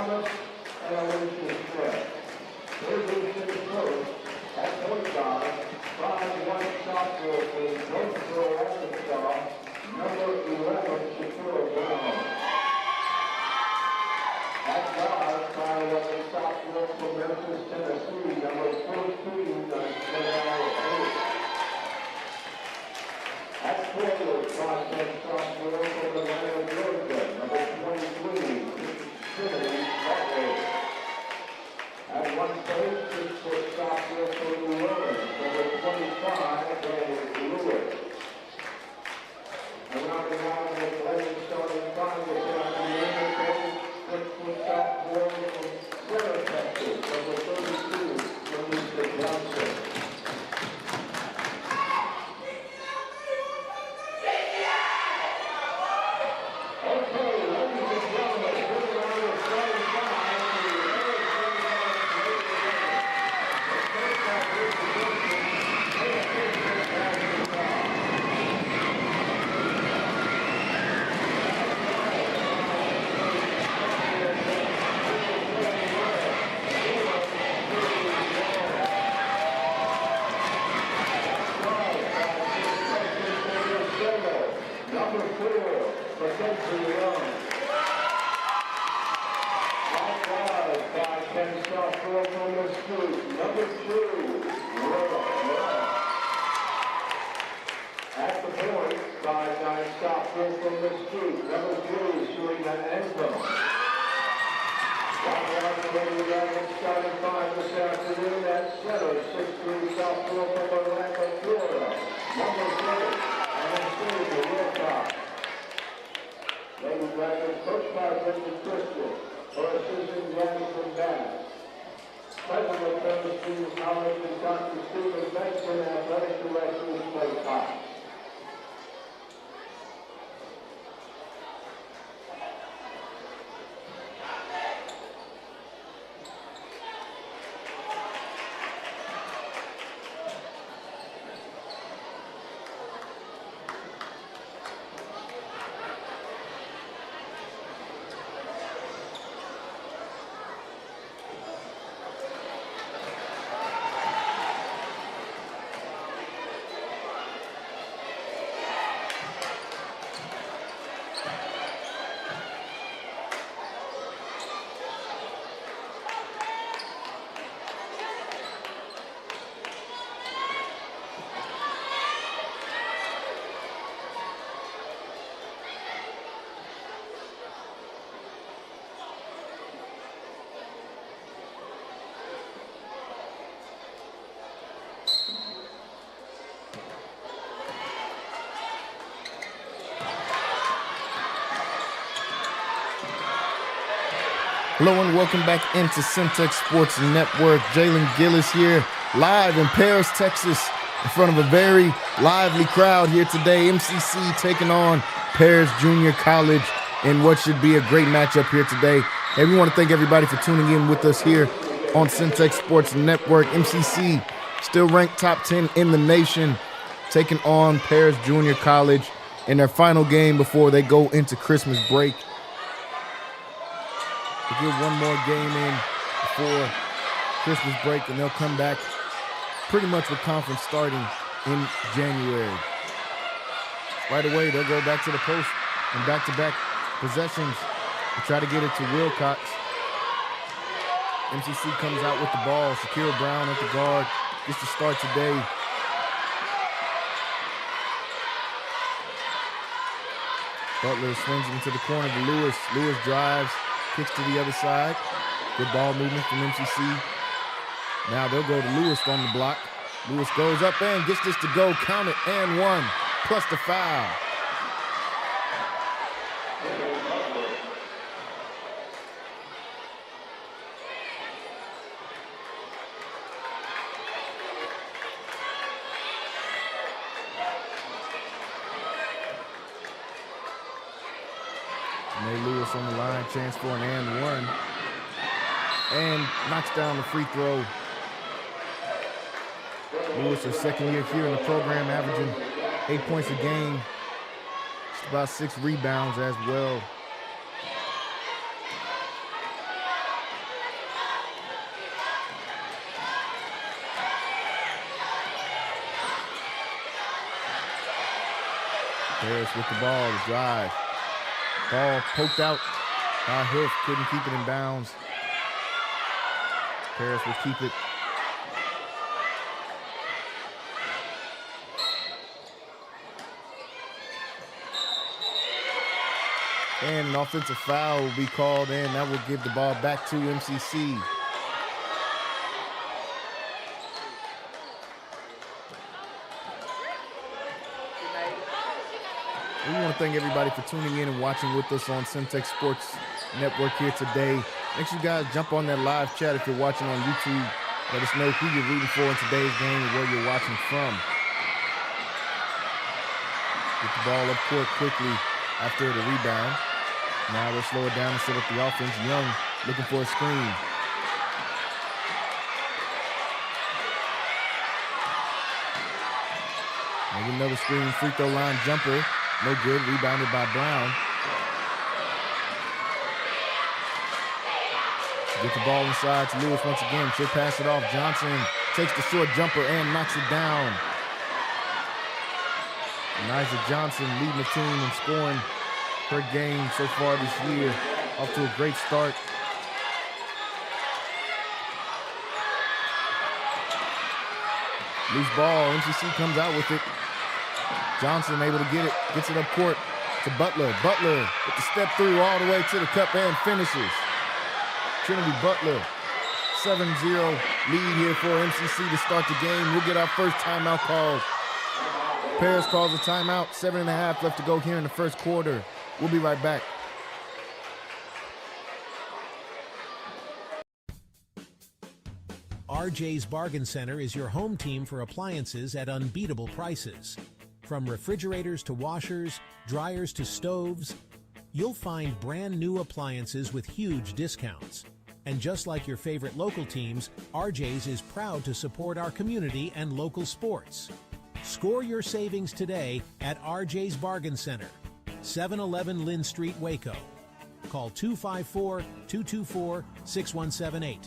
Thomas and Alicia Smith. Alicia Smith at point guard, 5'1" sophomore from Northville, Arkansas, number 11, Shakira Brown. At guard, 5'11" sophomore from Memphis, Tennessee, number 14, Chanel Hayes. At forward, 5'10" sophomore from Atlanta, Georgia, number 23, Trinity Butler. At 1'6" sophomore from New Orleans, number 25, Daniel Lewis. And rounding out the McLennan starting five this afternoon, 6' sophomore from Centex, Texas, number 32, Lisa Johnson. At the point, 5'9" sophomore from the street, number 3, shooting an end zone. Starting five this afternoon at center, 6'3" sophomore from Atlanta, Florida, number 3, and Steve Wilcox. Lady Dragons, coached by Brendan Christian, for assistant Jackson Bass. President of Penn State College and Dr. Stephen Benson, athletic director, Clay Cox. Hello and welcome back into Centex Sports Network. Jalen Gillis here, live in Paris, Texas, in front of a very lively crowd here today. MCC taking on Paris Junior College in what should be a great matchup here today. Hey, we want to thank everybody for tuning in with us here on Centex Sports Network. MCC still ranked top 10 in the nation, taking on Paris Junior College in their final game before they go into Christmas break. We'll get one more game in before Christmas break, and they'll come back pretty much with conference starting in January. Right away, they'll go back to the post and back-to-back possessions and try to get it to Wilcox. MCC comes out with the ball. Shakira Brown at the guard gets to start today. Butler swings it into the corner to Lewis. Lewis drives. Kicks to the other side. Good ball movement from MCC. Now they'll go to Lewis on the block. Lewis goes up and gets this to go. Count it, and one, plus the foul. Lewis on the line, chance for an and one. And knocks down the free throw. Lewis, her second year here in the program, averaging 8 points a game. Just about 6 rebounds as well. Harris with the ball, the drive. Ball poked out by Hoof, couldn't keep it in bounds. Harris will keep it. And an offensive foul will be called in. That will give the ball back to MCC. We want to thank everybody for tuning in and watching with us on Centex Sports Network here today. Make sure you guys jump on that live chat if you're watching on YouTube. Let us know who you're rooting for in today's game and where you're watching from. Get the ball up court quickly after the rebound. Now they'll slow it down and set up the offense. Young looking for a screen. Maybe another screen, free throw line jumper. No good, rebounded by Brown. Get the ball inside to Lewis once again. She'll pass it off. Johnson takes the short jumper and knocks it down. Nyza Johnson leading the team in scoring per game so far this year. Off to a great start. Loose ball. MCC comes out with it. Johnson able to get it. Gets it up court to Butler. Butler with the step through all the way to the cup and finishes. Trinity Butler, 7-0 lead here for MCC to start the game. We'll get our first timeout called. Paris calls a timeout. 7.5 left to go here in the first quarter. We'll be right back. RJ's Bargain Center is your home team for appliances at unbeatable prices. From refrigerators to washers, dryers to stoves, you'll find brand new appliances with huge discounts. And just like your favorite local teams, RJ's is proud to support our community and local sports. Score your savings today at RJ's Bargain Center, 711 Lynn Street, Waco. Call 254-224-6178.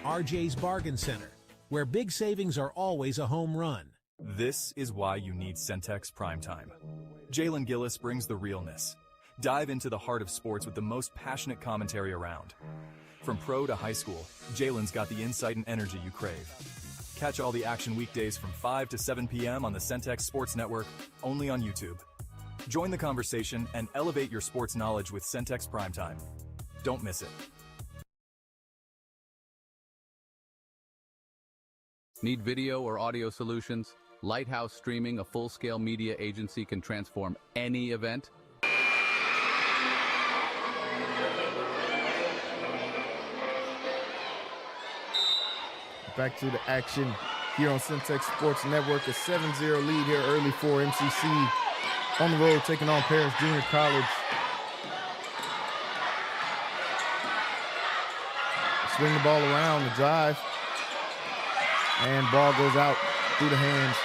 RJ's Bargain Center, where big savings are always a home run. This is why you need Centex Primetime. Jalen Gillis brings the realness. Dive into the heart of sports with the most passionate commentary around. From pro to high school, Jalen's got the insight and energy you crave. Catch all the action weekdays from 5 to 7 p.m. on the Centex Sports Network, only on YouTube. Join the conversation and elevate your sports knowledge with Centex Primetime. Don't miss it. Need video or audio solutions? Lighthouse Streaming, a full-scale media agency, can transform any event. Back to the action here on Centex Sports Network. A 7-0 lead here early for MCC. On the road, taking on Paris Junior College. Swing the ball around, the drive. And ball goes out through the hands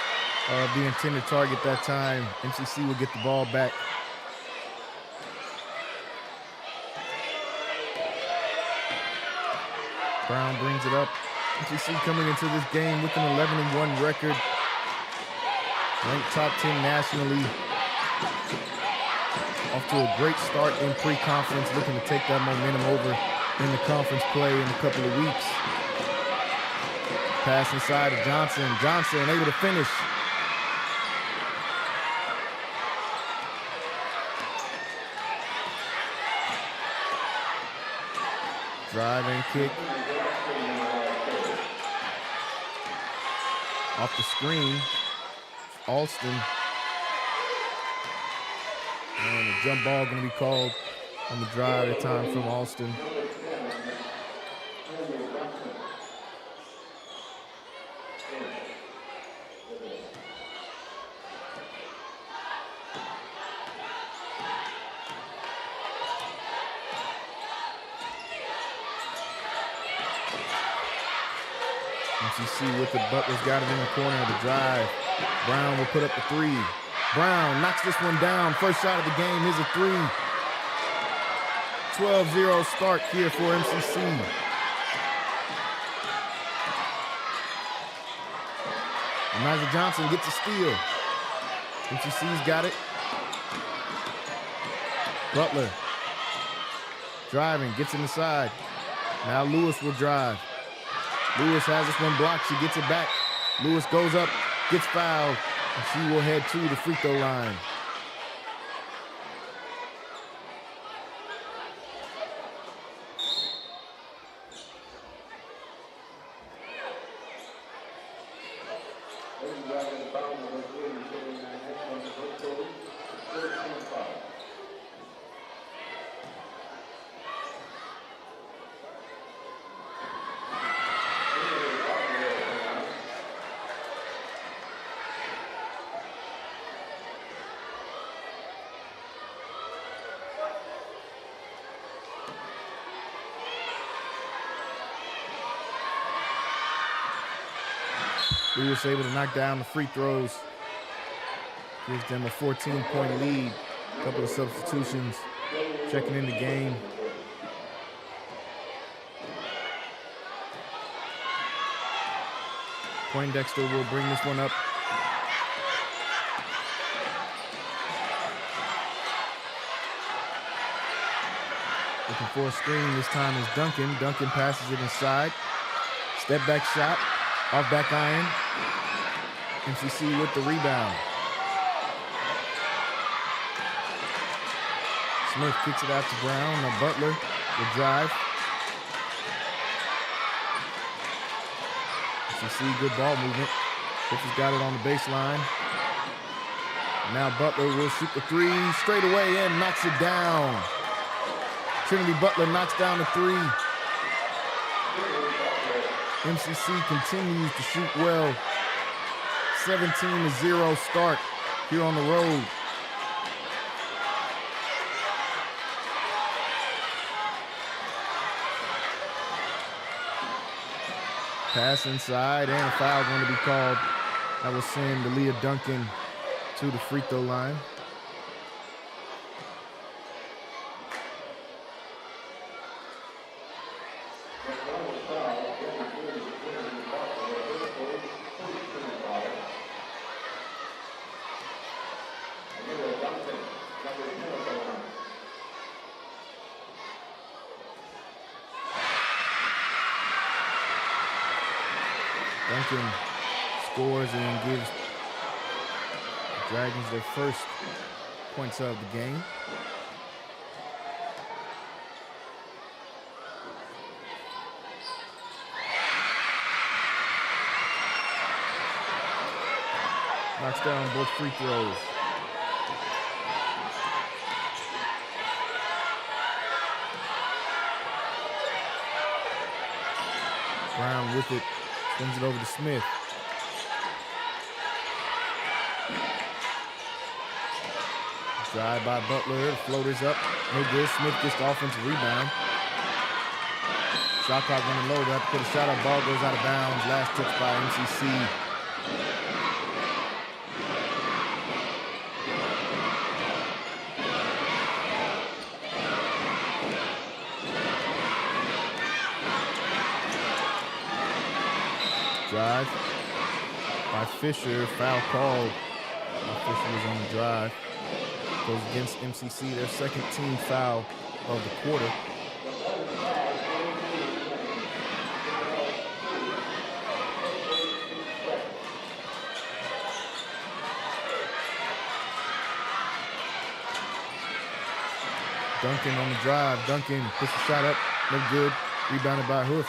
of the intended target that time. MCC will get the ball back. Brown brings it up. MCC coming into this game with an 11-1 record. Ranked top 10 nationally. Off to a great start in pre-conference, looking to take that momentum over in the conference play in a couple of weeks. Pass inside to Johnson. Johnson able to finish. Drive and kick. Off the screen, Alston. And a jump ball going to be called on the drive at time from Alston. MCC with it, Butler's got it in the corner of the drive. Brown will put up the three. Brown knocks this one down. First shot of the game is a three. 12-0 start here for MCC. Nyza Johnson gets a steal. MCC's got it. Butler driving, gets in the side. Now Lewis will drive. Lewis has this one blocked. She gets it back. Lewis goes up, gets fouled, and she will head to the free throw line. Lewis able to knock down the free throws. Gives them a 14-point lead. A couple of substitutions. Checking in the game. Poindexter will bring this one up. Looking for a screen. This time is Duncan. Duncan passes it inside. Step back shot. Off back iron. MCC with the rebound. Smith kicks it out to Brown. Now Butler will drive. MCC good ball movement. Clifford's got it on the baseline. Now Butler will shoot the three straight away and knocks it down. Trinity Butler knocks down the three. MCC continues to shoot well. 17-0 start here on the road. Pass inside and a foul going to be called. That will send Aaliyah Duncan to the free throw line. Duncan scores and gives the Dragons their first points of the game. Knocks down both free throws. Brown with it. Sends it over to Smith. Drive by Butler. Floaters up. No good. Smith gets the offensive rebound. Shot clock running low. They have to put a shot up. Ball goes out of bounds. Last touch by MCC. Drive by Fisher, foul called. Fisher was on the drive. Goes against MCC, their second team foul of the quarter. Duncan on the drive. Duncan puts the shot up, no good. Rebounded by Hoof.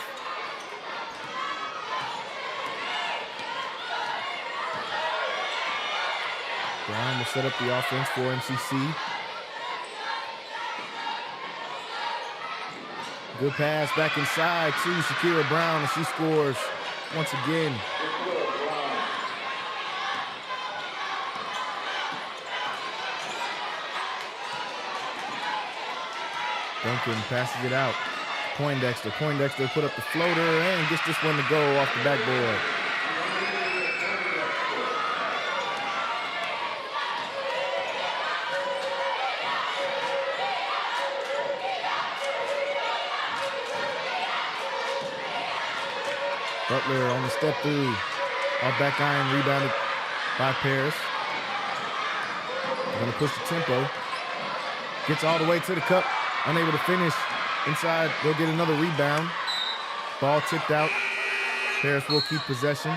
Brown will set up the offense for MCC. Good pass back inside to Shakira Brown, and she scores once again. Duncan passes it out. Poindexter. Poindexter put up the floater and gets this one to go off the backboard. Butler on the step through. Off back iron, rebounded by Paris. Gonna push the tempo. Gets all the way to the cup, unable to finish. Inside, they'll get another rebound. Ball tipped out. Paris will keep possession.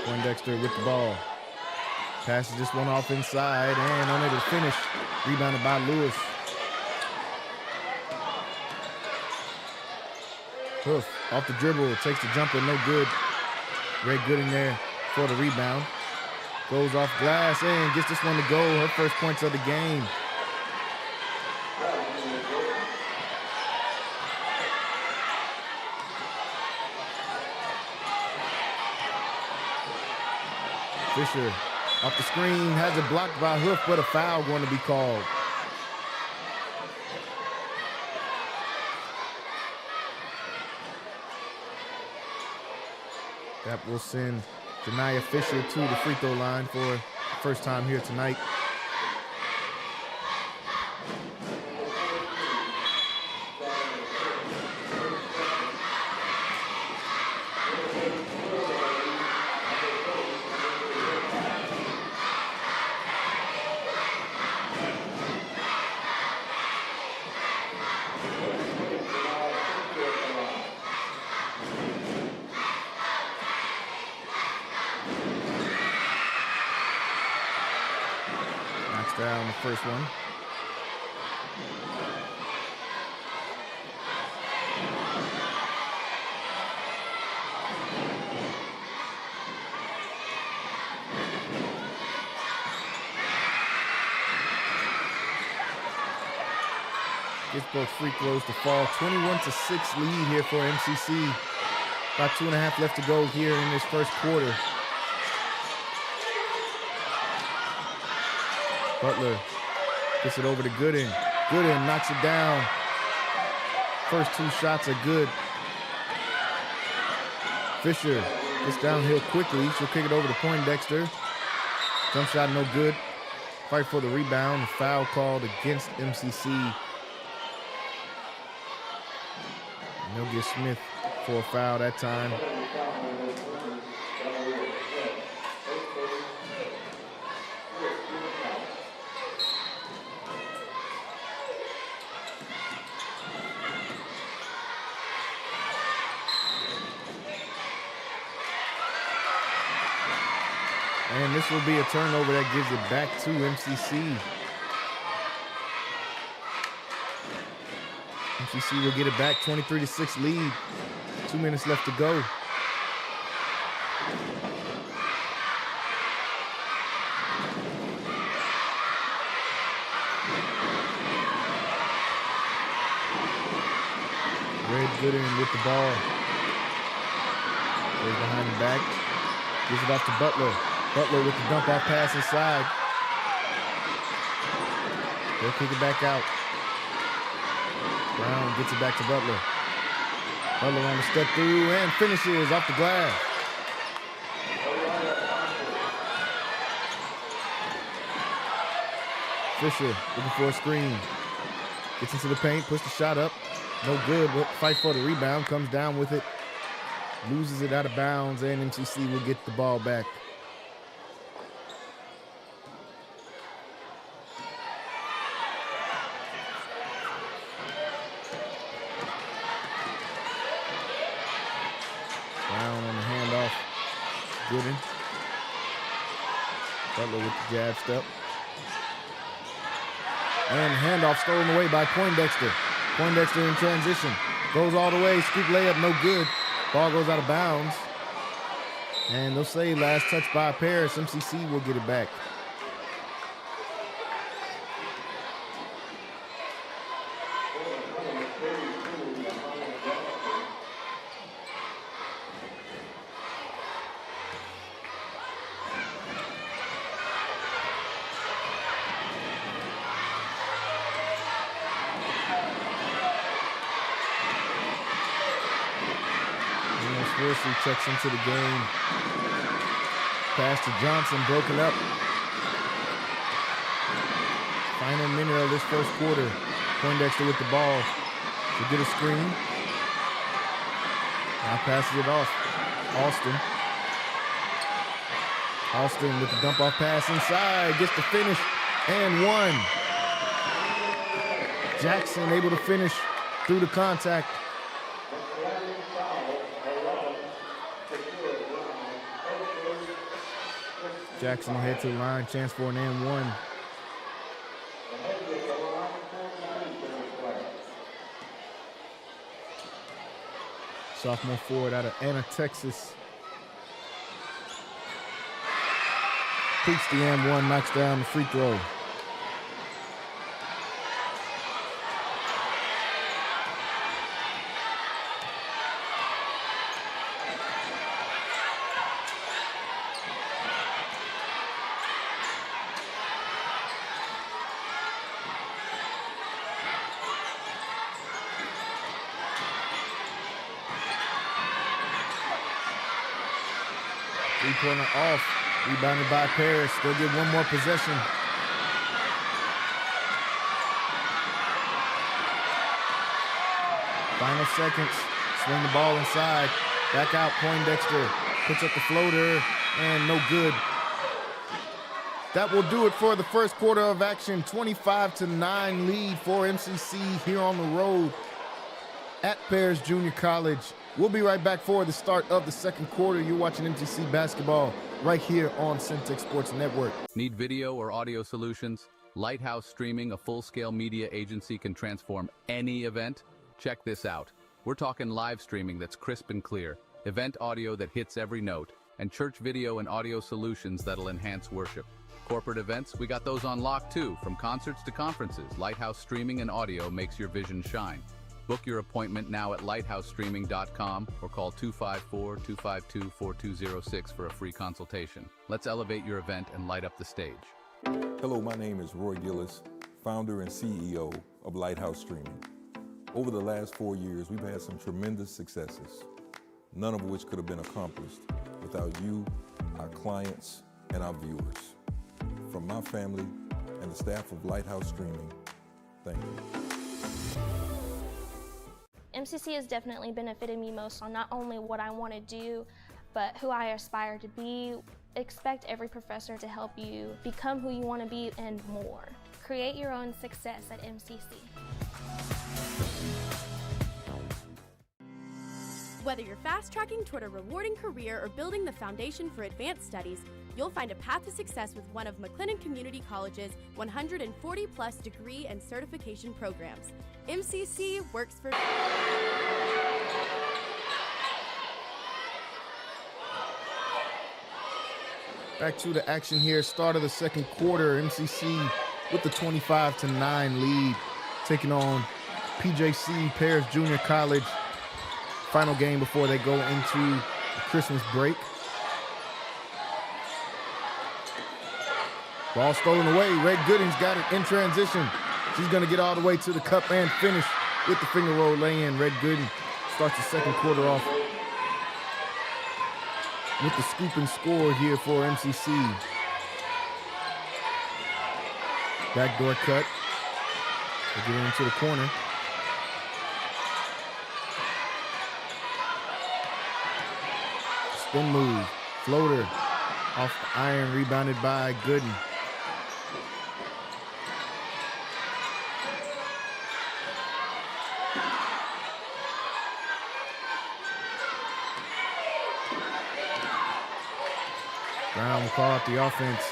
Poindexter with the ball. Passes this one off inside and unable to finish. Rebounded by Lewis. Hoof off the dribble, takes the jumper, no good. Greg Gooding there for the rebound. Goes off glass and gets this one to go. Her first points of the game. Fisher off the screen, has it blocked by Hoof, but a foul going to be called. That will send Janiyah Fisher to the free throw line for the first time here tonight. Down the first one. Gets both free throws to fall. 21-6 lead here for MCC. About 2.5 left to go here in this first quarter. Butler gets it over to Gooden. Gooden knocks it down. First 2 shots are good. Fisher gets downhill quickly. She'll kick it over to Poindexter. Jump shot no good. Fight for the rebound. Foul called against MCC. And they'll get Smith for a foul that time. And this will be a turnover that gives it back to MCC. MCC will get it back, 23-6 lead. 2 minutes left to go. Greg Gooden with the ball. Goes behind the back. Gives it off to Butler. Butler with the dump off pass inside. They'll kick it back out. Brown gets it back to Butler. Butler on the step through and finishes off the glass. Fisher looking for a screen. Gets into the paint, puts the shot up. No good, but fight for the rebound. Comes down with it. Loses it out of bounds, and MCC will get the ball back. Brown on the handoff. Gooden. Butler with the jab step. And handoff stolen away by Poindexter. Poindexter in transition. Goes all the way. Scoop layup, no good. Ball goes out of bounds. And they'll say last touch by Paris. MCC will get it back. Wilson checks into the game. Pass to Johnson, broken up. Final minute of this first quarter. Poindexter with the ball to get a screen. Now passes it off. Alston with the dump off pass inside, gets the finish and one. Jackson able to finish through the contact. Jackson will head to the line, chance for an and one. Sophomore forward out of Anna, Texas. Keeps the and one, knocks down the free throw. Three-pointer off, rebounded by Paris. They'll get one more possession. Final seconds, swing the ball inside. Back out, Poindexter puts up the floater, and no good. That will do it for the first quarter of action. 25-9 lead for MCC here on the road at Paris Junior College. We'll be right back for the start of the second quarter. You're watching MCC basketball right here on Centex Sports Network. Need video or audio solutions? Lighthouse Streaming, a full-scale media agency, can transform any event. Check this out. We're talking live streaming that's crisp and clear, event audio that hits every note, and church video and audio solutions that'll enhance worship. Corporate events, we got those on lock too. From concerts to conferences, Lighthouse Streaming and audio makes your vision shine. Book your appointment now at lighthousestreaming.com or call 254-252-4206 for a free consultation. Let's elevate your event and light up the stage. Hello, my name is Roy Gillis, founder and CEO of Lighthouse Streaming. Over the last 4 years, we've had some tremendous successes, none of which could have been accomplished without you, our clients, and our viewers. From my family and the staff of Lighthouse Streaming, thank you. MCC has definitely benefited me most on not only what I want to do, but who I aspire to be. Expect every professor to help you become who you want to be and more. Create your own success at MCC. Whether you're fast-tracking toward a rewarding career or building the foundation for advanced studies, you'll find a path to success with one of McLennan Community College's 140-plus degree and certification programs. MCC works for... Back to the action here, start of the second quarter. MCC with the 25-9 lead, taking on PJC, Paris Junior College. Final game before they go into the Christmas break. Ball stolen away. Red Gooding's got it in transition. She's going to get all the way to the cup and finish with the finger roll lay-in. Red Gooding starts the second quarter off with the scoop and score here for MCC. Backdoor cut. They get into the corner. Spin move, floater, off the iron, rebounded by Gooden. Brown will call out the offense.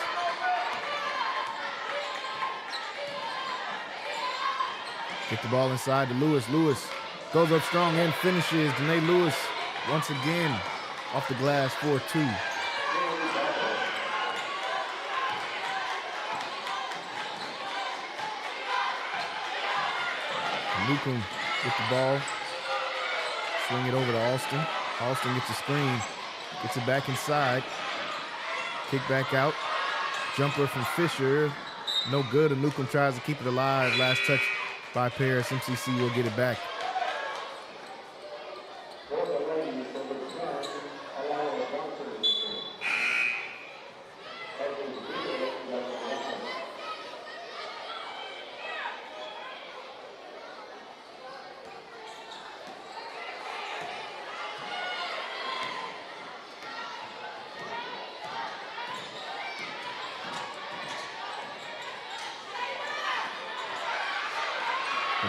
Get the ball inside to Lewis. Lewis goes up strong and finishes. Danae Lewis once again off the glass for 2. Newcomb with the ball. Swing it over to Alston. Alston gets a screen. Gets it back inside. Kick back out. Jumper from Fisher. No good. And Newcomb tries to keep it alive. Last touch by Paris. MCC will get it back.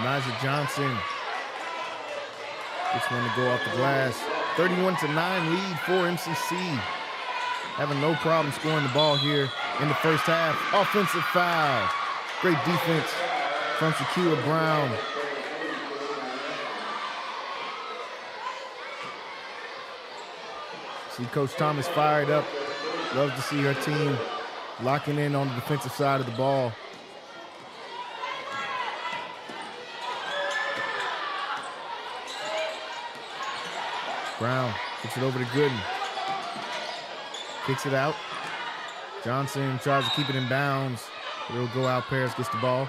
Elijah Johnson gets one to go off the glass. 31-9 lead for MCC. Having no problem scoring the ball here in the first half. Offensive foul. Great defense from Shaquilla Brown. See Coach Thomas fired up. Love to see her team locking in on the defensive side of the ball. Brown kicks it over to Gooden. Kicks it out. Johnson tries to keep it in bounds, but it'll go out. Paris gets the ball.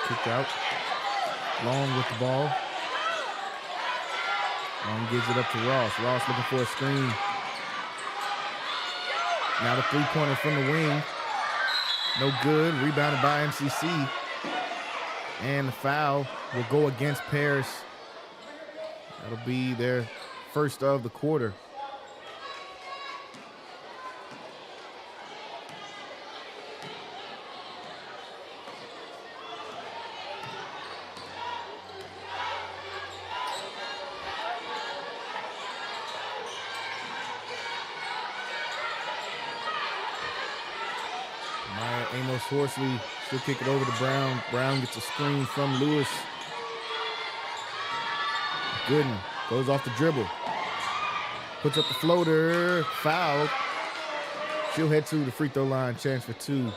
Kicked out. Long with the ball. Long gives it up to Ross. Ross looking for a screen. Now the three-pointer from the wing. No good. Rebounded by MCC. And the foul will go against Paris. That'll be their first of the quarter. Amos Horsley still kick it over to Brown. Brown gets a screen from Lewis. Gooden goes off the dribble. Puts up the floater. Fouled. She'll head to the free throw line. Chance for two.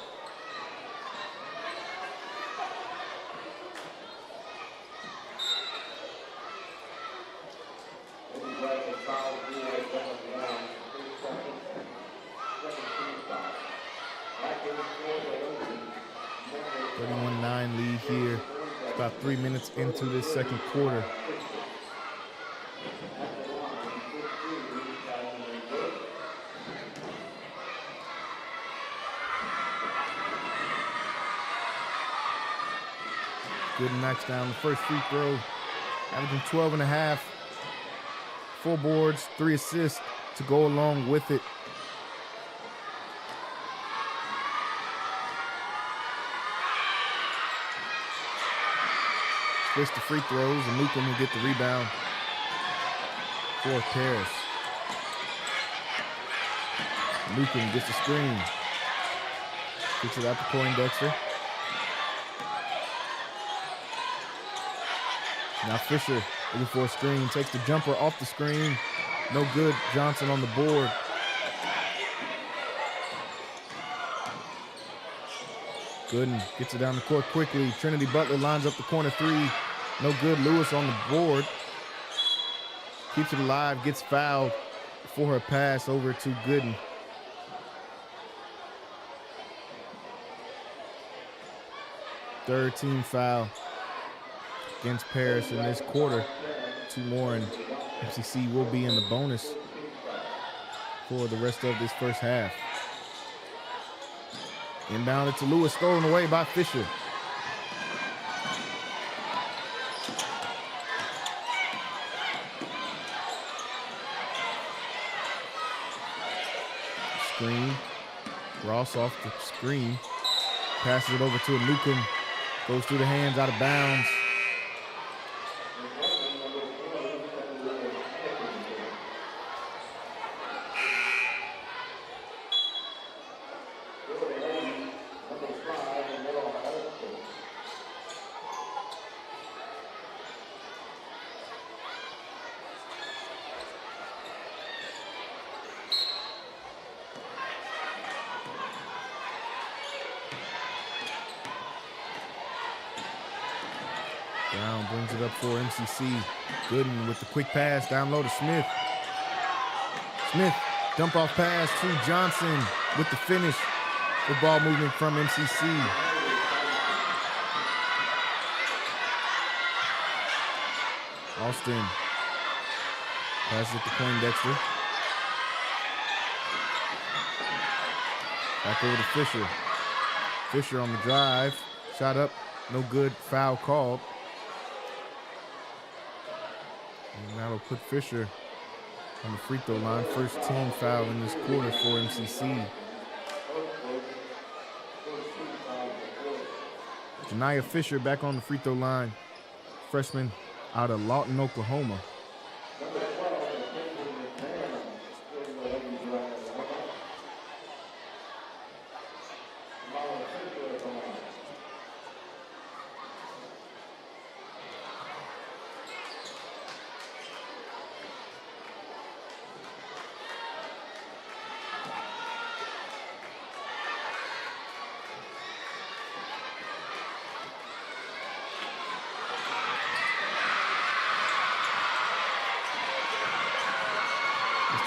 Lead here. It's about 3 minutes into this second quarter. Gooden knocks down the first free throw, averaging 12.5. 4 boards, 3 assists to go along with it. Splits the free throws, and Lucan will get the rebound for Paris. Lucan gets the screen. Kicks it out to Poindexter. Now Fisher looking for a screen. Takes the jumper off the screen. No good. Johnson on the board. Gooden gets it down the court quickly. Trinity Butler lines up the corner three. No good. Lewis on the board. Keeps it alive. Gets fouled for her pass over to Gooden. Third team foul against Paris in this quarter. 2 more and MCC will be in the bonus for the rest of this first half. Inbounded to Lewis, stolen away by Fisher. Screen. Ross off the screen. Passes it over to Lucan. Goes through the hands, out of bounds. Brown brings it up for MCC. Gooden with the quick pass down low to Smith. Smith, dump off pass to Johnson with the finish. The ball movement from MCC. Austin passes it to Poindexter. Back over to Fisher. Fisher on the drive. Shot up, no good, foul called. They'll put Fisher on the free throw line. First team foul in this quarter for MCC. Janiah Fisher back on the free throw line. Freshman out of Lawton, Oklahoma.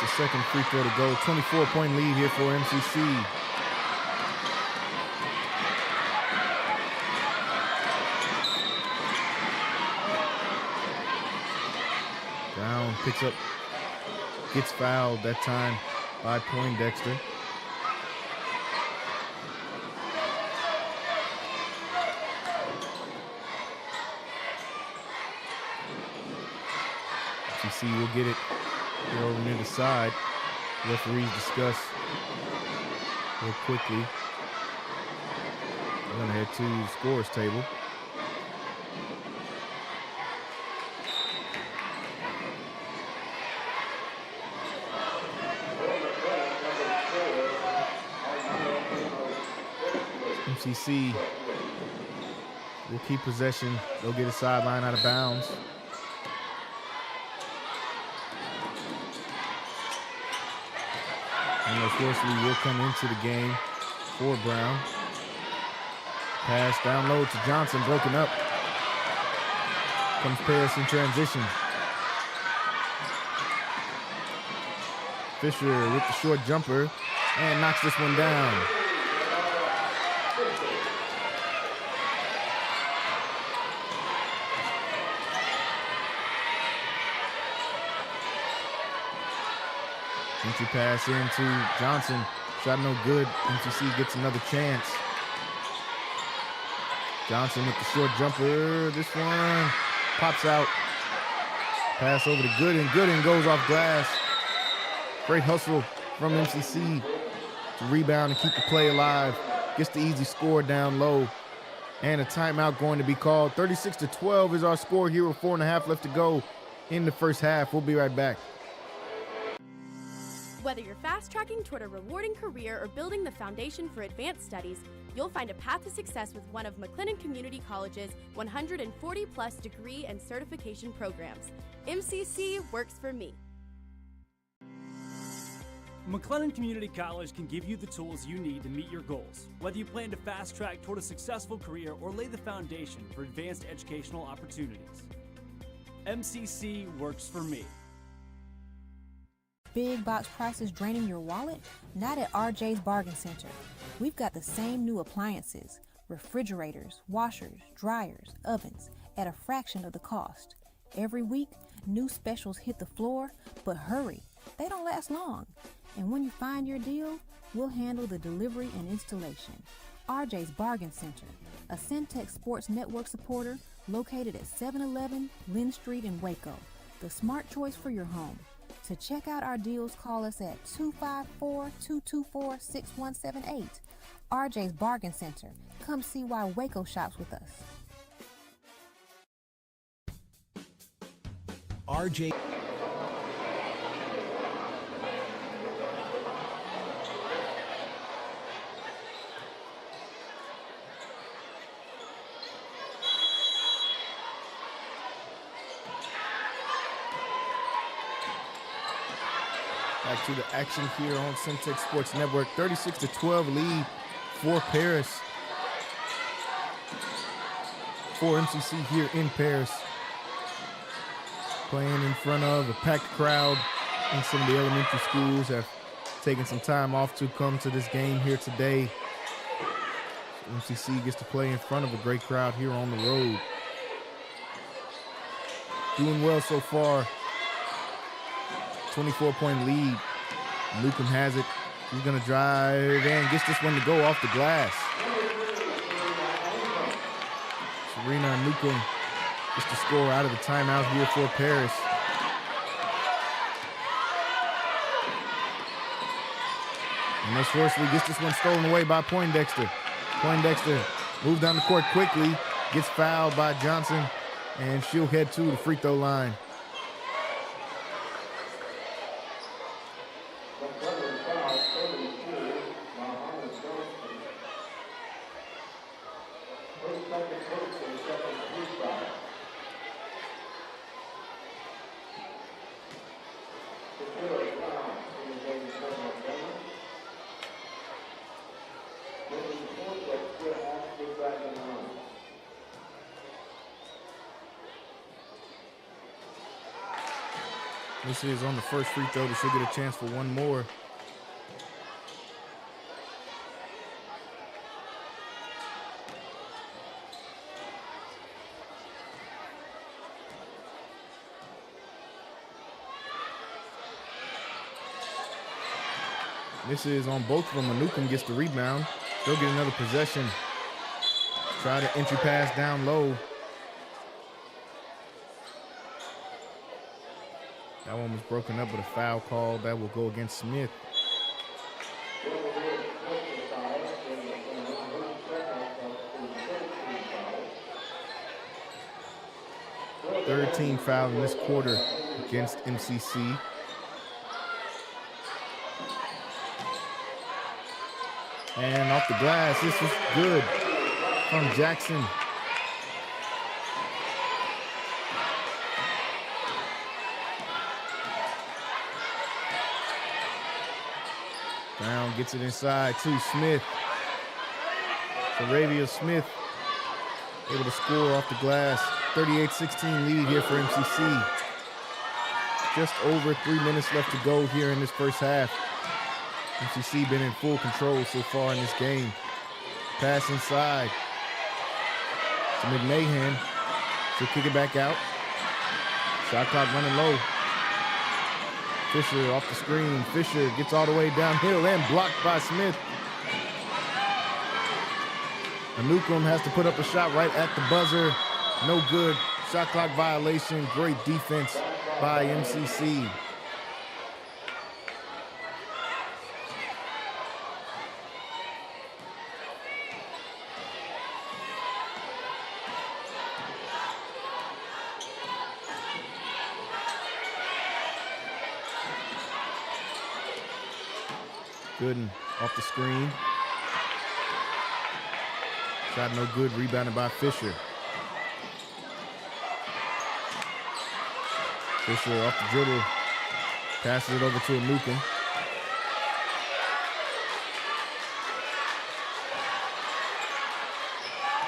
The second free throw to go. 24-point lead here for MCC. Brown picks up, gets fouled that time by Poindexter. MCC will get it over near the side. Referees discuss real quickly. We're going to head to the scorer's table. MCC will keep possession. They'll get a sideline out of bounds. Horsley will come into the game for Brown. Pass down low to Johnson, broken up. Comes Paris in transition. Fisher with the short jumper and knocks this one down. Entry pass into Johnson. Shot no good. MCC gets another chance. Johnson with the short jumper. This one pops out. Pass over to Gooden. Gooden goes off glass. Great hustle from MCC to rebound and keep the play alive. Gets the easy score down low. And a timeout going to be called. 36-12 is our score here with 4.5 left to go in the first half. We'll be right back. Whether you're fast-tracking toward a rewarding career or building the foundation for advanced studies, you'll find a path to success with one of McLennan Community College's 140-plus degree and certification programs. MCC works for me. McLennan Community College can give you the tools you need to meet your goals, whether you plan to fast-track toward a successful career or lay the foundation for advanced educational opportunities. MCC works for me. Big box prices draining your wallet? Not at RJ's Bargain Center. We've got the same new appliances, refrigerators, washers, dryers, ovens, at a fraction of the cost. Every week, new specials hit the floor, but hurry, they don't last long. And when you find your deal, we'll handle the delivery and installation. RJ's Bargain Center, a Centex Sports Network supporter located at 711 Lynn Street in Waco, the smart choice for your home. To check out our deals, call us at 254-224-6178. RJ's Bargain Center. Come see why Waco shops with us. RJ. Back to the action here on Centex Sports Network. 36-12 lead for Paris. For MCC here in Paris. Playing in front of a packed crowd, and some of the elementary schools have taken some time off to come to this game here today. MCC gets to play in front of a great crowd here on the road. Doing well so far. 24-point lead. Newcomb has it. He's going to drive and gets this one to go off the glass. Serena Newcomb gets the score out of the timeout here for Paris. And Miss Horsley gets this one stolen away by Poindexter. Poindexter moves down the court quickly, gets fouled by Johnson, and she'll head to the free throw line. This is on the first free throw, but she'll get a chance for one more. This is on both of them. Manukin gets the rebound. They'll get another possession. Try the entry pass down low. That one was broken up with a foul call. That will go against Smith. Third team foul in this quarter against MCC. And off the glass, this was good from Jackson. Brown gets it inside to Smith. Saravia Smith able to score off the glass. 38-16 lead here for MCC. Just over 3 minutes left to go here in this first half. MCC been in full control so far in this game. Pass inside to McMahon. She'll kick it back out. Shot clock running low. Fisher off the screen. Fisher gets all the way downhill and blocked by Smith. Anukum has to put up a shot right at the buzzer. No good. Shot clock violation. Great defense by MCC. Gooden off the screen. Shot no good, rebounded by Fisher. Fisher off the dribble, passes it over to Anukum.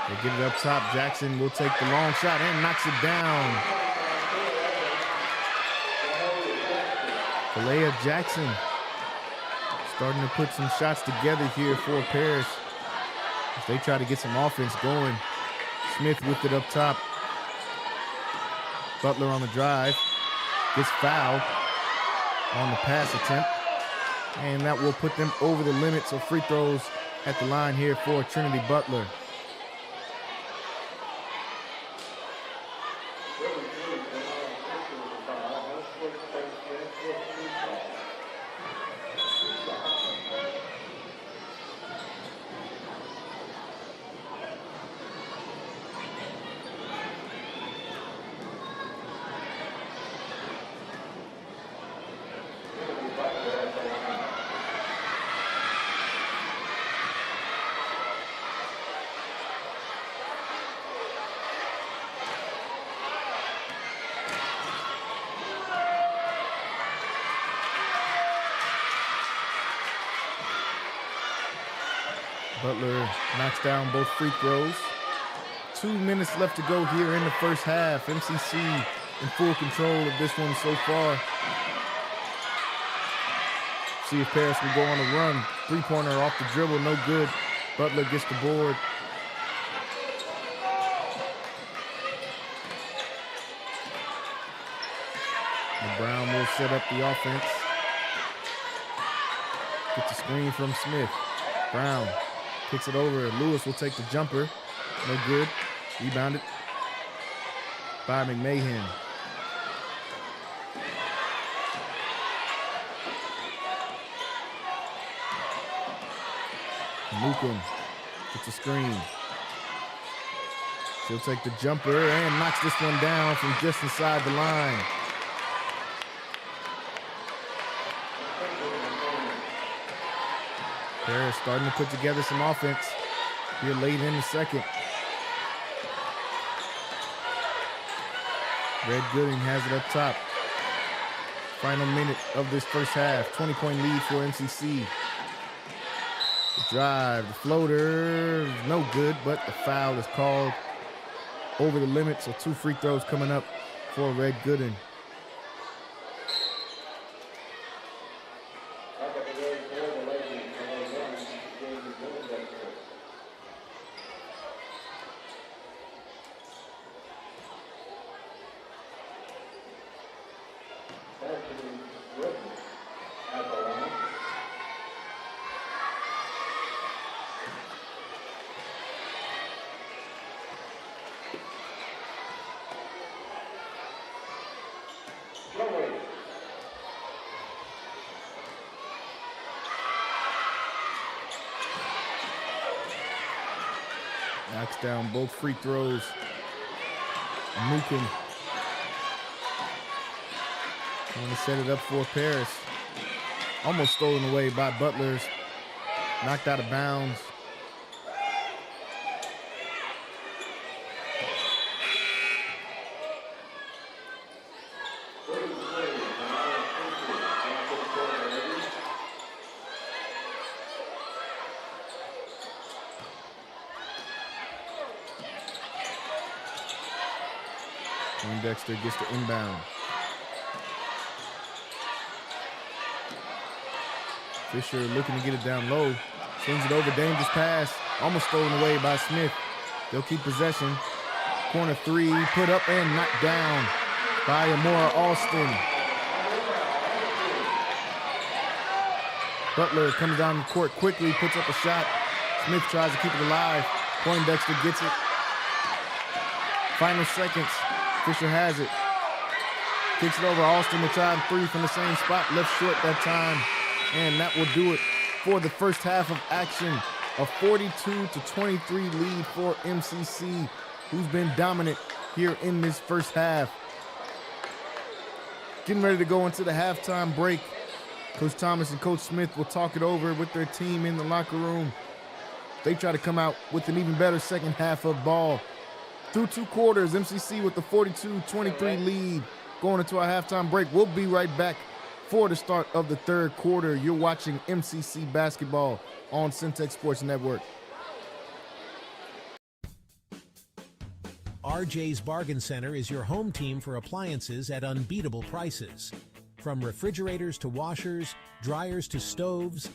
They get it up top. Jackson will take the long shot and knocks it down. Kalea Jackson starting to put some shots together here for Paris as they try to get some offense going. Smith with it up top. Butler on the drive. Gets fouled on the pass attempt. And that will put them over the limit. So free throws at the line here for Trinity Butler. Butler knocks down both free throws. 2 minutes left to go here in the first half. MCC in full control of this one so far. See if Paris will go on a run. Three-pointer off the dribble, no good. Butler gets the board. And Brown will set up the offense. Get the screen from Smith. Brown kicks it over. Lewis will take the jumper. No good. Rebounded by McMahon. Lucan gets a screen. She'll take the jumper and knocks this one down from just inside the line. Paris starting to put together some offense here late in the second. Red Gooding has it up top. Final minute of this first half. 20-point lead for MCC. The drive, the floater, no good, but the foul is called over the limit, so 2 free throws coming up for Red Gooding. Knocks down both free throws. Mukin trying to set it up for Paris. Almost stolen away by Butlers. Knocked out of bounds. Dexter gets the inbound. Fisher looking to get it down low. Swings it over, dangerous pass. Almost stolen away by Smith. They'll keep possession. Corner 3, put up and knocked down by Amora Alston. Butler comes down the court quickly, puts up a shot. Smith tries to keep it alive. Poindexter gets it. Final seconds. Fisher has it. Kicks it over. Alston will try 3 from the same spot. Left short that time. And that will do it for the first half of action. A 42-23 lead for MCC, who's been dominant here in this first half. Getting ready to go into the halftime break. Coach Thomas and Coach Smith will talk it over with their team in the locker room. They try to come out with an even better second half of ball. Through 2 quarters, MCC with the 42-23 lead. Going into our halftime break. We'll be right back for the start of the third quarter. You're watching MCC basketball on Centex Sports Network. RJ's Bargain Center is your home team for appliances at unbeatable prices. From refrigerators to washers, dryers to stoves,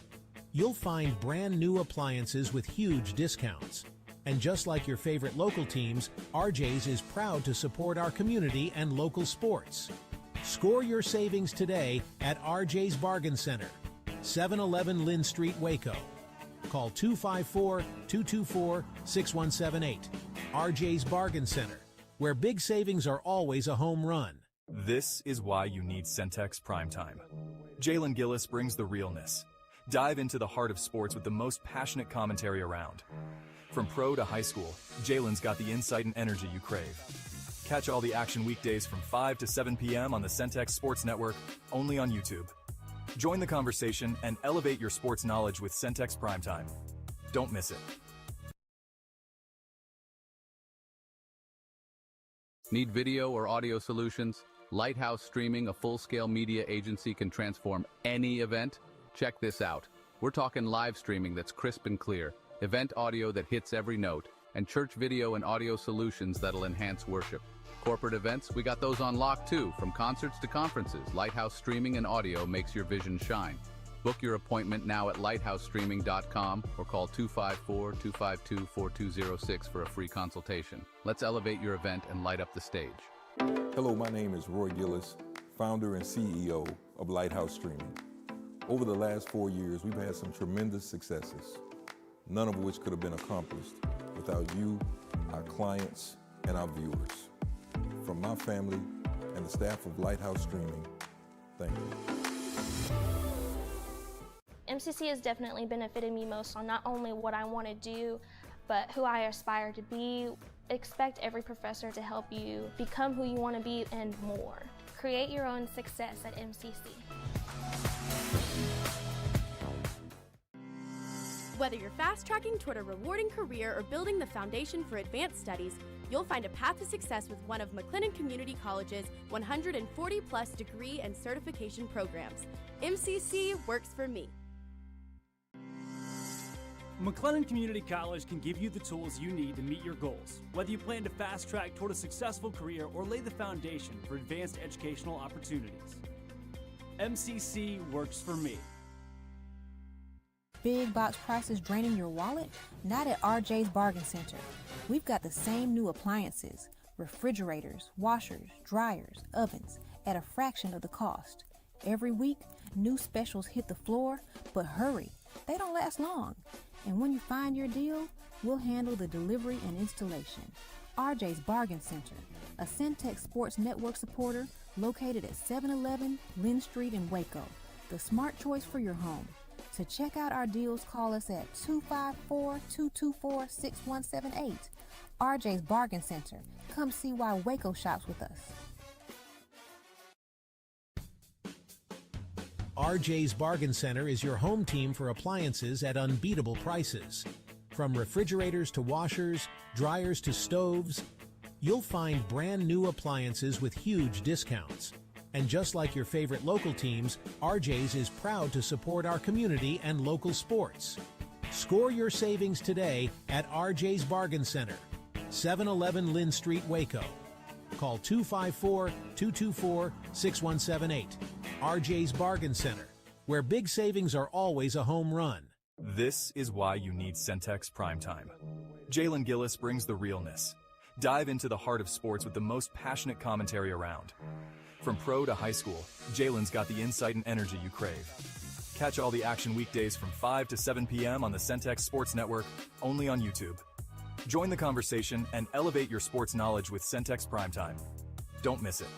you'll find brand new appliances with huge discounts. And just like your favorite local teams, RJ's is proud to support our community and local sports. Score your savings today at RJ's Bargain Center, 711 Lynn Street, Waco. Call 254-224-6178. RJ's Bargain Center, where big savings are always a home run. This is why you need Centex Primetime. Jalen Gillis brings the realness. Dive into the heart of sports with the most passionate commentary around. From pro to high school, Jalen's got the insight and energy you crave. Catch all the action weekdays from 5 to 7 p.m. on the Centex Sports Network, only on YouTube. Join the conversation and elevate your sports knowledge with Centex Primetime. Don't miss it. Need video or audio solutions? Lighthouse Streaming, a full-scale media agency, can transform any event. Check this out. We're talking live streaming that's crisp and clear, event audio that hits every note, and church video and audio solutions that'll enhance worship. Corporate events, we got those on lock too. From concerts to conferences, Lighthouse Streaming and Audio makes your vision shine. Book your appointment now at lighthousestreaming.com or call 254-252-4206 for a free consultation. Let's elevate your event and light up the stage. Hello, my name is Roy Gillis, founder and CEO of Lighthouse Streaming. Over the last 4 years, we've had some tremendous successes, none of which could have been accomplished without you, our clients, and our viewers. From my family and the staff of Lighthouse Streaming, thank you. MCC has definitely benefited me most on not only what I want to do, but who I aspire to be. Expect every professor to help you become who you want to be and more. Create your own success at MCC. Whether you're fast-tracking toward a rewarding career or building the foundation for advanced studies, you'll find a path to success with one of McLennan Community College's 140-plus degree and certification programs. MCC works for me. McLennan Community College can give you the tools you need to meet your goals, whether you plan to fast track toward a successful career or lay the foundation for advanced educational opportunities. MCC works for me. Big box prices draining your wallet? Not at RJ's Bargain Center. We've got the same new appliances, refrigerators, washers, dryers, ovens, at a fraction of the cost. Every week, new specials hit the floor, but hurry, they don't last long. And when you find your deal, we'll handle the delivery and installation. RJ's Bargain Center, a Centex Sports Network supporter located at 711 Lynn Street in Waco, the smart choice for your home. To check out our deals, call us at 254-224-6178. RJ's Bargain Center. Come see why Waco shops with us. RJ's Bargain Center is your home team for appliances at unbeatable prices. From refrigerators to washers, dryers to stoves, you'll find brand new appliances with huge discounts. And just like your favorite local teams, RJ's is proud to support our community and local sports. Score your savings today at RJ's Bargain Center, 711 Lynn Street, Waco. Call 254-224-6178. RJ's Bargain Center, where big savings are always a home run. This is why you need Centex Primetime. Jalen Gillis brings the realness. Dive into the heart of sports with the most passionate commentary around. From pro to high school, Jalen's got the insight and energy you crave. Catch all the action weekdays from 5 to 7 p.m. on the Centex Sports Network, only on YouTube. Join the conversation and elevate your sports knowledge with Centex Primetime. Don't miss it.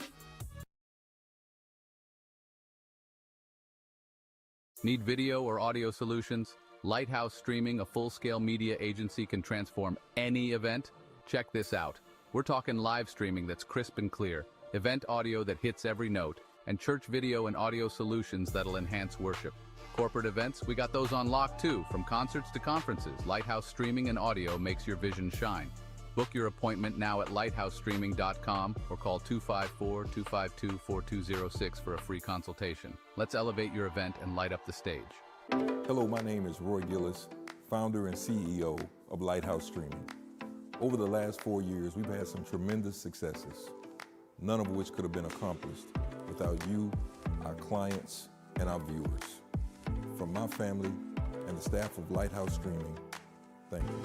Need video or audio solutions? Lighthouse Streaming, a full-scale media agency, can transform any event. Check this out. We're talking live streaming that's crisp and clear, event audio that hits every note, and church video and audio solutions that'll enhance worship. Corporate events, we got those on lock too. From concerts to conferences, Lighthouse Streaming and Audio makes your vision shine. Book your appointment now at lighthousestreaming.com or call 254-252-4206 for a free consultation. Let's elevate your event and light up the stage. Hello, my name is Roy Gillis, founder and CEO of Lighthouse Streaming. Over the last 4 years, we've had some tremendous successes, none of which could have been accomplished without you, our clients, and our viewers. From my family and the staff of Lighthouse Streaming, thank you.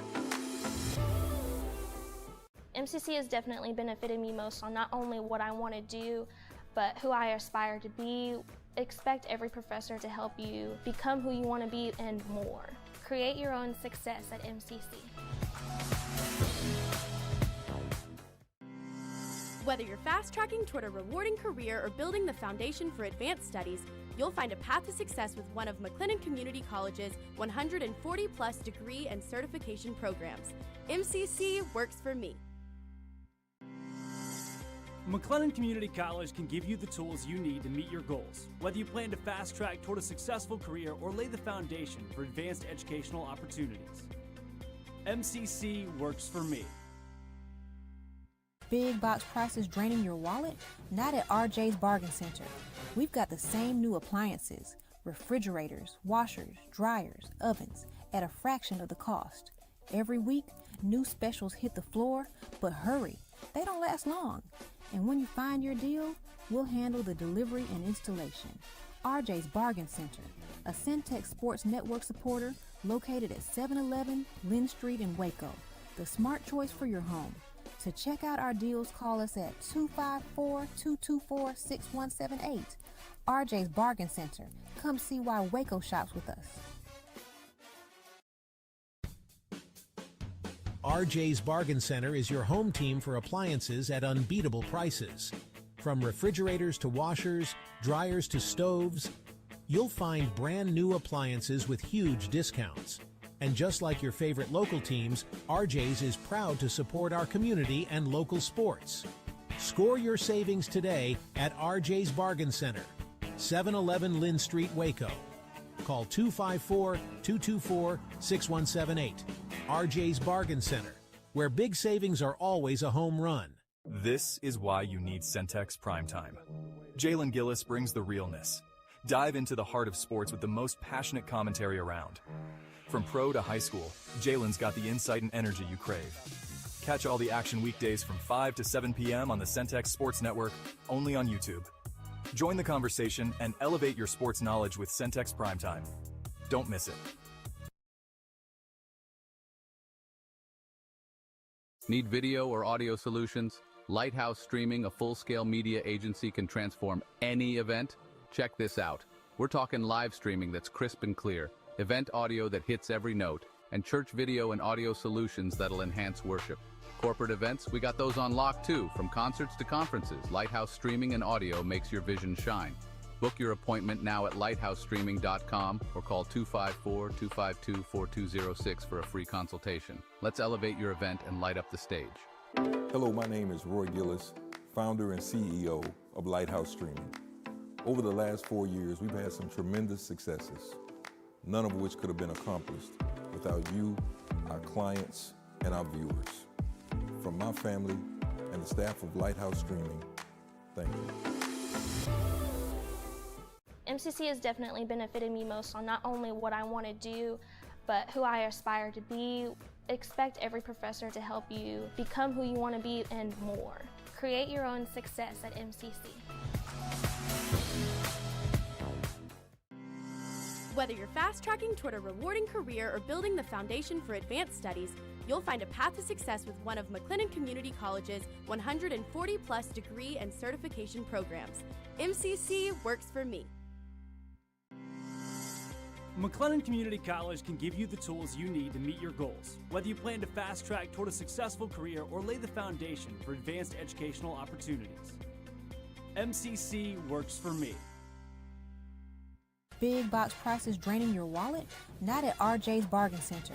MCC has definitely benefited me most on not only what I want to do, but who I aspire to be. Expect every professor to help you become who you want to be and more. Create your own success at MCC. Whether you're fast-tracking toward a rewarding career or building the foundation for advanced studies, you'll find a path to success with one of McLennan Community College's 140-plus degree and certification programs. MCC works for me. McLennan Community College can give you the tools you need to meet your goals, whether you plan to fast track toward a successful career or lay the foundation for advanced educational opportunities. MCC works for me. Big box prices draining your wallet? Not at RJ's Bargain Center. We've got the same new appliances, refrigerators, washers, dryers, ovens, at a fraction of the cost. Every week, new specials hit the floor, but hurry, they don't last long. And when you find your deal, we'll handle the delivery and installation. RJ's Bargain Center, a Centex Sports Network supporter located at 711 Lynn Street in Waco, the smart choice for your home. To check out our deals, call us at 254-224-6178. RJ's Bargain Center. Come see why Waco shops with us. RJ's Bargain Center is your home team for appliances at unbeatable prices. From refrigerators to washers, dryers to stoves, You'll find brand new appliances with huge discounts. And just like your favorite local teams, RJ's is proud to support our community and local sports. Score your savings today at RJ's Bargain Center, 711 Lynn Street, Waco. Call 254-224-6178. RJ's Bargain Center, where big savings are always a home run. This is why you need Centex Primetime. Jalen Gillis brings the realness. Dive into the heart of sports with the most passionate commentary around. From pro to high school, Jalen's got the insight and energy you crave. Catch all the action weekdays from 5 to 7 p.m. on the Centex Sports Network, only on YouTube. Join the conversation and elevate your sports knowledge with Centex Primetime. Don't miss it. Need video or audio solutions? Lighthouse Streaming, a full-scale media agency, can transform any event. Check this out. We're talking live streaming that's crisp and clear, event audio that hits every note, and church video and audio solutions that'll enhance worship. Corporate events, we got those on lock too. From concerts to conferences, Lighthouse Streaming and Audio makes your vision shine. Book your appointment now at lighthousestreaming.com or call 254-252-4206 for a free consultation. Let's elevate your event and light up the stage. Hello, my name is Roy Gillis, founder and CEO of Lighthouse Streaming. Over the last 4 years, we've had some tremendous successes, none of which could have been accomplished without you, our clients, and our viewers. From my family and the staff of Lighthouse Streaming, thank you. MCC has definitely benefited me most on not only what I want to do, but who I aspire to be. Expect every professor to help you become who you want to be and more. Create your own success at MCC. Whether you're fast-tracking toward a rewarding career or building the foundation for advanced studies, you'll find a path to success with one of McLennan Community College's 140-plus degree and certification programs. MCC works for me. McLennan Community College can give you the tools you need to meet your goals, whether you plan to fast-track toward a successful career or lay the foundation for advanced educational opportunities. MCC works for me. Big box prices draining your wallet? Not at RJ's Bargain Center.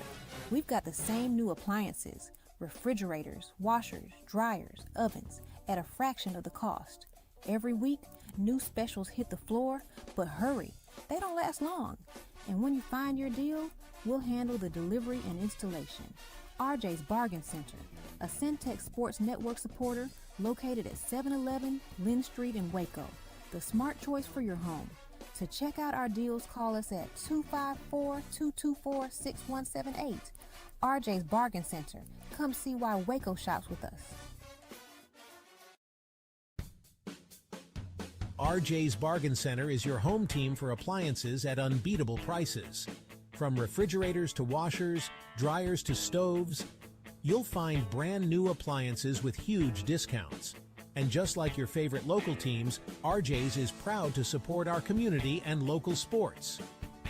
We've got the same new appliances, refrigerators, washers, dryers, ovens, at a fraction of the cost. Every week, new specials hit the floor, but hurry, they don't last long. And when you find your deal, we'll handle the delivery and installation. RJ's Bargain Center, a Centex Sports Network supporter located at 711 Lynn Street in Waco, the smart choice for your home. To check out our deals, call us at 254-224-6178. RJ's Bargain Center. Come see why Waco shops with us. RJ's Bargain Center is your home team for appliances at unbeatable prices. From refrigerators to washers, dryers to stoves, you'll find brand new appliances with huge discounts. And just like your favorite local teams, RJ's is proud to support our community and local sports.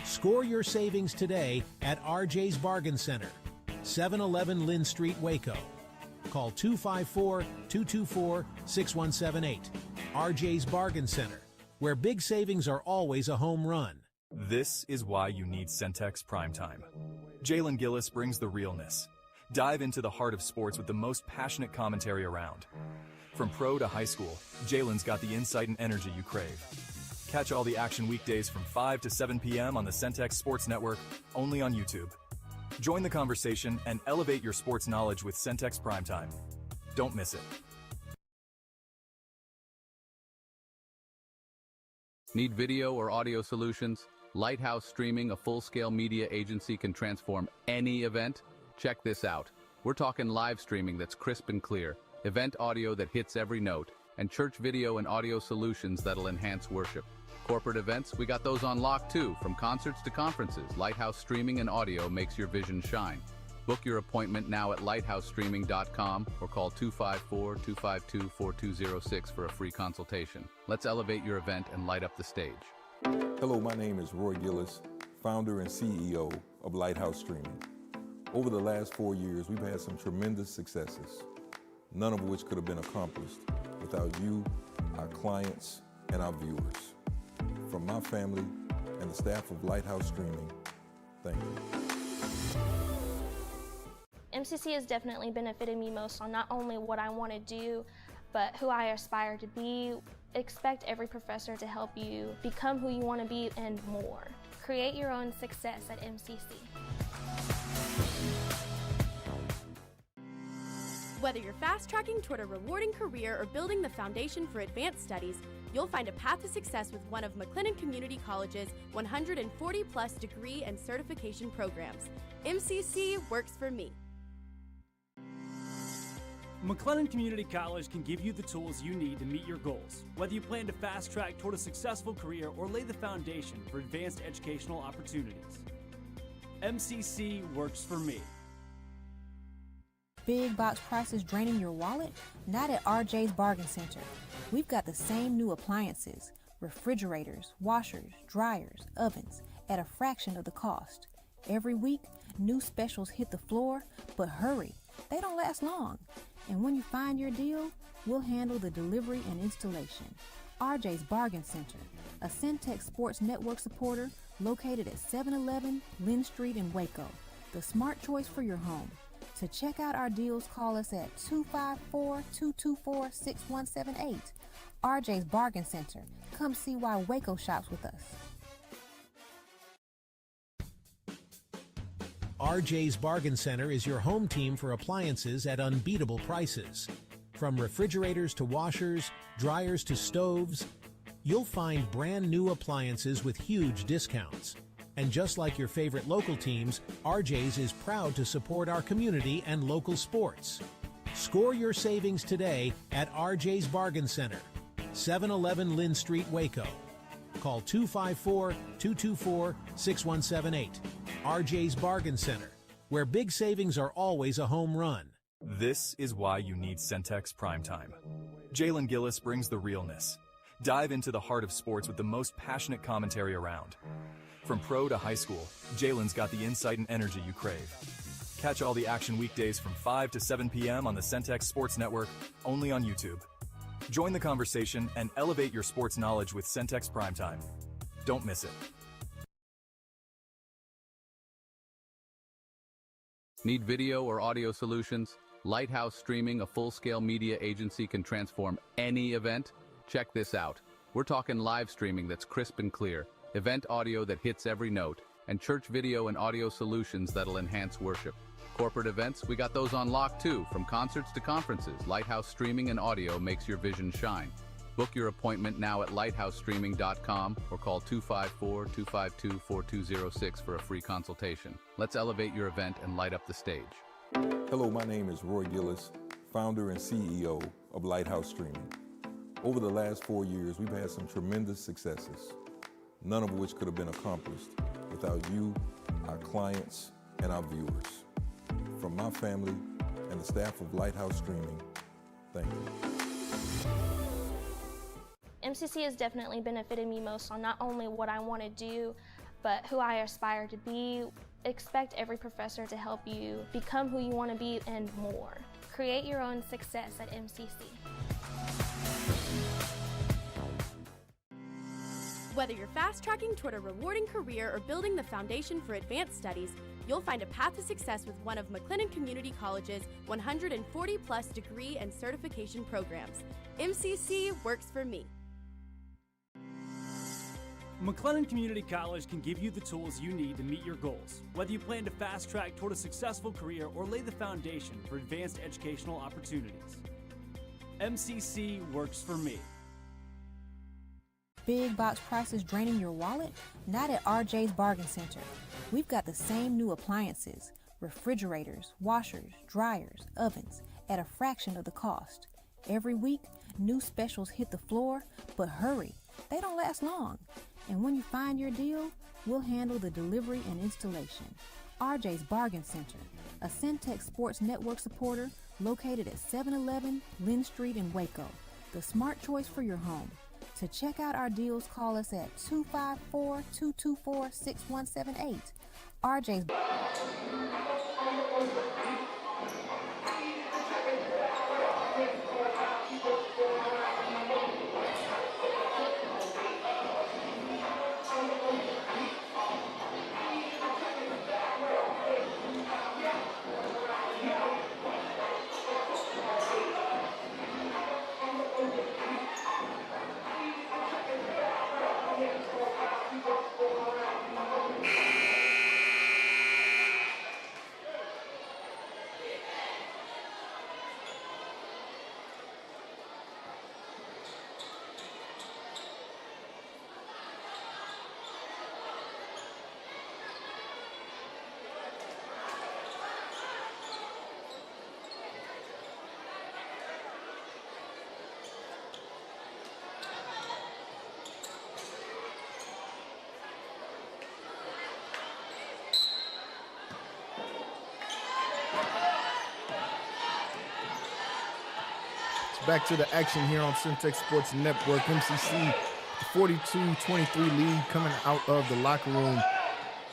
Score your savings today at RJ's Bargain Center, 711 Lynn Street, Waco. Call 254-224-6178. RJ's Bargain Center, where big savings are always a home run. This is why you need Centex Primetime. Jalen Gillis brings the realness. Dive into the heart of sports with the most passionate commentary around. From pro to high school, Jalen's got the insight and energy you crave. Catch all the action weekdays from 5 to 7 p.m. on the Centex Sports Network, only on YouTube. Join the conversation and elevate your sports knowledge with Centex Primetime. Don't miss it. Need video or audio solutions? Lighthouse Streaming, a full-scale media agency, can transform any event. Check this out. We're talking live streaming that's crisp and clear, event audio that hits every note, and church video and audio solutions that'll enhance worship. Corporate events, we got those on lock too. From concerts to conferences, Lighthouse Streaming and Audio makes your vision shine. Book your appointment now at lighthousestreaming.com or call 254-252-4206 for a free consultation. Let's elevate your event and light up the stage. Hello, my name is Roy Gillis, founder and CEO of Lighthouse Streaming. Over the last 4 years, we've had some tremendous successes, none of which could have been accomplished without you, our clients, and our viewers. From my family and the staff of Lighthouse Streaming, thank you. MCC has definitely benefited me most on not only what I want to do, but who I aspire to be. Expect every professor to help you become who you want to be and more. Create your own success at MCC. Whether you're fast-tracking toward a rewarding career or building the foundation for advanced studies, you'll find a path to success with one of McLennan Community College's 140-plus degree and certification programs. MCC works for me. McLennan Community College can give you the tools you need to meet your goals, whether you plan to fast track toward a successful career or lay the foundation for advanced educational opportunities. MCC works for me. Big box prices draining your wallet? Not at RJ's Bargain Center. We've got the same new appliances, refrigerators, washers, dryers, ovens, at a fraction of the cost. Every week, new specials hit the floor, but hurry, they don't last long. And when you find your deal, we'll handle the delivery and installation. RJ's Bargain Center, a Centex Sports Network supporter located at 711 Lynn Street in Waco, the smart choice for your home. To check out our deals, call us at 254-224-6178. RJ's Bargain Center. Come see why Waco shops with us. RJ's Bargain Center is your home team for appliances at unbeatable prices. From refrigerators to washers, dryers to stoves, you'll find brand new appliances with huge discounts. And just like your favorite local teams, RJ's is proud to support our community and local sports. Score your savings today at RJ's Bargain Center, 711 Lynn Street, Waco. Call 254-224-6178. RJ's Bargain Center, where big savings are always a home run. This is why you need Centex Primetime. Jalen Gillis brings the realness. Dive into the heart of sports with the most passionate commentary around. From pro to high school, Jalen's got the insight and energy you crave. Catch all the action weekdays from 5 to 7 p.m. on the Centex Sports Network, only on YouTube. Join the conversation and elevate your sports knowledge with Centex Primetime. Don't miss it. Need video or audio solutions? Lighthouse Streaming, a full-scale media agency, can transform any event. Check this out. We're talking live streaming that's crisp and clear, event audio that hits every note, and church video and audio solutions that'll enhance worship. Corporate events, we got those on lock too. From concerts to conferences, Lighthouse Streaming and Audio makes your vision shine. Book your appointment now at lighthousestreaming.com or call 254-252-4206 for a free consultation. Let's elevate your event and light up the stage. Hello, my name is Roy Gillis, founder and CEO of Lighthouse Streaming. Over the last 4 years, we've had some tremendous successes, none of which could have been accomplished without you, our clients, and our viewers. From my family and the staff of Lighthouse Streaming, thank you. MCC has definitely benefited me most on not only what I want to do, but who I aspire to be. Expect every professor to help you become who you want to be and more. Create your own success at MCC. Whether you're fast-tracking toward a rewarding career or building the foundation for advanced studies, you'll find a path to success with one of McLennan Community College's 140-plus degree and certification programs. MCC works for me. McLennan Community College can give you the tools you need to meet your goals, whether you plan to fast track toward a successful career or lay the foundation for advanced educational opportunities. MCC works for me. Big box prices draining your wallet? Not at RJ's Bargain Center. We've got the same new appliances, refrigerators, washers, dryers, ovens, at a fraction of the cost. Every week, new specials hit the floor, but hurry, they don't last long. And when you find your deal, we'll handle the delivery and installation. RJ's Bargain Center, a Centex Sports Network supporter located at 711 Lynn Street in Waco, the smart choice for your home. To check out our deals, call us at 254-224-6178. RJ's back to the action here on Centex Sports Network. MCC, the 42-23 lead coming out of the locker room.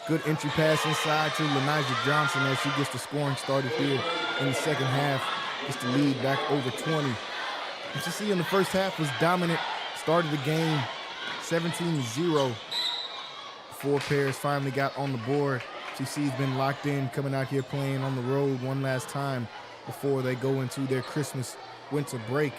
Good entry pass inside to Lanija Johnson as she gets the scoring started here in the second half. Gets the lead back over 20. MCC in the first half was dominant. Started the game 17-0 before Paris finally got on the board. MCC's been locked in, coming out here playing on the road one last time before they go into their Christmas winter break.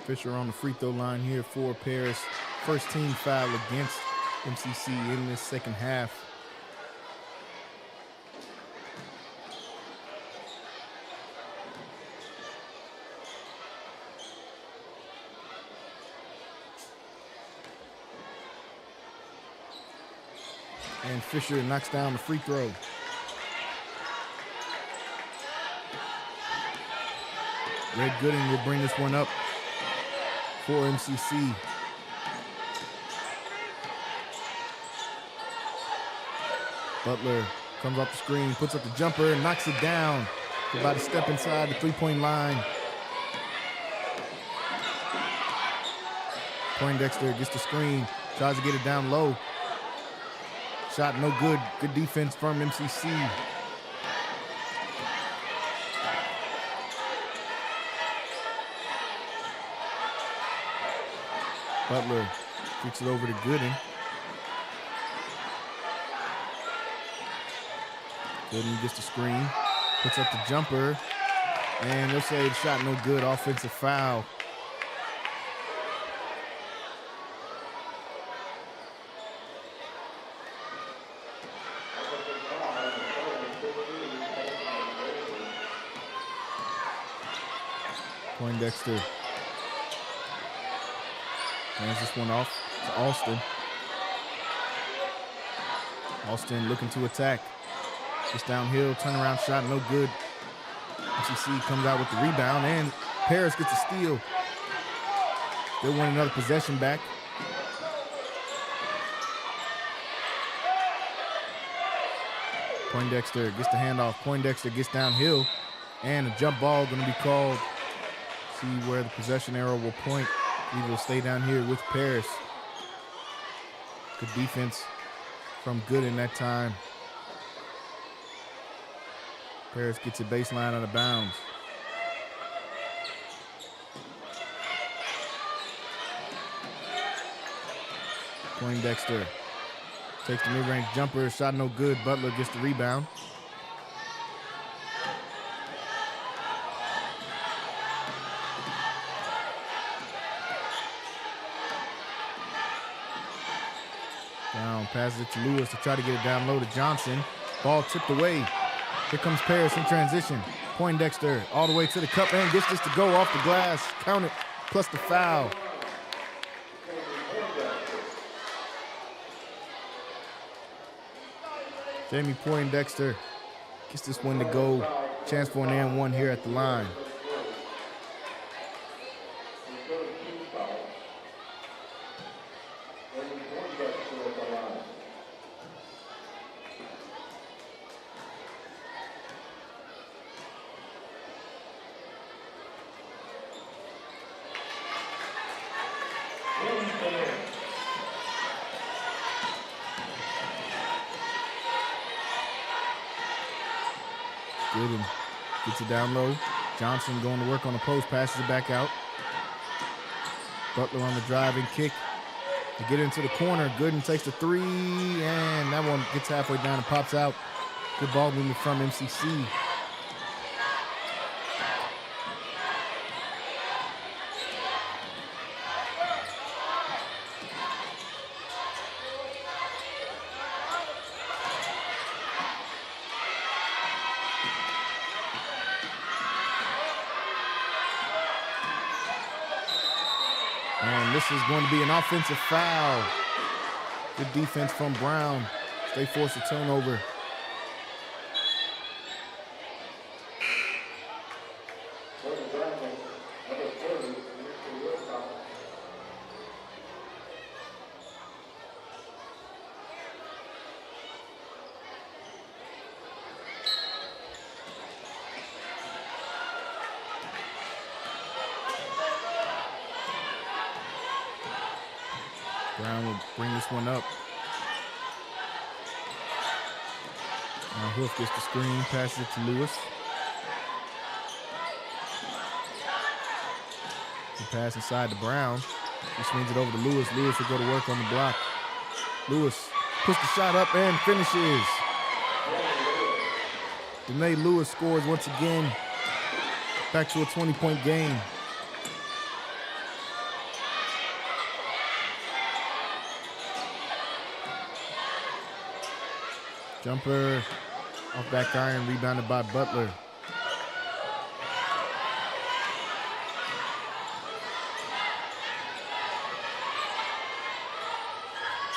Fisher on the free throw line here for Paris. First team foul against MCC in this second half. And Fisher knocks down the free throw. Red Gooding will bring this one up for MCC. Butler comes off the screen, puts up the jumper, and knocks it down. About to step inside the three-point line. Poindexter gets the screen, tries to get it down low. Shot no good. Good defense from MCC. Butler kicks it over to Gooden. Gooden gets the screen, puts up the jumper, and they'll say the shot no good. Offensive foul. Poindexter hands this one off to Alston. Alston looking to attack. Just downhill, turnaround shot, no good. MCC comes out with the rebound, and Paris gets a steal. They want another possession back. Poindexter gets the handoff. Poindexter gets downhill, and a jump ball going to be called. See where the possession arrow will point. He will stay down here with Paris. Good defense from Gooden that time. Paris gets a baseline out of bounds. Poindexter takes the mid-range jumper, shot no good. Butler gets the rebound. Down, passes it to Lewis to try to get it down low to Johnson. Ball tipped away. Here comes Paris in transition. Poindexter all the way to the cup and gets this to go off the glass. Count it, plus the foul. Jamie Poindexter gets this one to go. Chance for an and one here at the line. Gooden gets it down low. Johnson going to work on the post, passes it back out. Butler on the driving kick to get into the corner. Gooden takes the three, and that one gets halfway down and pops out. Good ball movement from MCC. And this is going to be an offensive foul. Good defense from Brown. They force a turnover. Brown will bring this one up. Now Hoof gets the screen, passes it to Lewis. The pass inside to Brown. He swings it over to Lewis. Lewis will go to work on the block. Lewis puts the shot up and finishes. Danae Lewis scores once again. Back to a 20-point game. Jumper off back iron, rebounded by Butler.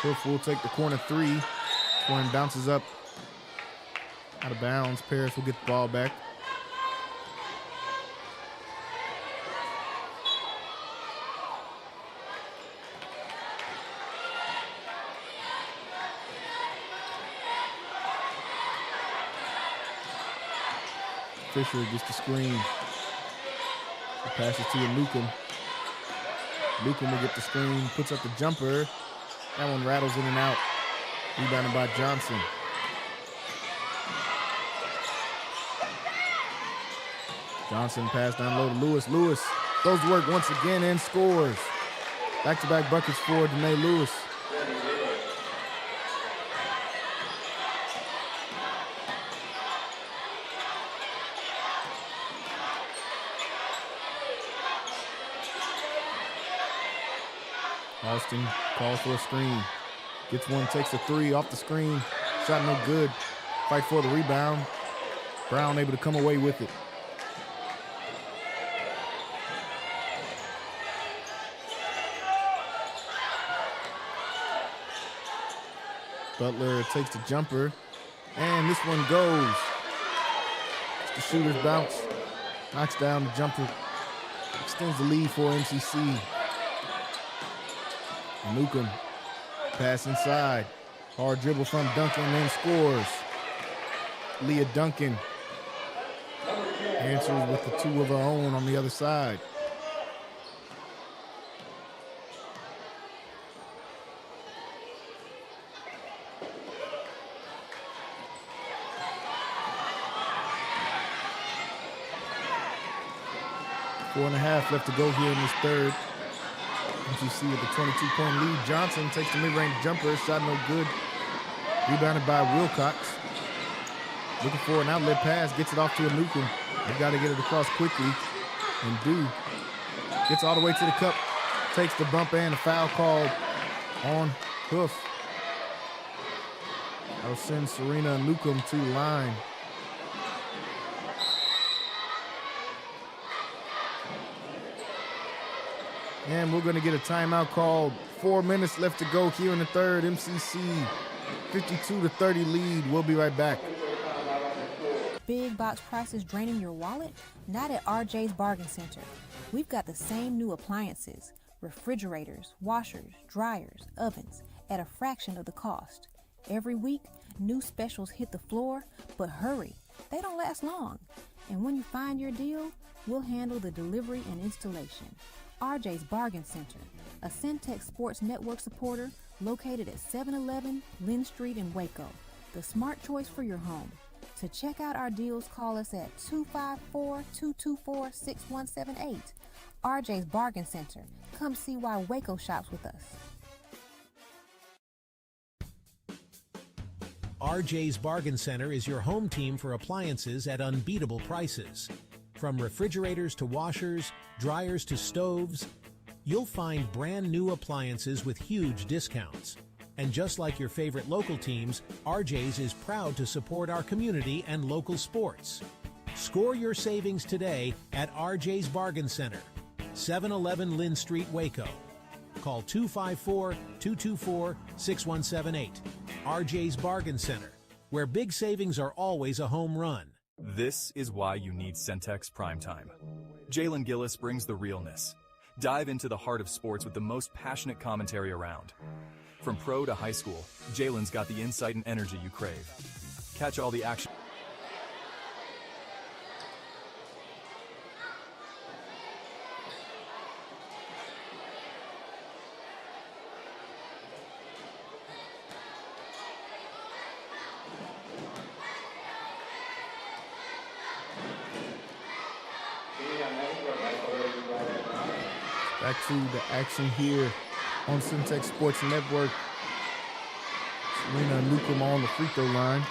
Hoof will take the corner three. This one bounces up out of bounds. Paris will get the ball back. Fisher gets the screen. He passes to Newcomb. Newcomb will get the screen, puts up the jumper. That one rattles in and out. Rebounded by Johnson. Johnson passed down low to Lewis. Lewis goes to work once again and scores. Back-to-back buckets for Danae Lewis. Austin calls for a screen. Gets one, takes a three off the screen. Shot no good. Fight for the rebound. Brown able to come away with it. Butler takes the jumper. And this one goes. The shooter's bounce. Knocks down the jumper. Extends the lead for MCC. Newcomb, pass inside. Hard dribble from Duncan and scores. Leah Duncan answers with the two of her own on the other side. Four and a half left to go here in this third. MCC with the 22-point lead. Johnson takes the mid-range jumper. Shot no good. Rebounded by Wilcox. Looking for an outlet pass. Gets it off to a Newcomb. They got to get it across quickly. And do. Gets all the way to the cup. Takes the bump and a foul called on Hoof. That'll send Serena Newcomb to the line. And we're going to get a timeout called. 4 minutes left to go here in the third. MCC 52-30 lead. We'll be right back. Big box prices draining your wallet? Not at RJ's Bargain Center. We've got the same new appliances, refrigerators, washers, dryers, ovens, at a fraction of the cost. Every week, new specials hit the floor, but hurry, they don't last long. And when you find your deal, we'll handle the delivery and installation. RJ's Bargain Center, a Centex Sports Network supporter located at 711 Lynn Street in Waco, the smart choice for your home. To check out our deals, call us at 254-224-6178. RJ's Bargain Center. Come see why Waco shops with us. RJ's Bargain Center is your home team for appliances at unbeatable prices. From refrigerators to washers, dryers to stoves, you'll find brand new appliances with huge discounts. And just like your favorite local teams, RJ's is proud to support our community and local sports. Score your savings today at RJ's Bargain Center, 711 Lynn Street, Waco. call 254-224-6178. RJ's Bargain Center, where big savings are always a home run. This is why you need Centex Primetime. Jalen Gillis brings the realness. Dive into the heart of sports with the most passionate commentary around. From pro to high school, Jalen's got the insight and energy you crave. Catch all the action. Back to the action here on Centex Sports Network. Serena Newcomb on the free throw line.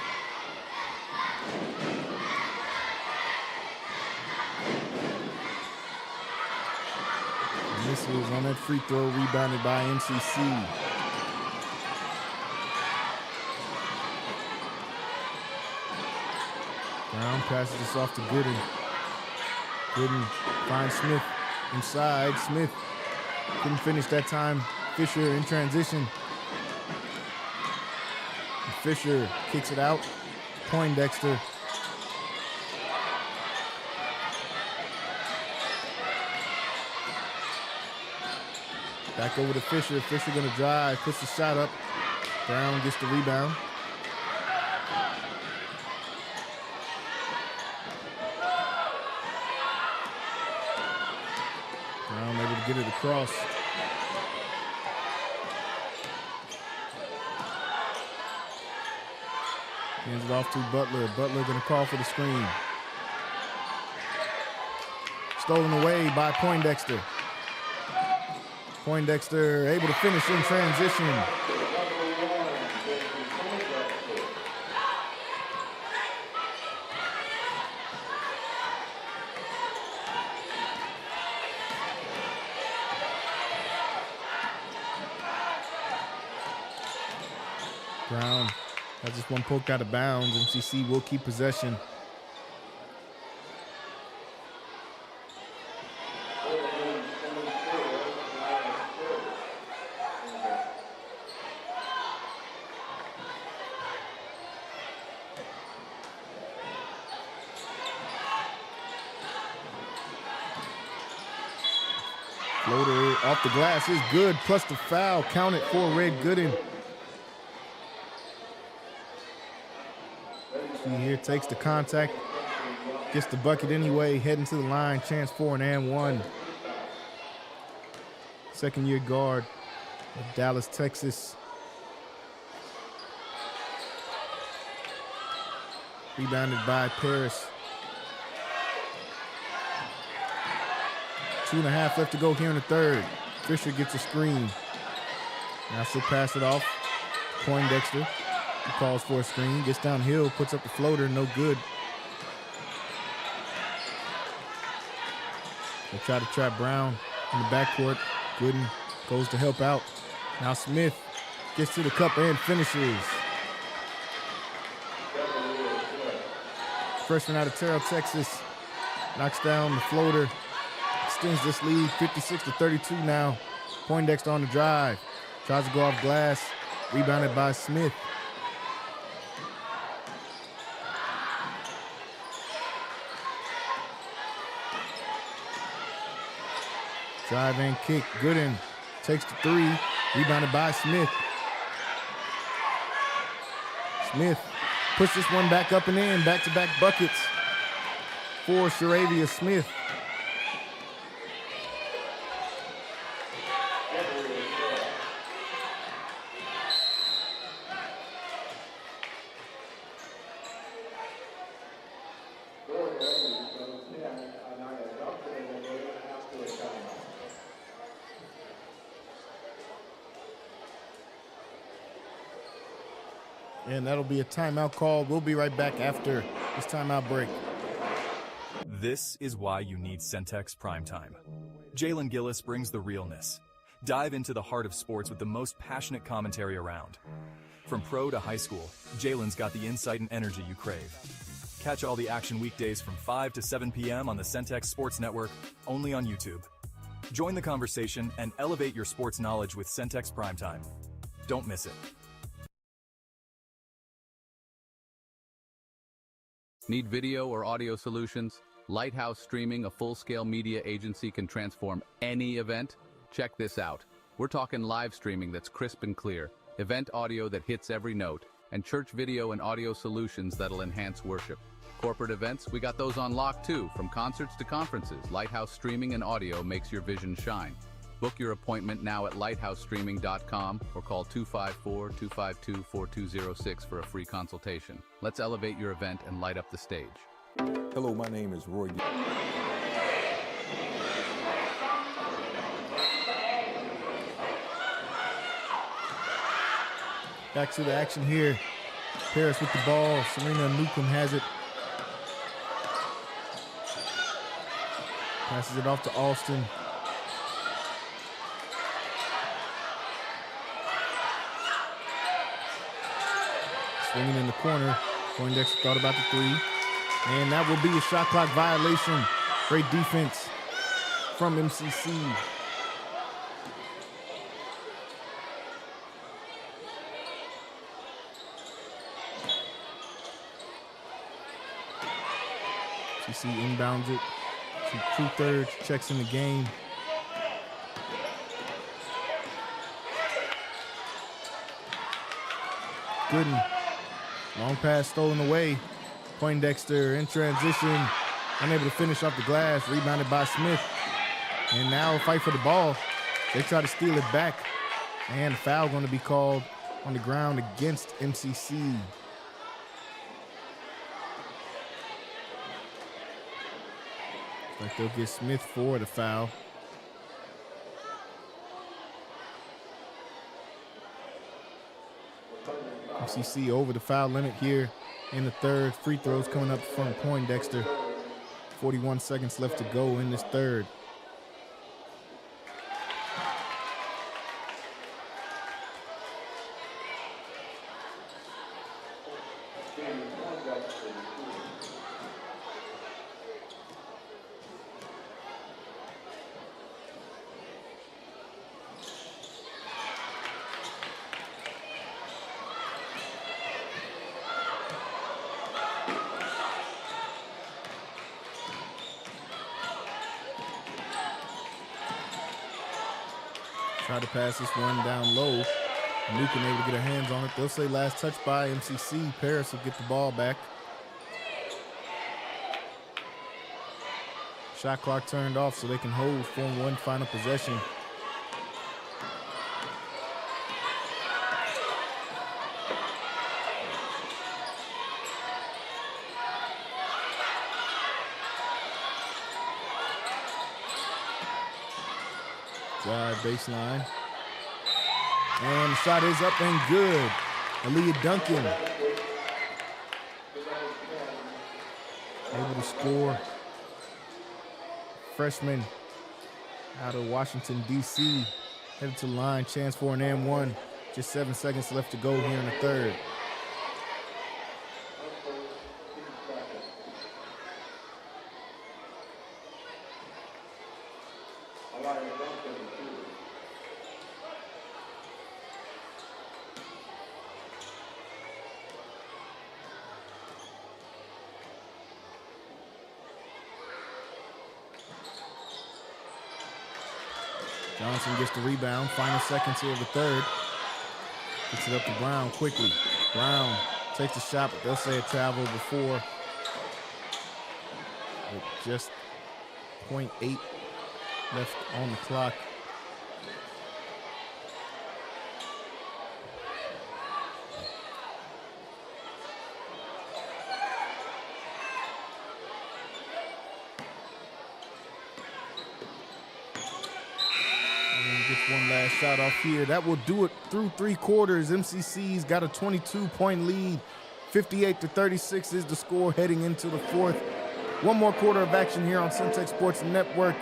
And this is on that free throw, rebounded by MCC. Brown passes this off to Gooden. Gooden finds Smith inside. Smith couldn't finish that time. Fisher in transition. Fisher kicks it out. Poindexter. Back over to Fisher. Fisher gonna drive, puts the shot up. Brown gets the rebound. Brown able to get it across. Hands it off to Butler. Butler gonna call for the screen. Stolen away by Poindexter. Poindexter able to finish in transition. Brown has this one poked out of bounds. MCC will keep possession. Floater off the glass is good, plus the foul counted for Red Gooden. See here, takes the contact, gets the bucket anyway, heading to the line, chance for an and one. Second year guard of Dallas, Texas. Rebounded by Paris. 2.5 left to go here in the third. Fisher gets a screen. Now she'll pass it off. Poindexter. He calls for a screen. Gets downhill, puts up the floater, no good. They try to trap Brown in the backcourt. Gooden goes to help out. Now Smith gets to the cup and finishes. Freshman out of Terrell, Texas. Knocks down the floater. Extends this lead 56-32 now. Poindexter on the drive. Tries to go off glass. Rebounded by Smith. Drive and kick. Gooden takes the three. Rebounded by Smith. Smith puts this one back up and in. Back-to-back buckets for Sharavia Smith. And that'll be a timeout call. We'll be right back after this timeout break. This is why you need Centex Primetime. Jalen Gillis brings the realness. Dive into the heart of sports with the most passionate commentary around. From pro to high school, Jalen's got the insight and energy you crave. Catch all the action weekdays from 5 to 7 p.m. on the Centex Sports Network, only on YouTube. Join the conversation and elevate your sports knowledge with Centex Primetime. Don't miss it. Need video or audio solutions? Lighthouse Streaming, a full-scale media agency, can transform any event. Check this out. We're talking live streaming that's crisp and clear, event audio that hits every note, and church video and audio solutions that'll enhance worship. Corporate events, we got those on lock too. From concerts to conferences, Lighthouse Streaming and Audio makes your vision shine. Book your appointment now at lighthousestreaming.com or call 254-252-4206 for a free consultation. Let's elevate your event and light up the stage. Hello, my name is Roy. Back to the action here. Paris with the ball. Serena Newcomb has it. Passes it off to Alston. Swinging in the corner. Poindexter thought about the three. And that will be a shot clock violation. Great defense from MCC. MCC inbounds it. True thirds, checks in the game. Gooden. Long pass stolen away. Poindexter in transition. Unable to finish off the glass. Rebounded by Smith. And now a fight for the ball. They try to steal it back. And a foul going to be called on the ground against MCC. Like they'll get Smith for the foul. MCC over the foul limit here in the third. Free throws coming up from Poindexter. 41 seconds left to go in this third. Try to pass this one down low. Newcomb able to get her hands on it. They'll say last touch by MCC. Paris will get the ball back. Shot clock turned off so they can hold for one final possession. Drive baseline. And the shot is up and good. Aaliyah Duncan able to score. Freshman out of Washington, D.C. Headed to the line. Chance for an and-one. Just 7 seconds left to go here in the third. Johnson gets the rebound. Final seconds here of the third. Gets it up to Brown quickly. Brown takes the shot, but they'll say it traveled before. With just 0.8 left on the clock. Gets one last shot off here. That will do it through 3 quarters. MCC's got a 22-point lead. 58-36 is the score heading into the fourth. One more quarter of action here on Centex Sports Network.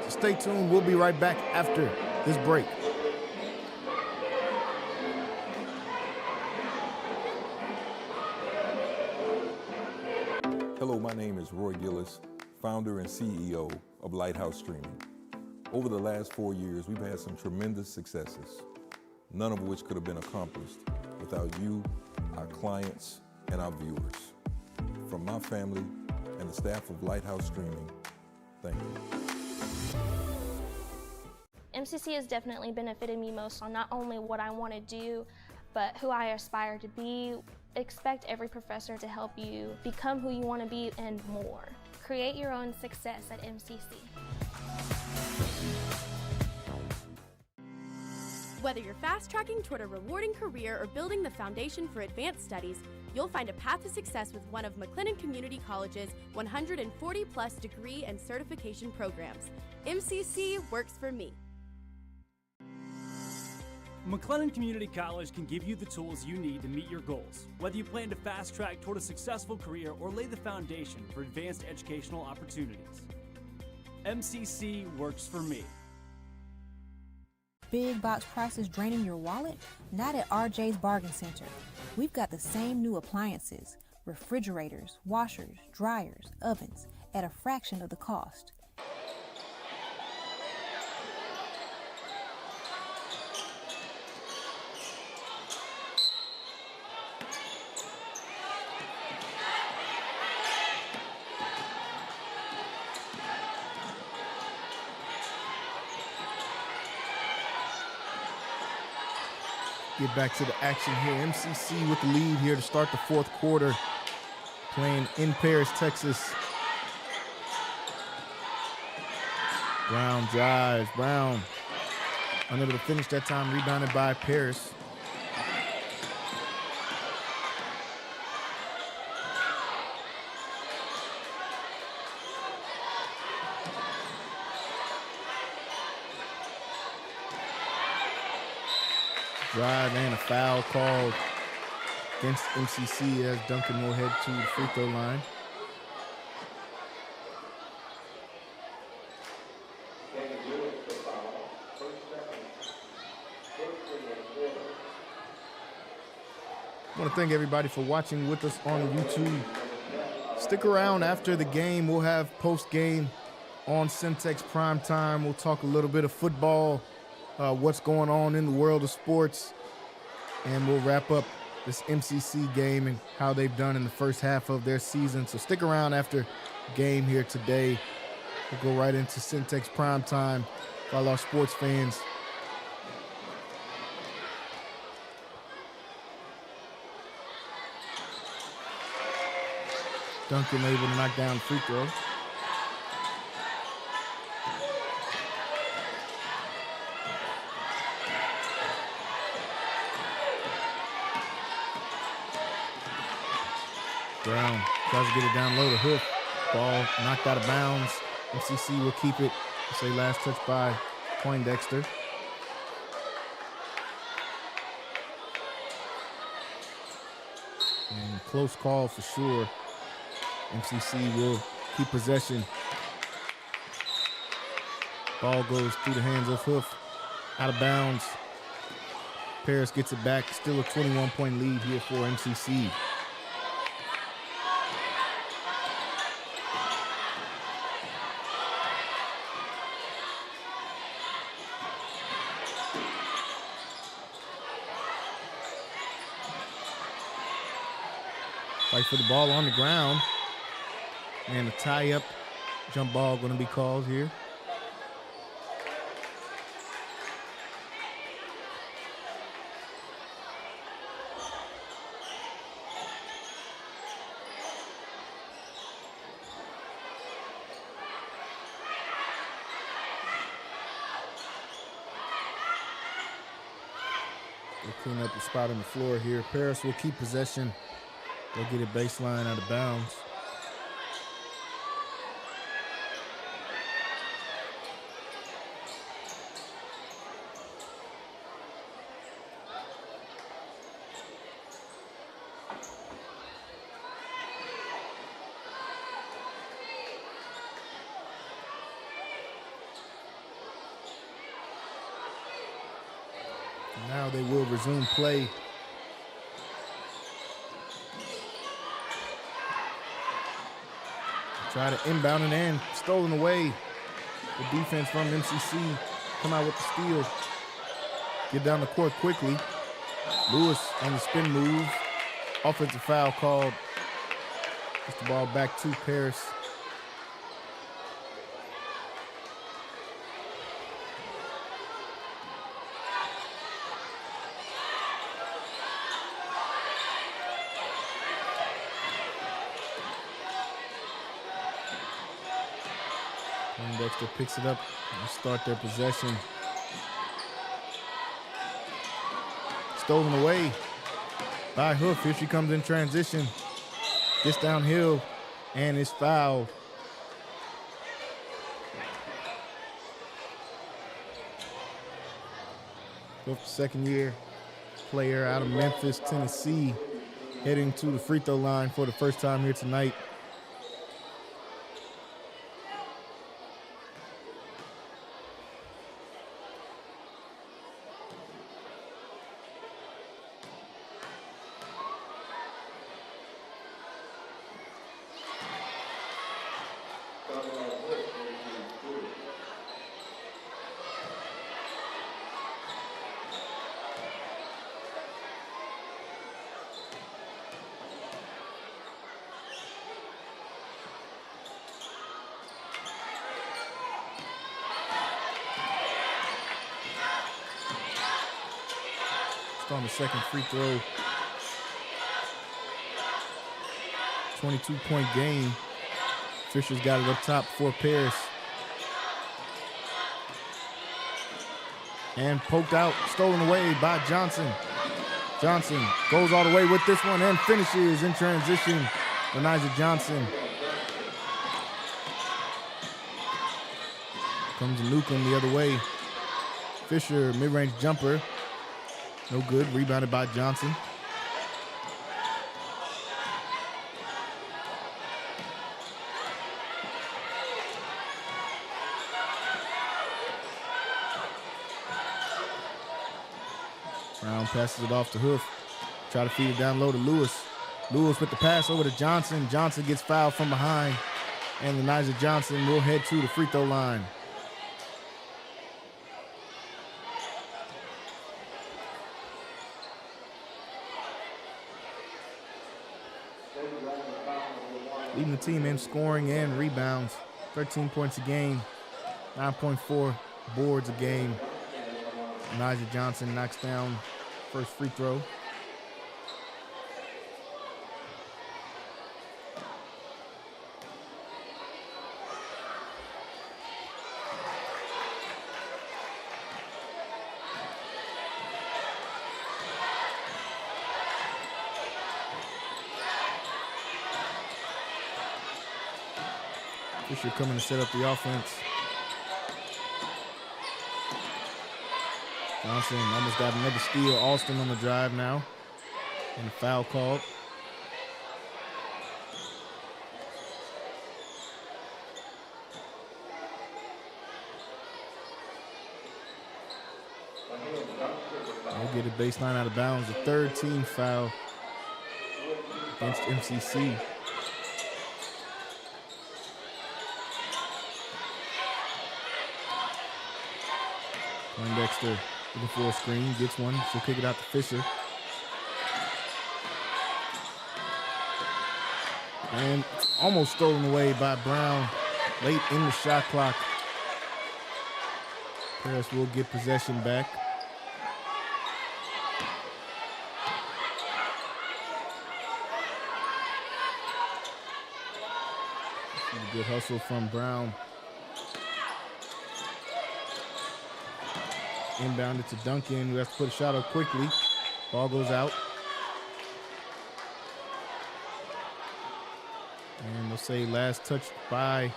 So stay tuned. We'll be right back after this break. Hello, my name is Roy Gillis, founder and CEO of Lighthouse Streaming. Over the last 4 years, we've had some tremendous successes, none of which could have been accomplished without you, our clients, and our viewers. From my family and the staff of Lighthouse Streaming, thank you. MCC has definitely benefited me most on not only what I want to do, but who I aspire to be. Expect every professor to help you become who you want to be and more. Create your own success at MCC. Whether you're fast-tracking toward a rewarding career or building the foundation for advanced studies, you'll find a path to success with one of McLennan Community College's 140-plus degree and certification programs. MCC works for me. McLennan Community College can give you the tools you need to meet your goals, whether you plan to fast track toward a successful career or lay the foundation for advanced educational opportunities. MCC works for me. Big box prices draining your wallet? Not at RJ's Bargain Center. We've got the same new appliances, refrigerators, washers, dryers, ovens, at a fraction of the cost. Get back to the action here. MCC with the lead here to start the fourth quarter, playing in Paris, Texas. Brown drives. Brown unable to finish that time, rebounded by Paris. Drive and a foul called against MCC as Duncan will head to the free throw line. I want to thank everybody for watching with us on YouTube. Stick around after the game. We'll have post-game on Centex Primetime. We'll talk a little bit of football, what's going on in the world of sports, and we'll wrap up this MCC game and how they've done in the first half of their season. So stick around after game here today. We'll go right into Centex Primetime for all our sports fans. Duncan able to knock down the free throw. Brown tries to get it down low to Hoof. Ball knocked out of bounds. MCC will keep it. Say last touch by Poindexter. And close call for sure. MCC will keep possession. Ball goes through the hands of Hoof. Out of bounds. Paris gets it back. Still a 21-point lead here for MCC. Fight for the ball on the ground. And a tie-up jump ball going to be called here. They'll clean up the spot on the floor here. Paris will keep possession. They'll get it baseline out of bounds. Now they will resume play. Try to inbound it in, stolen away. The defense from MCC come out with the steal. Get down the court quickly. Lewis on the spin move. Offensive foul called. Gets the ball back to Paris. Dexter picks it up and start their possession. Stolen away by Hoof. Here she comes in transition. Gets downhill and is fouled. Hoof, second-year player out of Memphis, Tennessee, heading to the free throw line for the first time here tonight. On the second free throw. 22-point game. Fisher's got it up top for Paris. And poked out, stolen away by Johnson. Johnson goes all the way with this one and finishes in transition. Lanija Johnson. Comes Newcomb the other way. Fisher, mid-range jumper. No good, rebounded by Johnson. Brown passes it off to Hoof. Try to feed it down low to Lewis. Lewis with the pass over to Johnson. Johnson gets fouled from behind. And Lanija Johnson will head to the free throw line. Leading the team in scoring and rebounds. 13 points a game, 9.4 boards a game. Lanija Johnson knocks down first free throw. Fisher coming to set up the offense. Johnson almost got another steal. Alston on the drive now. And a foul called. They'll get a baseline out of bounds. The third team foul against MCC. Dexter looking for a screen, gets one, she'll kick it out to Fisher. And almost stolen away by Brown late in the shot clock. Paris will get possession back. A good hustle from Brown. Inbounded to Duncan, who has to put a shot up quickly. Ball goes out. And they'll say last touch by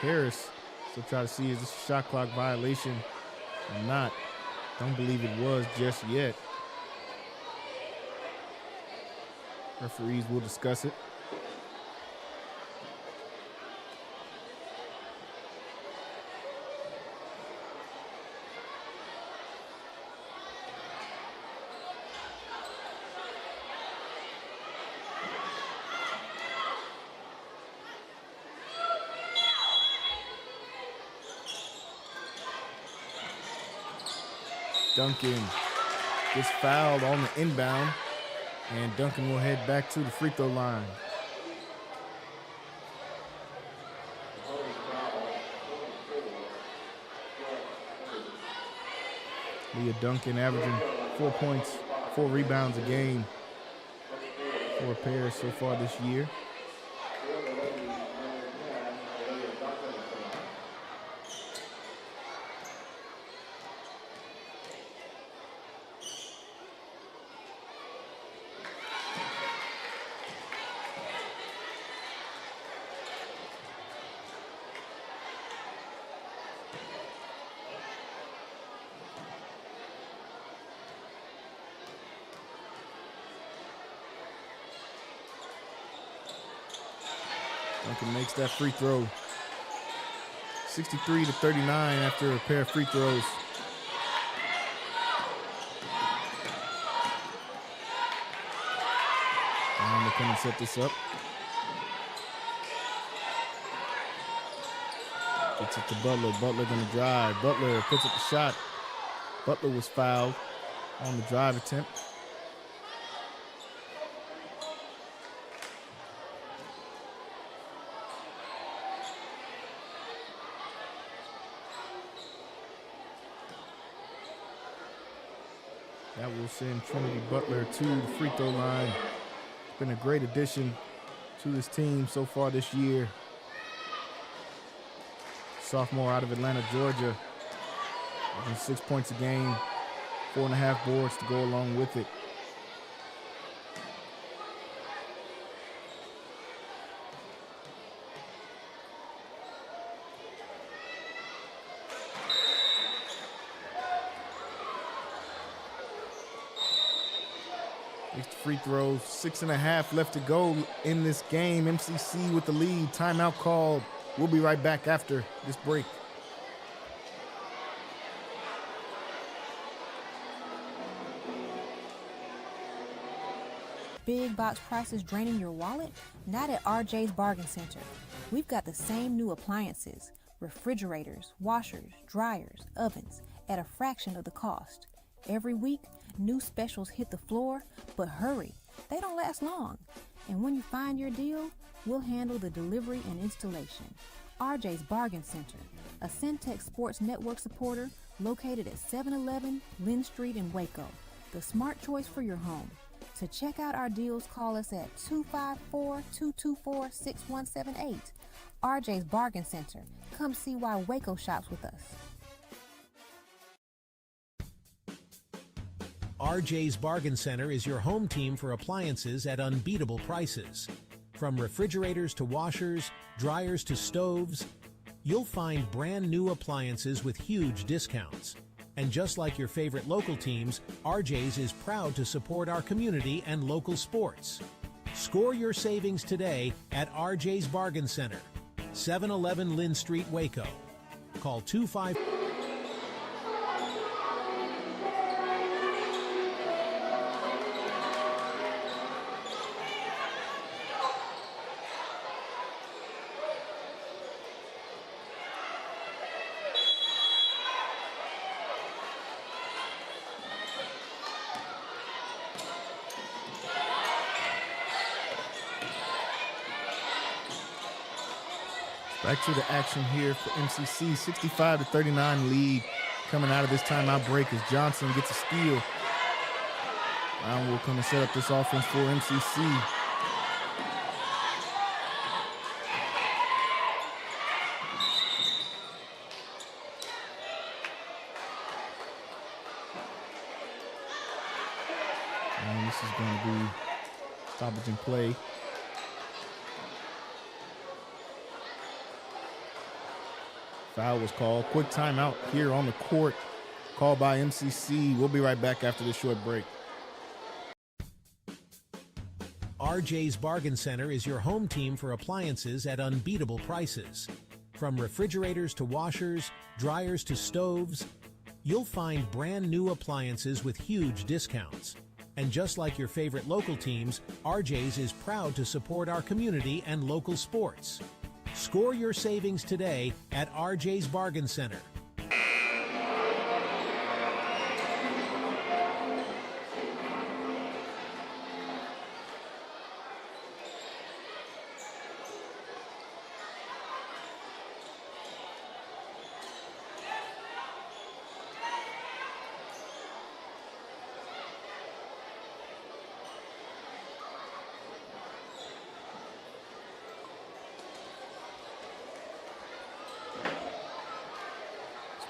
Paris. So try to see is this a shot clock violation or not. Don't believe it was just yet. Referees will discuss it. Duncan gets fouled on the inbound, and Duncan will head back to the free throw line. Leah Duncan averaging 4 points, 4 rebounds a game for Paris so far this year. Duncan makes that free throw. 63-39 after a pair of free throws. And they come and set this up. Gets it to Butler. Butler gonna drive. Butler puts up the shot. Butler was fouled on the drive attempt. That will send Trinity Butler to the free throw line. It's been a great addition to this team so far this year. Sophomore out of Atlanta, Georgia. Having 6 points a game, 4.5 boards to go along with it. Free throws, 6.5 left to go in this game. MCC with the lead. Timeout called. We'll be right back after this break. Big box prices draining your wallet? Not at RJ's Bargain Center. We've got the same new appliances, refrigerators, washers, dryers, ovens, at a fraction of the cost. Every week, new specials hit the floor, but hurry, they don't last long. And when you find your deal, we'll handle the delivery and installation. RJ's Bargain Center, a Centex Sports Network supporter located at 711 Lynn Street in Waco, the smart choice for your home. To check out our deals, call us at 254-224-6178. RJ's Bargain Center. Come see why Waco shops with us. RJ's Bargain Center is your home team for appliances at unbeatable prices. From refrigerators to washers, dryers to stoves, you'll find brand new appliances with huge discounts. And just like your favorite local teams, RJ's is proud to support our community and local sports. Score your savings today at RJ's Bargain Center, 711 Lynn Street, Waco. Call 25. Back to the action here for MCC. 65-39 lead coming out of this timeout break as Johnson gets a steal. Brown will come and set up this offense for MCC. And this is going to be stoppage and play. Foul was called. Quick timeout here on the court, called by MCC. We'll be right back after this short break. RJ's Bargain Center is your home team for appliances at unbeatable prices. From refrigerators to washers, dryers to stoves, you'll find brand new appliances with huge discounts. And just like your favorite local teams, RJ's is proud to support our community and local sports. Score your savings today at RJ's Bargain Center.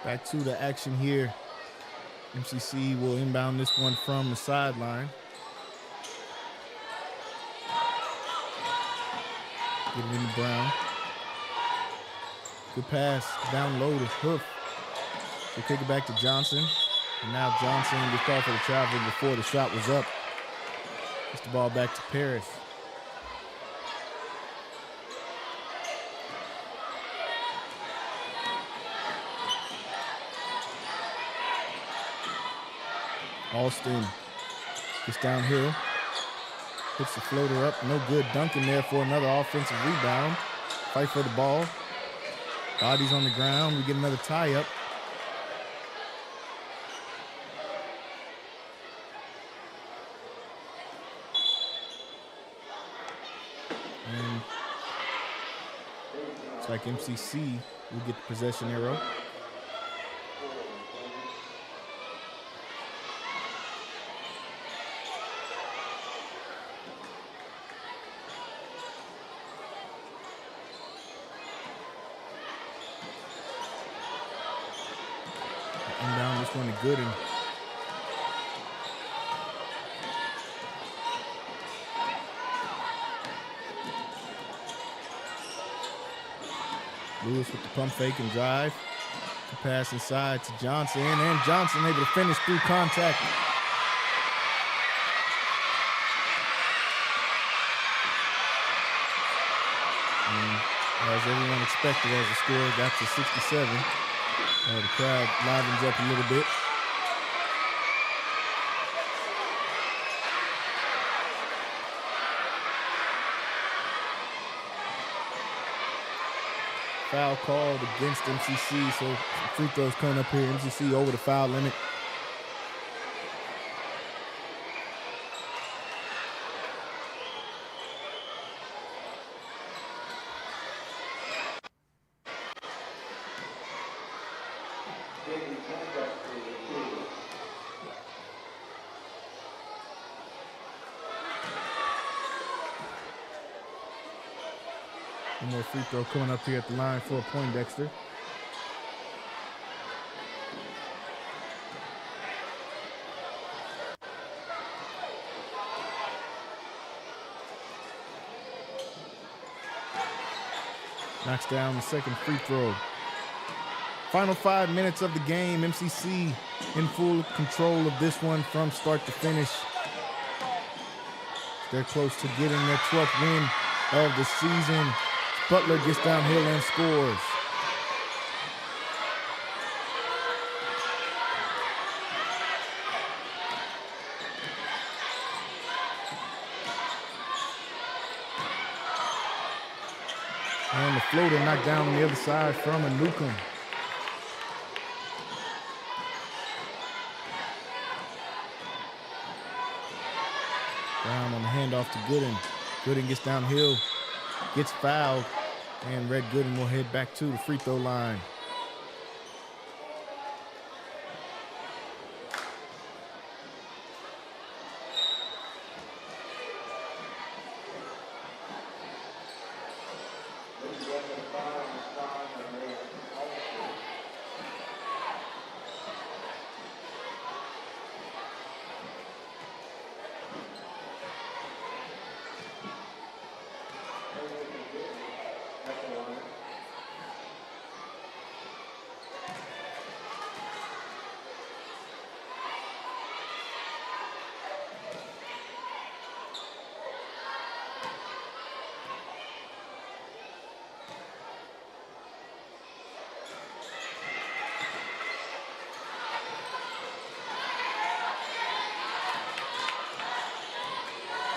Back to the action here. MCC will inbound this one from the sideline. Get it into Brown. Good pass, down low to Hoof. They kick it back to Johnson. And now Johnson gets called for the travel before the shot was up. Gets the ball back to Paris. Alston gets downhill. Puts the floater up. No good. Duncan there for another offensive rebound. Fight for the ball. Bodies on the ground. We get another tie-up. And it's like MCC will get the possession arrow. Inbound this one to Gooden. Lewis with the pump fake and drive. The pass inside to Johnson, and Johnson able to finish through contact. And as everyone expected, as the score got to 67, the crowd livens up a little bit. Foul called against MCC, so free throws coming up here. MCC over the foul limit. One more free throw coming up here at the line for Poindexter. Knocks down the second free throw. Final 5 minutes of the game. MCC in full control of this one from start to finish. They're close to getting their 12th win of the season. Butler gets downhill and scores. And the floater knocked down on the other side from a Newcomb. Brown on the handoff to Gooden. Gooden gets downhill, gets fouled, and Red Gooden will head back to the free throw line.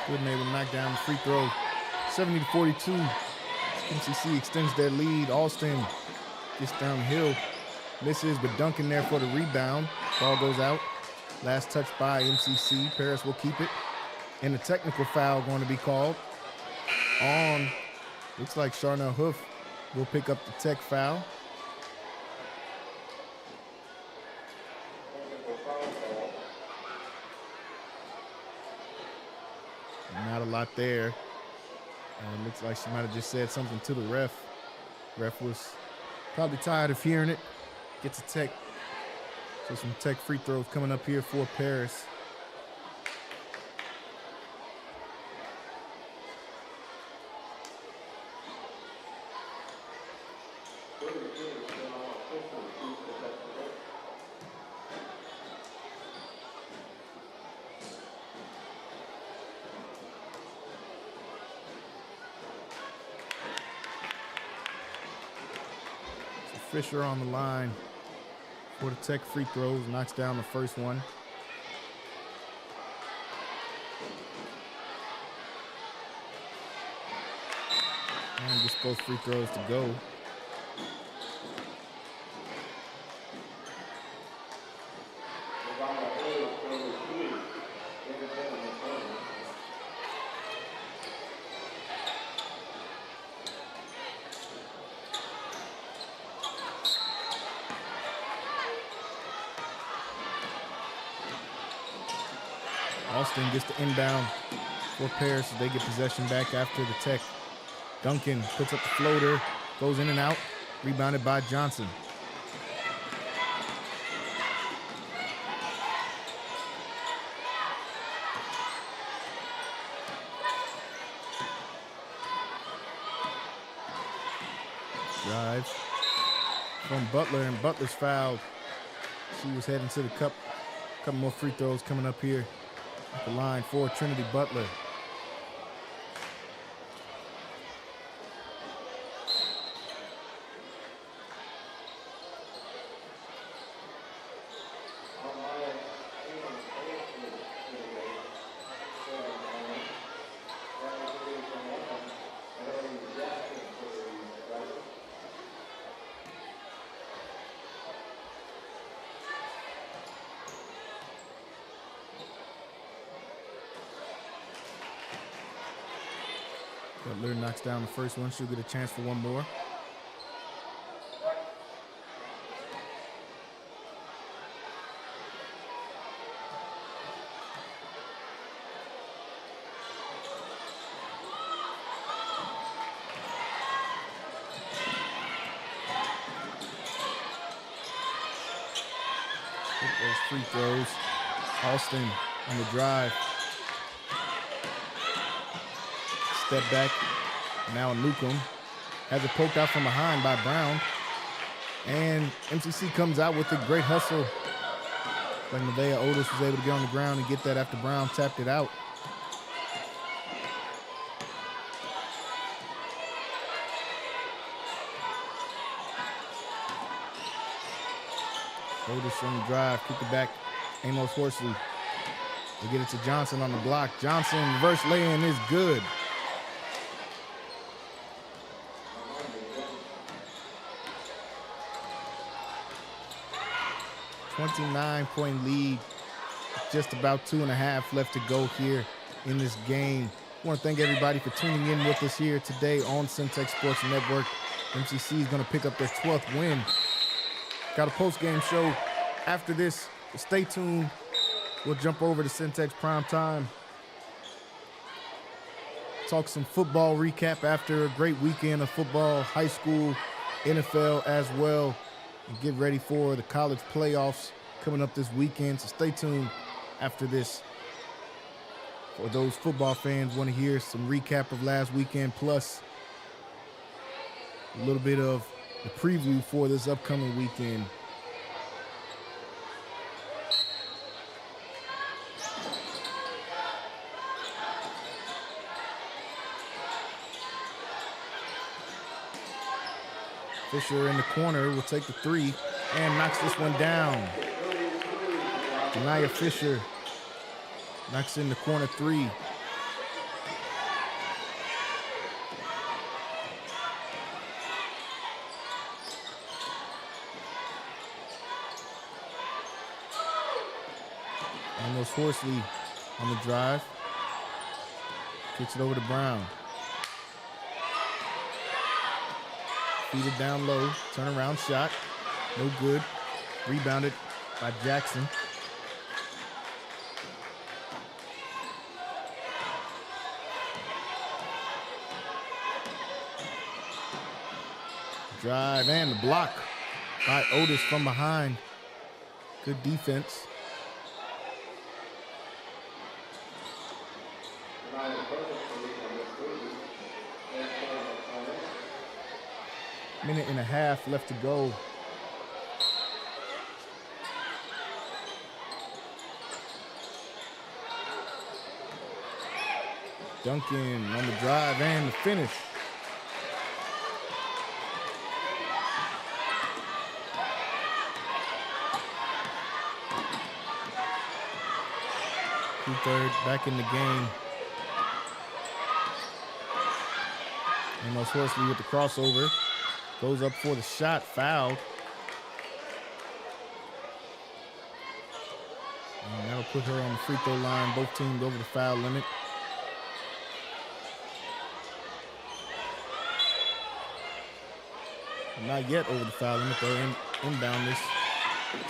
Gooden able to knock down the free throw. 70-42. MCC extends their lead. Alston gets downhill. Misses, but Duncan there for the rebound. Ball goes out. Last touch by MCC. Paris will keep it. And a technical foul going to be called on, looks like Charnel Hoof will pick up the tech foul. Not a lot there. Looks like she might have just said something to the ref. Ref was probably tired of hearing it. gets a Tech. So some Tech free throws coming up here for Paris. Fisher on the line for the Tech free throws, knocks down the first one. And gets both free throws to go. Austin gets the inbound for Paris as they get possession back after the Tech. Duncan puts up the floater, goes in and out, rebounded by Johnson. Drives from Butler, and Butler's fouled. She was heading to the cup. Couple more free throws coming up here at the line for Trinity Butler. Butler knocks down the first one. She'll get a chance for one more. Hit those free throws. Alston on the drive. Step back, now Newcomb has it poked out from behind by Brown. And MCC comes out with a great hustle. Like Nevaeh Otis was able to get on the ground and get that after Brown tapped it out. Otis on the drive, kick it back, Amos Horsley. They get it to Johnson on the block. Johnson, reverse lay-in is good. 29-point lead, just about 2.5 left to go here in this game. I want to thank everybody for tuning in with us here today on Centex Sports Network. MCC is going to pick up their 12th win. Got a post-game show after this. So stay tuned. We'll jump over to Centex Prime Time. Talk some football recap after a great weekend of football, high school, NFL as well. And get ready for the college playoffs coming up this weekend. So stay tuned after this. For those football fans want to hear some recap of last weekend, plus a little bit of the preview for this upcoming weekend. Fisher in the corner will take the three and knocks this one down. Denia Fisher knocks in the corner three. Amos Horsley on the drive. Kicks it over to Brown. Feed it down low, turnaround shot, no good. Rebounded by Jackson. Drive and the block by Otis from behind. Good defense. Minute and a half left to go. Duncan on the drive and the finish. Two-third back in the game. Amos Horsley with the crossover. Goes up for the shot, fouled. And that'll put her on the free throw line. Both teams over the foul limit. Not yet over the foul limit. They'll inbound this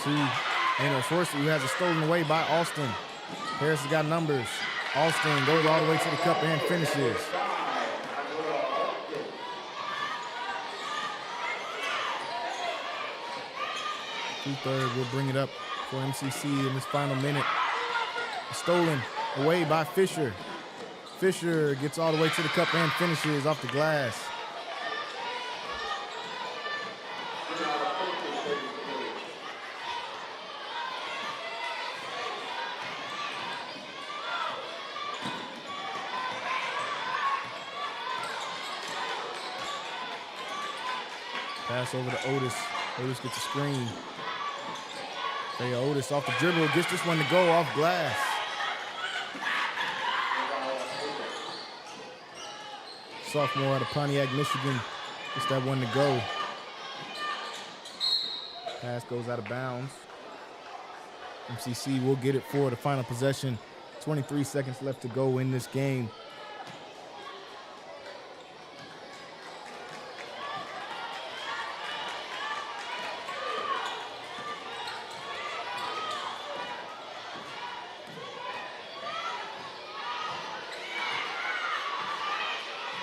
to Amos Horsley, who has it stolen away by Austin. Harris has got numbers. Austin goes all the way to the cup and finishes. Two-third will bring it up for MCC in this final minute. Stolen away by Fisher. Fisher gets all the way to the cup and finishes off the glass. Pass over to Otis. Otis gets a screen. Otis off the dribble, gets this one to go off glass. Sophomore out of Pontiac, Michigan, gets that one to go. Pass goes out of bounds. MCC will get it for the final possession. 23 seconds left to go in this game.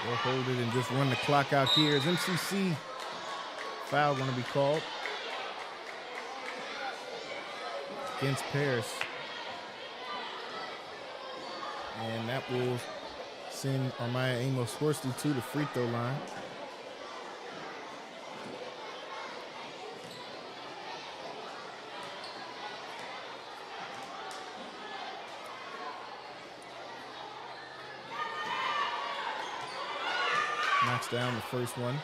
They'll hold it and just run the clock out here. As MCC foul going to be called against Paris. And that will send Armaya Amos Horsley to the free throw line. Knocks down the first one.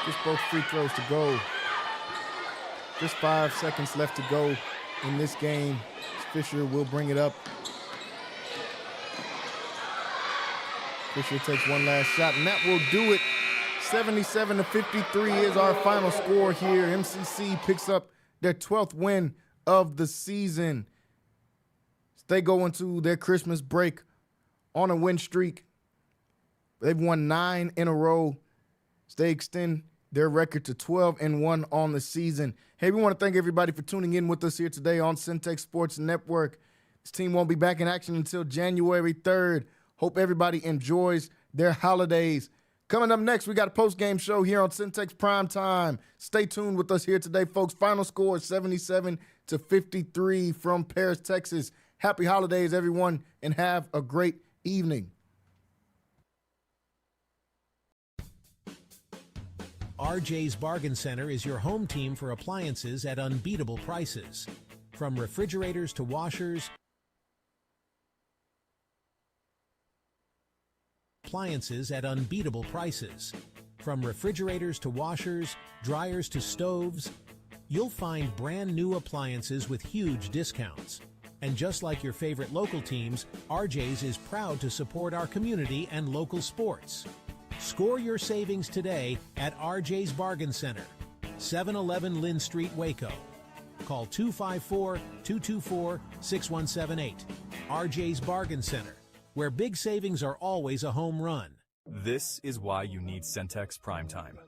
Just both free throws to go. Just 5 seconds left to go in this game. Fisher will bring it up. Fisher takes one last shot, and that will do it. 77-53 is our final score here. MCC picks up their 12th win of the season. They go into their Christmas break on a win streak. They've won 9 in a row. They extend their record to 12-1 on the season. Hey, we want to thank everybody for tuning in with us here today on Centex Sports Network. This team won't be back in action until January 3rd. Hope everybody enjoys their holidays. Coming up next, we got a post-game show here on Centex Prime Time. Stay tuned with us here today, folks. Final score is 77-53 from Paris, Texas. Happy holidays, everyone, and have a great evening. RJ's Bargain Center is your home team for appliances at unbeatable prices. From refrigerators to washers, appliances at unbeatable prices. From refrigerators to washers, dryers to stoves, you'll find brand new appliances with huge discounts. And just like your favorite local teams, RJ's is proud to support our community and local sports. Score your savings today at RJ's Bargain Center, 711 Lynn Street, Waco. Call 254-224-6178. RJ's Bargain Center, where big savings are always a home run. This is why you need Centex Primetime.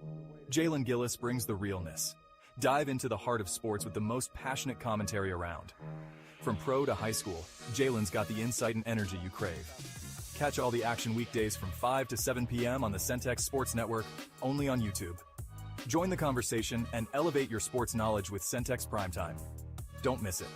Jalen Gillis brings the realness. Dive into the heart of sports with the most passionate commentary around. From pro to high school, Jalen's got the insight and energy you crave. Catch all the action weekdays from 5 to 7 p.m. on the Centex Sports Network, only on YouTube. Join the conversation and elevate your sports knowledge with Centex Primetime. Don't miss it.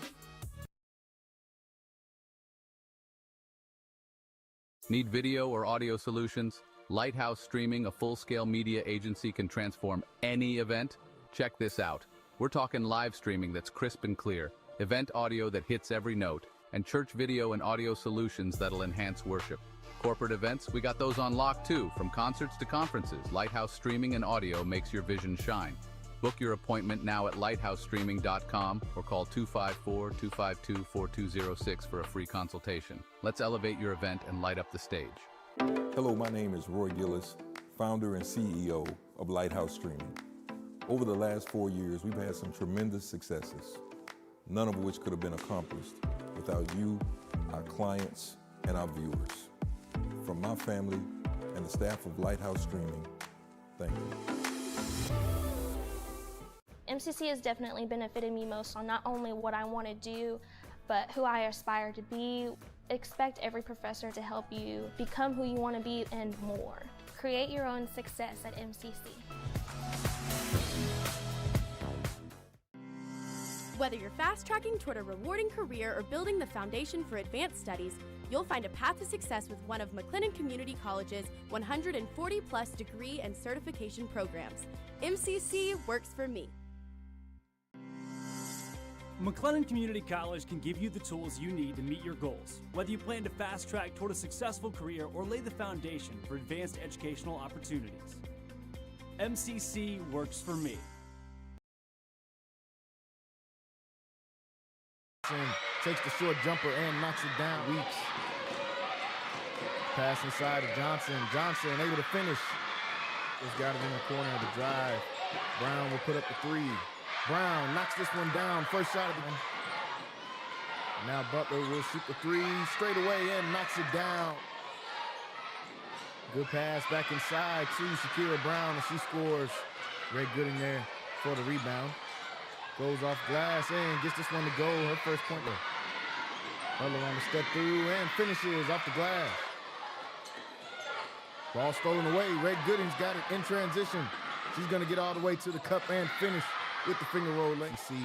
Need video or audio solutions? Lighthouse Streaming, a full-scale media agency, can transform any event. Check this out. We're talking live streaming that's crisp and clear, event audio that hits every note, and church video and audio solutions that'll enhance worship. Corporate events, we got those on lock too. From concerts to conferences, Lighthouse Streaming and Audio makes your vision shine. Book your appointment now at lighthousestreaming.com or call 254-252-4206 for a free consultation. Let's elevate your event and light up the stage. Hello, my name is Roy Gillis, founder and CEO of Lighthouse Streaming. Over the last 4 years, we've had some tremendous successes, none of which could have been accomplished without you, our clients, and our viewers. From my family and the staff of Lighthouse Streaming, thank you. MCC has definitely benefited me most on not only what I want to do, but who I aspire to be. Expect every professor to help you become who you want to be and more. Create your own success at MCC. Whether you're fast-tracking toward a rewarding career or building the foundation for advanced studies, you'll find a path to success with one of McLennan Community College's 140-plus degree and certification programs. MCC works for me. McLennan Community College can give you the tools you need to meet your goals, whether you plan to fast-track toward a successful career or lay the foundation for advanced educational opportunities. MCC works for me. Takes the short jumper and knocks it down. Weeks. Pass inside to Johnson. Johnson able to finish. Just got it in the corner of the drive. Brown will put up the three. Brown knocks this one down. First shot of the game. Now Butler will shoot the three straight away and knocks it down. Good pass back inside to Shakira Brown, and she scores. Ray Gooding there for the rebound. Goes off glass and gets this one to go. Her first point there. Butler on the step through and finishes off the glass. Ball stolen away. Ray Gooding's got it in transition. She's going to get all the way to the cup and finish with the finger roll. Let me see.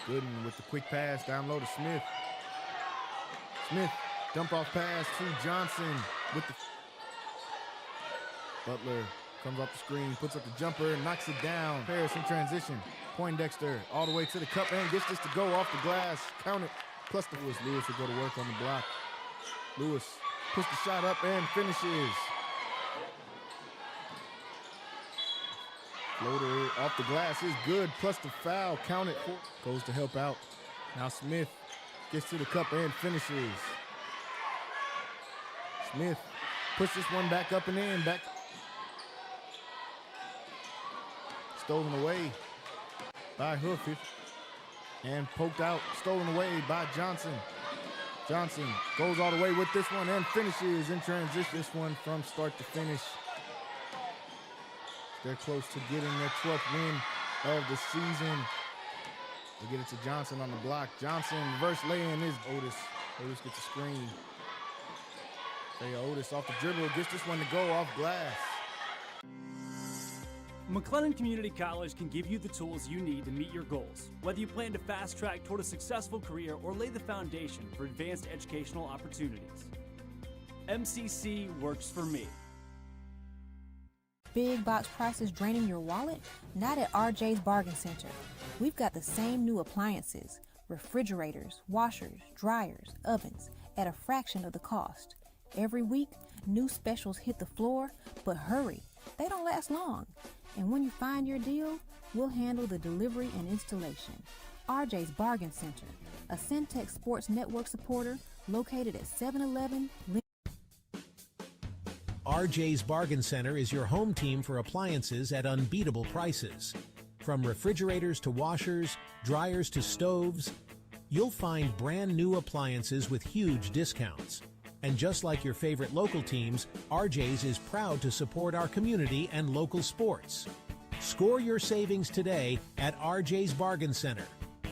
Gooden with the quick pass down low to Smith. Smith, dump off pass to Johnson with the... Butler comes off the screen, puts up the jumper, and knocks it down. Paris in transition. Poindexter all the way to the cup and gets this to go off the glass. Count it. Plus the Lewis will go to work on the block. Lewis puts the shot up and finishes. Floater off the glass is good. Plus the foul. Count it. Goes to help out. Now Smith gets to the cup and finishes. Smith puts this one back up and in. Back. Stolen away by Hoof and poked out, stolen away by Johnson. Johnson goes all the way with this one and finishes in transition. This one from start to finish. They're close to getting their 12th win of the season. They get it to Johnson on the block. Johnson reverse lay-in is Otis. Otis gets a screen. Otis off the dribble, gets this one to go off glass. McLennan Community College can give you the tools you need to meet your goals, whether you plan to fast-track toward a successful career or lay the foundation for advanced educational opportunities. MCC works for me. Big box prices draining your wallet? Not at RJ's Bargain Center. We've got the same new appliances, refrigerators, washers, dryers, ovens, at a fraction of the cost. Every week, new specials hit the floor, but hurry, they don't last long. And when you find your deal, we'll handle the delivery and installation. RJ's Bargain Center, a Centex Sports Network supporter located at 711. RJ's Bargain Center is your home team for appliances at unbeatable prices. From refrigerators to washers, dryers to stoves, you'll find brand new appliances with huge discounts. And just like your favorite local teams, RJ's is proud to support our community and local sports. Score your savings today at RJ's Bargain Center,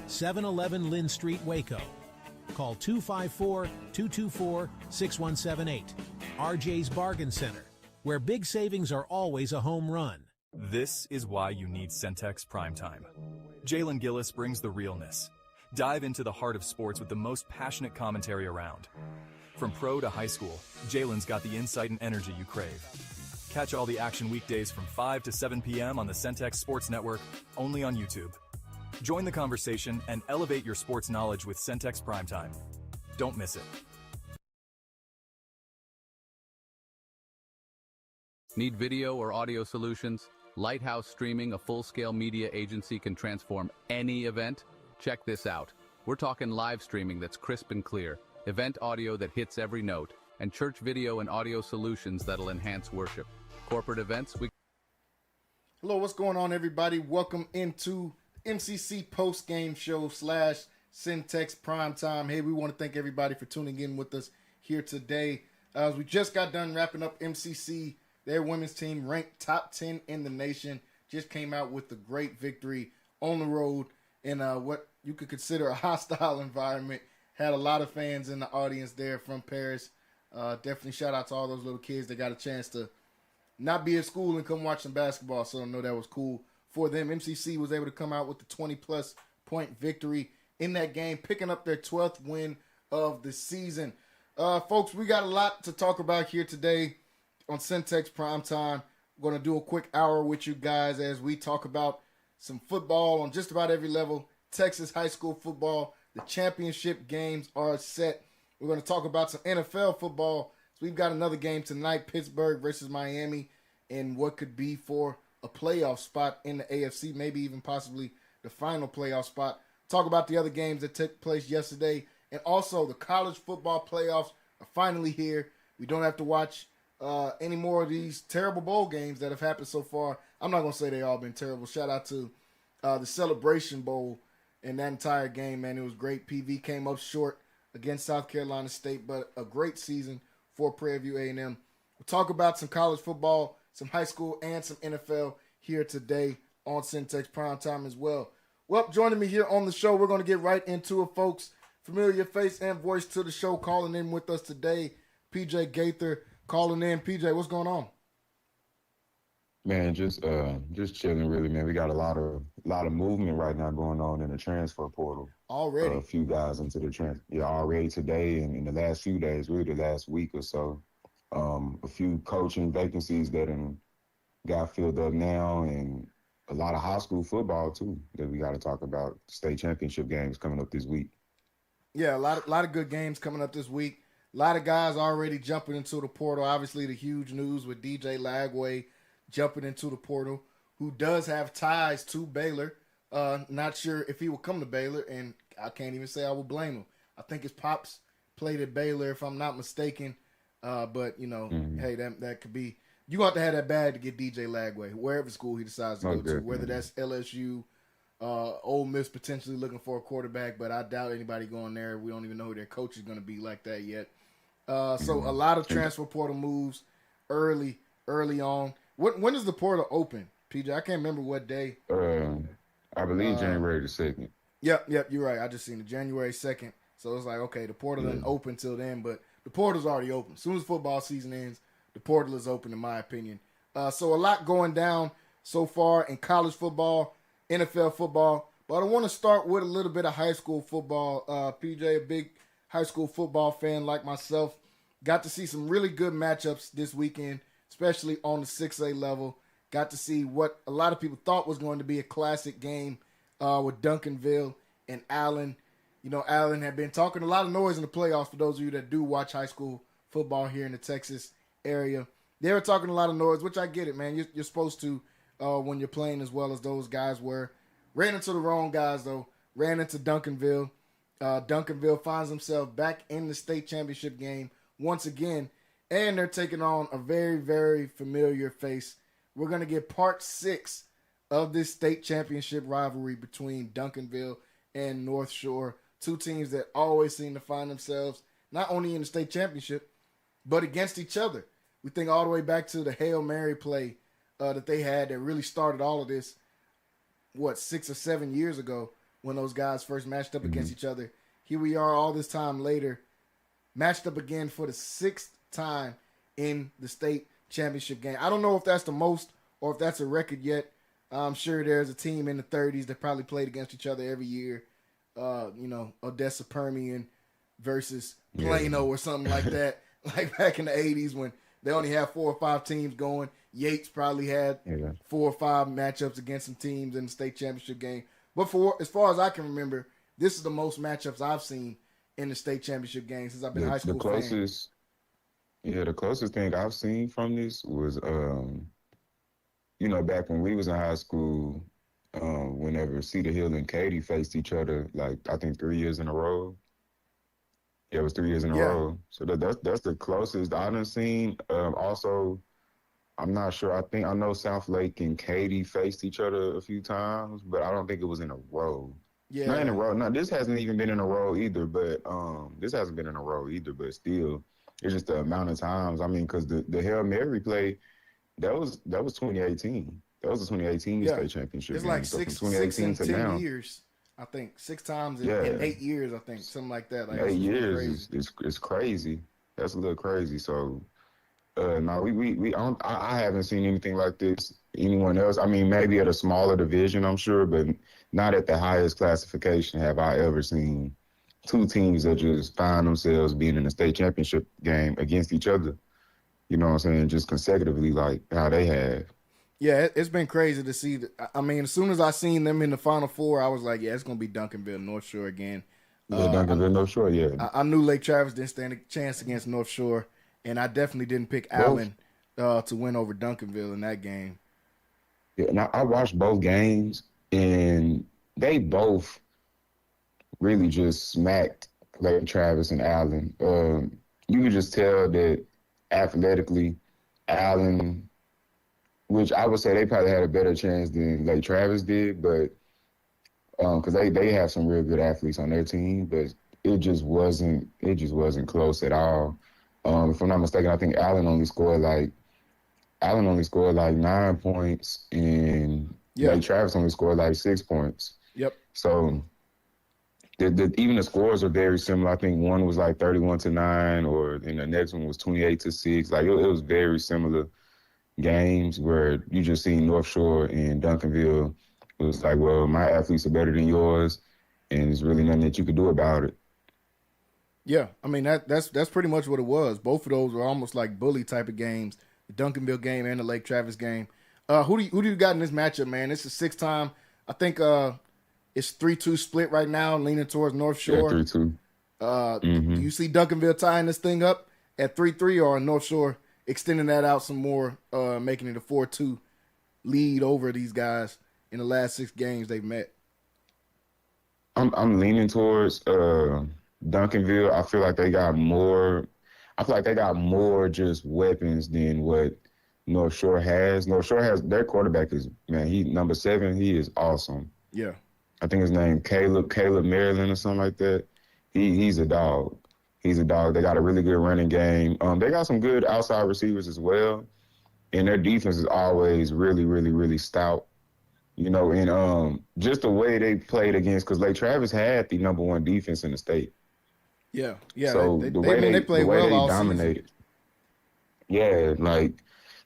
711 Lynn Street, Waco. Call 254-224-6178. RJ's Bargain Center, where big savings are always a home run. This is why you need Centex Primetime. Jalen Gillis brings the realness. Dive into the heart of sports with the most passionate commentary around. From pro to high school, Jalen's got the insight and energy you crave. Catch all the action weekdays from 5 to 7 p.m. on the Centex Sports Network, only on YouTube. Join the conversation and elevate your sports knowledge with Centex Primetime. Don't miss it. Need video or audio solutions? Lighthouse Streaming, a full-scale media agency, can transform any event. Check this out. We're talking live streaming that's crisp and clear, event audio that hits every note, and church video and audio solutions that'll enhance worship. Corporate events, Hello, what's going on, everybody? Welcome into MCC post-game show / Centex Primetime. Hey, we want to thank everybody for tuning in with us here today. As we just got done wrapping up MCC, their women's team ranked top 10 in the nation, just came out with a great victory on the road in what you could consider a hostile environment. Had a lot of fans in the audience there from Paris. Definitely shout out to all those little kids that got a chance to not be at school and come watch some basketball, so I know that was cool for them. MCC was able to come out with the 20-plus point victory in that game, picking up their 12th win of the season. Folks, we got a lot to talk about here today on Centex Primetime. We're going to do a quick hour with you guys as we talk about some football on just about every level. Texas high school football, the championship games are set. We're going to talk about some NFL football. So we've got another game tonight, Pittsburgh versus Miami, and what could be for a playoff spot in the AFC, maybe even possibly the final playoff spot. Talk about the other games that took place yesterday, and also the college football playoffs are finally here. We don't have to watch any more of these terrible bowl games that have happened so far. I'm not going to say they all been terrible. Shout out to the Celebration Bowl and that entire game, man. It was great. PV came up short against South Carolina State, but a great season for Prairie View A&M. We'll talk about some college football, some high school, and some NFL here today on Centex Primetime as well. Well, joining me here on the show, we're going to get right into it, folks. Familiar face and voice to the show, calling in with us today, PJ Gaither calling in. PJ, what's going on? Man, just chilling, really, man. We got a lot of movement right now going on in the transfer portal. Already, a few guys into the already today, and in the last few days, really the last week or so. A few coaching vacancies that got filled up now, and a lot of high school football too that we got to talk about. State championship games coming up this week. Yeah, a lot of good games coming up this week. A lot of guys already jumping into the portal. Obviously, the huge news with DJ Lagway jumping into the portal, who does have ties to Baylor. Not sure if he will come to Baylor, and I can't even say I will blame him. I think his pops played at Baylor, if I'm not mistaken. But, you know, hey, that could be – you have to have that bag to get DJ Lagway, wherever school he decides to go to, whether that's LSU, Ole Miss potentially looking for a quarterback, but I doubt anybody going there. We don't even know who their coach is going to be like that yet. So a lot of transfer portal moves early on. When does the portal open, PJ? I can't remember what day. I believe January the 2nd. Yep, you're right. I just seen it, January 2nd. So it's like, okay, the portal doesn't open till then, but the portal's already open. As soon as football season ends, the portal is open, in my opinion. So a lot going down so far in college football, NFL football. But I want to start with a little bit of high school football. PJ, a big high school football fan like myself. Got to see some really good matchups this weekend, especially on the 6A level. Got to see what a lot of people thought was going to be a classic game with Duncanville and Allen. You know, Allen had been talking a lot of noise in the playoffs for those of you that do watch high school football here in the Texas area. They were talking a lot of noise, which I get it, man. You're supposed to when you're playing as well as those guys were. Ran into the wrong guys, though. Ran into Duncanville. Duncanville finds himself back in the state championship game once again, and they're taking on a very, very familiar face. We're going to get part 6 of this state championship rivalry between Duncanville and North Shore, two teams that always seem to find themselves not only in the state championship, but against each other. We think all the way back to the Hail Mary play that they had that really started all of this, 6 or 7 years ago when those guys first matched up against each other. Here we are all this time later, matched up again for the 6th time in the state championship game. I don't know if that's the most or if that's a record yet. I'm sure there's a team in the 30s that probably played against each other every year. Odessa Permian versus Plano or something like that. Like back in the 80s when they only had 4 or 5 teams going. Yates probably had 4 or 5 matchups against some teams in the state championship game. But as far as I can remember, this is the most matchups I've seen in the state championship game since I've been a high school fan. The closest thing I've seen from this was, back when we was in high school, whenever Cedar Hill and Katy faced each other, like I think 3 years in a row. Yeah, it was 3 years in a row. So that's the closest I've seen. Also, I'm not sure. I know South Lake and Katy faced each other a few times, but I don't think it was in a row. Yeah. Not in a row. No, this hasn't even been in a row either, but but still, it's just the amount of times. I mean, because the Hail Mary play, that was 2018. That was the 2018 state championship. It's game. like so six from 2018 to to 10 now, year I think 6 times in 8 years, I think, something like that. Like 8 years is crazy. That's a little crazy. So, no, I haven't seen anything like this. Anyone else? I mean, maybe at a smaller division, I'm sure, but not at the highest classification have I ever seen 2 teams that just find themselves being in a state championship game against each other. You know what I'm saying? Just consecutively, like how they have. Yeah, it's been crazy to see. I mean, as soon as I seen them in the Final Four, I was like, yeah, it's going to be Duncanville, North Shore again. Yeah, Duncanville, North Shore, yeah. I knew Lake Travis didn't stand a chance against North Shore, and I definitely didn't pick Allen to win over Duncanville in that game. Yeah, and I watched both games, and they both really just smacked Lake Travis and Allen. You could just tell that athletically, Allen, which I would say they probably had a better chance than Lake Travis did, but because they have some real good athletes on their team, but it just wasn't close at all. If I'm not mistaken, I think Allen only scored like 9 points, and Lake Travis only scored like 6 points. Yep. So even the scores are very similar. I think one was like 31-9, and the next one was 28-6. Like it was very similar games where you just seen North Shore and Duncanville. It was like, well, my athletes are better than yours, and there's really nothing that you could do about it. Yeah, I mean that's pretty much what it was. Both of those were almost like bully type of games. The Duncanville game and the Lake Travis game. Who do you got in this matchup, man? This is 6th time. I think it's 3-2 split right now, leaning towards North Shore. Yeah, 3-2. Do you see Duncanville tying this thing up at 3-3, or North Shore extending that out some more, making it a 4-2 lead over these guys in the last 6 games they've met? I'm leaning towards Duncanville. I feel like they got more. I feel like they got more just weapons than what North Shore has. North Shore has their quarterback is he number 7. He is awesome. Yeah, I think his name Caleb Maryland or something like that. He's a dog. He's a dog. They got a really good running game. They got some good outside receivers as well, and their defense is always really, really, really stout. And just the way they played against, because Lake Travis had the number 1 defense in the state. Yeah. So they played well all dominated. season. Yeah,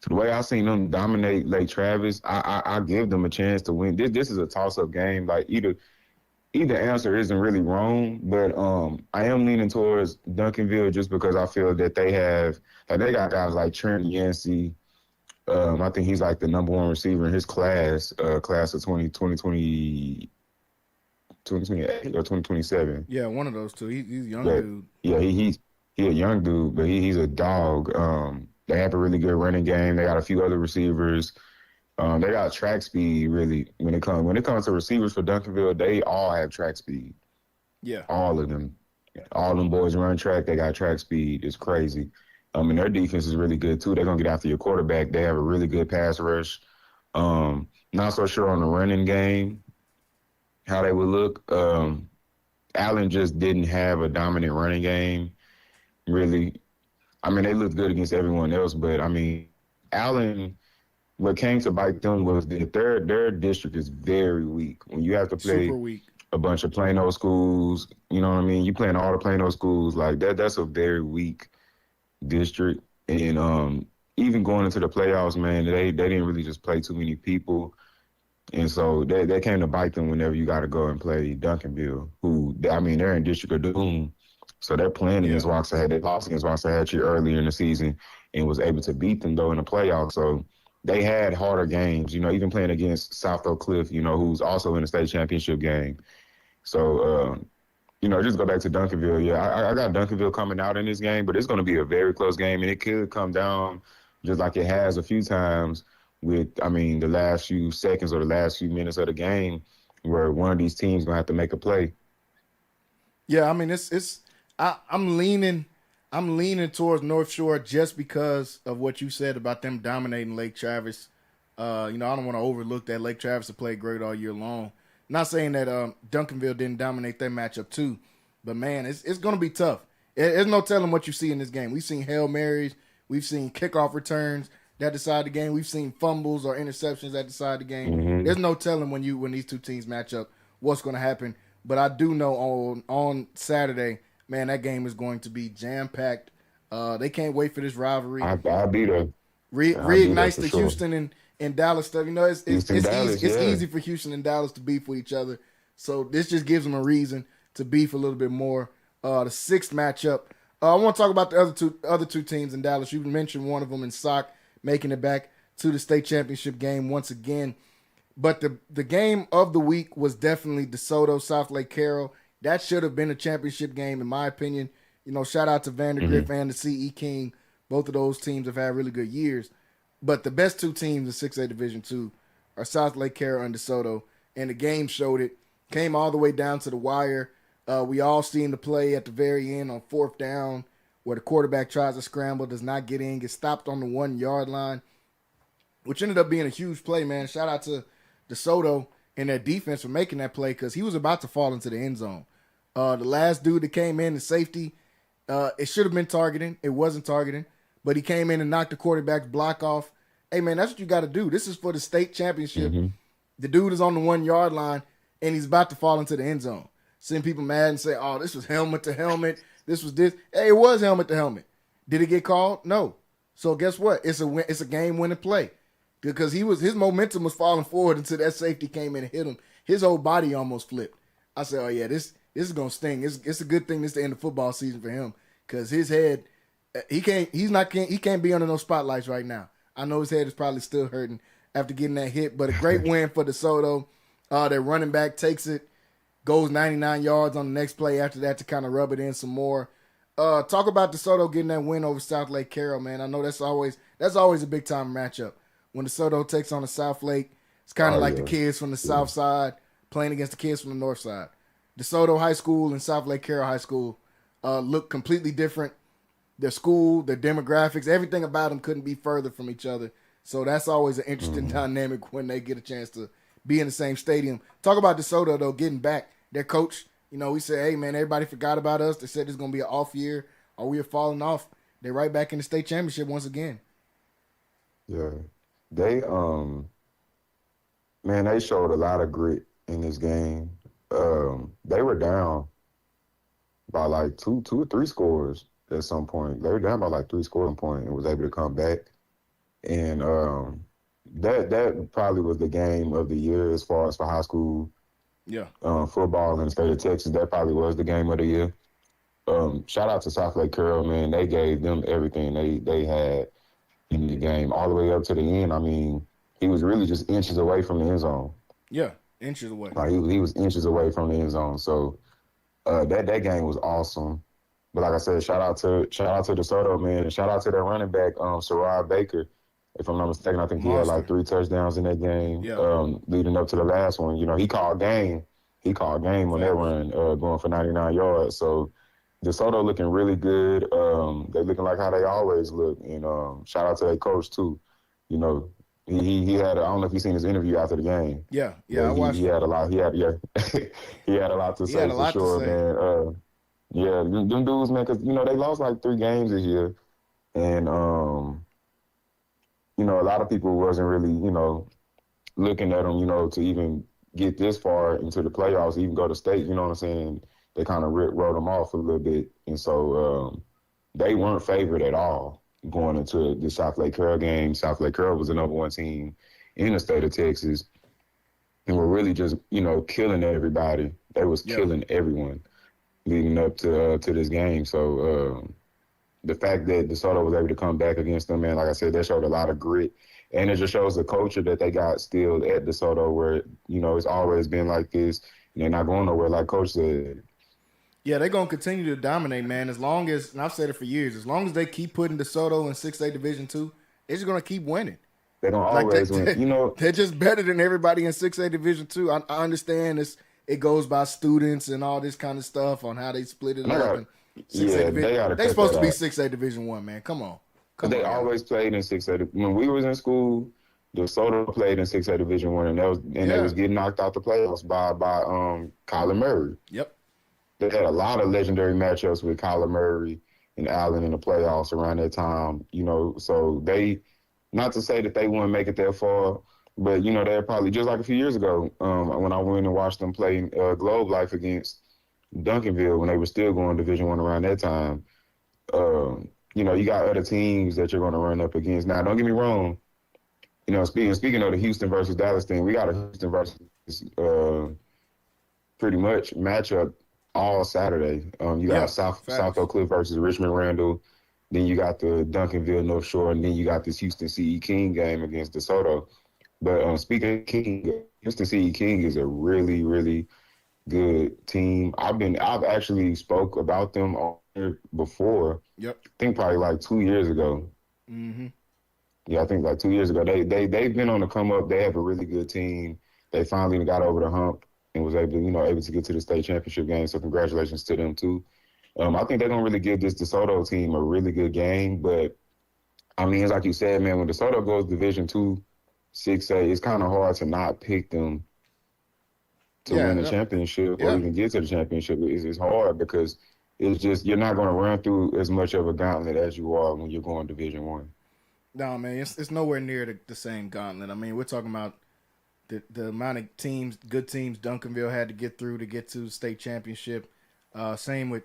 so the way I seen them dominate Lake Travis, I give them a chance to win. This is a toss-up game. Like either answer isn't really wrong, but I am leaning towards Duncanville just because I feel that they got guys like Trent Yancey. I think he's like the number 1 receiver in his class of 2020. 2028 or 2027. Yeah, one of those two. He's a young dude. Yeah, he's a young dude, but he's a dog. They have a really good running game. They got a few other receivers. They got track speed, really. When it comes to receivers for Duncanville, they all have track speed. Yeah. All of them. All them boys run track. They got track speed. It's crazy. And their defense is really good, too. They're going to get after your quarterback. They have a really good pass rush. Not so sure on the running game how they would look. Allen just didn't have a dominant running game, really. I mean, they looked good against everyone else, but, I mean, Allen what came to bite them was that their district is very weak. When you have to play Super weak. a bunch of Plano schools, you know what I mean? You playing all the Plano schools like that. That's a very weak district. And even going into the playoffs, man, they didn't really just play too many people. And so they came to bite them whenever you got to go and play Duncanville, who, I mean, they're in District of Doom. So they're playing against Waxahachie. They lost against Waxahachie earlier in the season and was able to beat them, though, in the playoffs. So they had harder games, you know, even playing against South Oak Cliff, you know, who's also in the state championship game. So, you know, just go back to Duncanville. Yeah, I got Duncanville coming out in this game, but it's going to be a very close game, and it could come down just like it has a few times with, I mean, the last few seconds or the last few minutes of the game where one of these teams going to have to make a play. Yeah, I mean, I'm leaning towards North Shore just because of what you said about them dominating Lake Travis. You know, I don't want to overlook that. Lake Travis have played great all year long. Not saying that Duncanville didn't dominate their matchup too, but man, it's going to be tough. There's no telling what you see in this game. We've seen Hail Marys, we've seen kickoff returns that decide the game, we've seen fumbles or interceptions that decide the game. Mm-hmm. There's no telling when these two teams match up what's going to happen. But I do know on Saturday, man, that game is going to be jam packed. They can't wait for this rivalry. I'll be there. Reignites the sure. Houston and Dallas stuff. You know, it's Dallas, easy for Houston and Dallas to beef with each other. So this just gives them a reason to beef a little bit more. The sixth matchup. I want to talk about the other two teams in Dallas. You mentioned one of them in SOC making it back to the state championship game once again. But the game of the week was definitely DeSoto, South Lake Carroll. That should have been a championship game, in my opinion. You know, shout out to Vandergriff and the CE King. Both of those teams have had really good years. But the best two teams in 6A Division II are South Lake Carroll and DeSoto. And the game showed it. Came all the way down to the wire. We all seen the play at the very end on 4th down where the quarterback tries to scramble, does not get in, gets stopped on the 1-yard line, which ended up being a huge play, man. Shout out to DeSoto and their defense for making that play because he was about to fall into the end zone. The last dude that came in, the safety, it should have been targeting. It wasn't targeting, but he came in and knocked the quarterback's block off. Hey, man, that's what you got to do. This is for the state championship. The dude is on the 1-yard line, and he's about to fall into the end zone. Seeing people mad and say, oh, this was helmet to helmet. This was this. Hey, it was helmet to helmet. Did it get called? No. So guess what? It's a game-winning play because his momentum was falling forward until that safety came in and hit him. His whole body almost flipped. I said, oh, yeah, this is going to sting. It's a good thing this is the end of football season for him because his head, he can't be under no spotlights right now. I know his head is probably still hurting after getting that hit, but a great win for DeSoto. Their running back takes it, goes 99 yards on the next play after that to kind of rub it in some more. Talk about DeSoto getting that win over South Lake Carroll, man. I know that's always a big time matchup. When DeSoto takes on the South Lake, it's kind of the kids from the south side playing against the kids from the north side. DeSoto High School and South Lake Carroll High School look completely different. Their school, their demographics, everything about them couldn't be further from each other. So that's always an interesting dynamic when they get a chance to be in the same stadium. Talk about DeSoto, though, getting back. Their coach, you know, we said, hey, man, everybody forgot about us. They said it's going to be an off year or we are falling off. They're right back in the state championship once again. Yeah. They, man, they showed a lot of grit in this game. They were down by like two or three scores at some point. They were down by like 3 scoring points and was able to come back. And that probably was the game of the year as far as for high school football in the state of Texas. That probably was the game of the year. Shout out to South Lake Carroll, man. They gave them everything they had in the game all the way up to the end. I mean, he was really just inches away from the end zone. Yeah, inches away. Like he was inches away from the end zone. So that game was awesome. But like I said, shout out to DeSoto, man, and shout out to their running back, Sarai Baker. If I'm not mistaken, I think he had like 3 touchdowns in that game leading up to the last one. You know, he called game. He called game on that run, going for 99 yards. So DeSoto looking really good. They looking like how they always look. And shout out to their coach too. You know, he had I don't know if you've seen his interview after the game. Yeah, I watched. He had a lot. He had a lot to say for sure, man. Yeah, them dudes, man, because you know they lost like 3 games this year, and a lot of people wasn't really, looking at them, to even get this far into the playoffs, even go to state, you know what I'm saying? They kind of wrote them off a little bit. And so they weren't favored at all going into the South Lake Carroll game. South Lake Carroll was the number one team in the state of Texas. And were really just, killing everybody. They was killing everyone leading up to this game. So the fact that DeSoto was able to come back against them, man, like I said, that showed a lot of grit. And it just shows the culture that they got still at DeSoto where, it's always been like this. And they're not going nowhere, like Coach said. Yeah, they're going to continue to dominate, man, as long as, and I've said it for years, as long as they keep putting DeSoto in 6A Division II, they're just going to keep winning. They're going to always win. They're just better than everybody in 6A Division II. I understand it goes by students and all this kind of stuff on how they split it up. And 6A Division. They're supposed to be 6A Division I, man. Come on. They always played in 6A. When we was in school, DeSoto played in 6A Division I, and they was getting knocked out the playoffs by Kyler Murray. Yep. They had a lot of legendary matchups with Kyler Murray and Allen in the playoffs around that time. So they, not to say that they wouldn't make it that far, but they're probably just like a few years ago when I went and watched them play Globe Life against Duncanville when they were still going Division I around that time. You got other teams that you're going to run up against. Now, don't get me wrong. Speaking of the Houston versus Dallas thing, we got a Houston versus pretty much matchup all Saturday. You got South Oak Cliff versus Richmond Randall. Then you got the Duncanville North Shore, and then you got this Houston C.E. King game against DeSoto. But speaking of King, Houston C.E. King is a really, really good team. I've actually spoke about them on here before. Yep. I think probably like 2 years ago. Mm-hmm. Yeah, I think like 2 years ago. They've been on the come up. They have a really good team. They finally got over the hump and was able to get to the state championship game. So congratulations to them too. I think they're gonna really give this DeSoto team a really good game. But I mean, it's like you said, man, when DeSoto goes Division II, 6A, it's kind of hard to not pick them to win the championship or even get to the championship. It's hard because it's just you're not going to run through as much of a gauntlet as you are when you're going Division I. No, man, it's nowhere near the same gauntlet. I mean, we're talking about the amount of teams, good teams, Duncanville had to get through to get to the state championship. Same with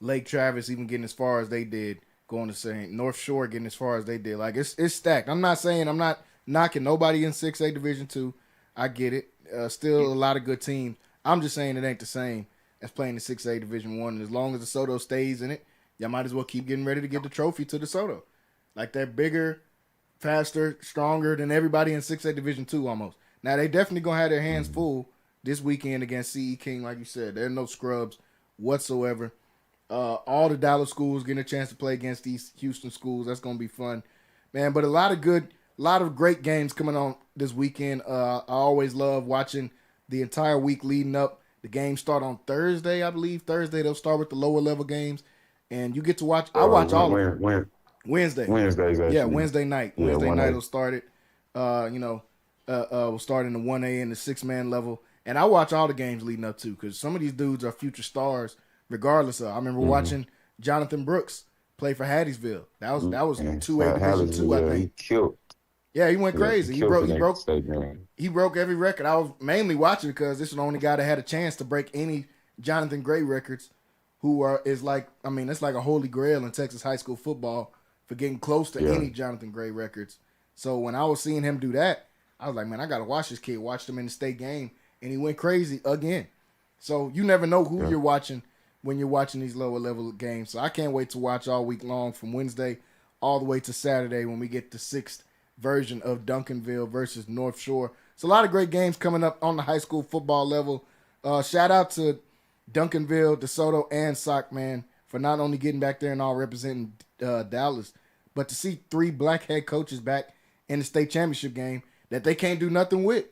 Lake Travis, even getting as far as they did, going to St. North Shore getting as far as they did. Like it's stacked. I'm not knocking nobody in 6A Division II. I get it. Still a lot of good teams. I'm just saying it ain't the same as playing the 6A Division I. And as long as DeSoto stays in it, y'all might as well keep getting ready to get the trophy to DeSoto. Like they're bigger, faster, stronger than everybody in 6A Division II almost. Now they definitely gonna have their hands full this weekend against C.E. King, like you said. There are no scrubs whatsoever. All the Dallas schools getting a chance to play against these Houston schools. That's gonna be fun, man. But a lot of great games coming on this weekend. I always love watching the entire week leading up. The games start on Thursday, I believe. Thursday they'll start with the lower level games, and you get to watch. I watch all of them. Wednesday. Wednesdays, actually. Yeah, Wednesday night. Yeah, Wednesday 1A. night will start it. We'll start in the 1A and the 6-man level. And I watch all the games leading up to because some of these dudes are future stars regardless of. I remember watching Jonathan Brooks play for Hattiesville. That was 2A Division II, I think. He killed. Yeah, he went crazy. He broke every record. I was mainly watching because this is the only guy that had a chance to break any Jonathan Gray records, it's like a holy grail in Texas high school football for getting close to any Jonathan Gray records. So when I was seeing him do that, I was like, man, I got to watch this kid. Watched him in the state game, and he went crazy again. So you never know who you're watching when you're watching these lower level games. So I can't wait to watch all week long from Wednesday all the way to Saturday when we get the 6th version of Duncanville versus North Shore. So a lot of great games coming up on the high school football level. Shout out to Duncanville, DeSoto, and Sock, man, for not only getting back there and all representing Dallas, but to see 3 black head coaches back in the state championship game that they can't do nothing with.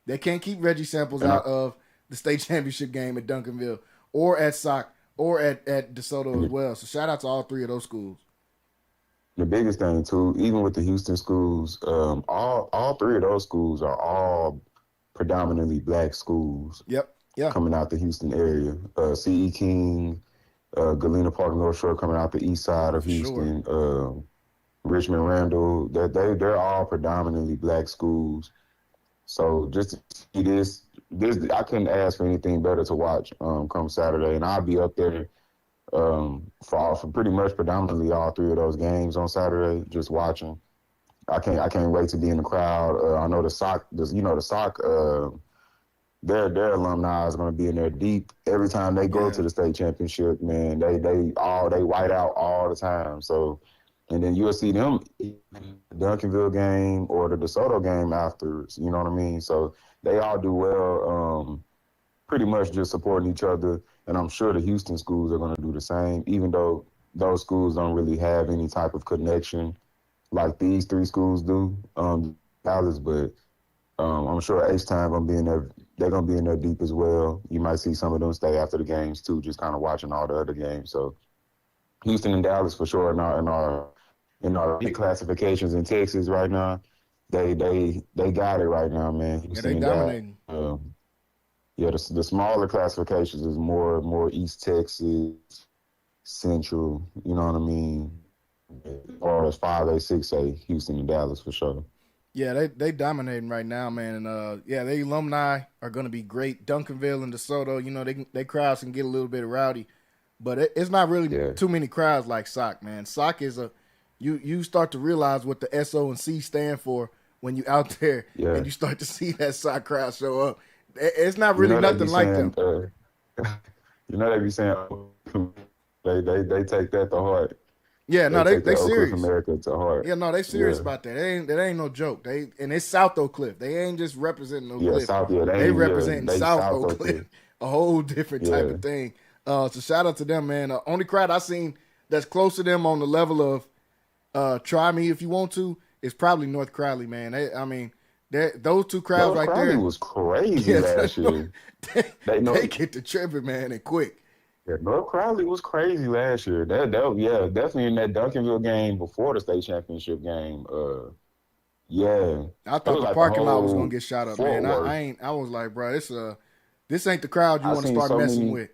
They can't keep Reggie Samples out of the state championship game at Duncanville or at Sock or at DeSoto as well. So shout out to all 3 of those schools. The biggest thing too, even with the Houston schools, all 3 of those schools are all predominantly black schools. Yep. Yeah. Coming out the Houston area. C.E. King, Galena Park North Shore coming out the east side of Houston. Richmond, Randall, they're all predominantly black schools. So just to see this I couldn't ask for anything better to watch come Saturday, and I'll be up there for pretty much predominantly all three of those games on Saturday, just watching. I can't wait to be in the crowd. I know the SOC, their alumni is going to be in there deep every time they go to the state championship. Man, they white out all the time. So, and then you'll see them in the Duncanville game or the DeSoto game afterwards. You know what I mean? So they all do well. Pretty much just supporting each other, and I'm sure the Houston schools are going to do the same, even though those schools don't really have any type of connection like these three schools do, Dallas, but I'm sure H-Time gonna be in there. They're gonna be in there deep as well. You might see some of them stay after the games too, just kind of watching all the other games. So Houston and Dallas for sure in our big classifications in Texas right now. They got it right now, man. Houston they dominating. The smaller classifications is more East Texas, Central. You know what I mean? Or as 5A, 6A, Houston and Dallas for sure. Yeah, they dominating right now, man. And the alumni are going to be great. Duncanville and DeSoto, you know, they crowds can get a little bit rowdy, but it's not really too many crowds like SOC, man. SOC is you start to realize what the SO and C stand for when you out there and you start to see that SOC crowd show up. It's not really nothing like them. You know they be saying they take that to heart. Yeah, no, they serious. America to heart. Yeah, no, they serious about that. That ain't no joke. And it's South Oak Cliff. They ain't just representing Oak Cliff. They representing South Oak Cliff, a whole different type of thing. So shout out to them, man. Only crowd I seen that's close to them on the level of try me if you want to is probably North Crowley, man. Those two crowds right there. Crowley was crazy last year. They get to tripping, man, and quick. Yeah, North Crowley was crazy last year. Definitely in that Duncanville game before the state championship game. I thought the parking lot was gonna get shot up, man. I was like, bro, this ain't the crowd you want to start messing with.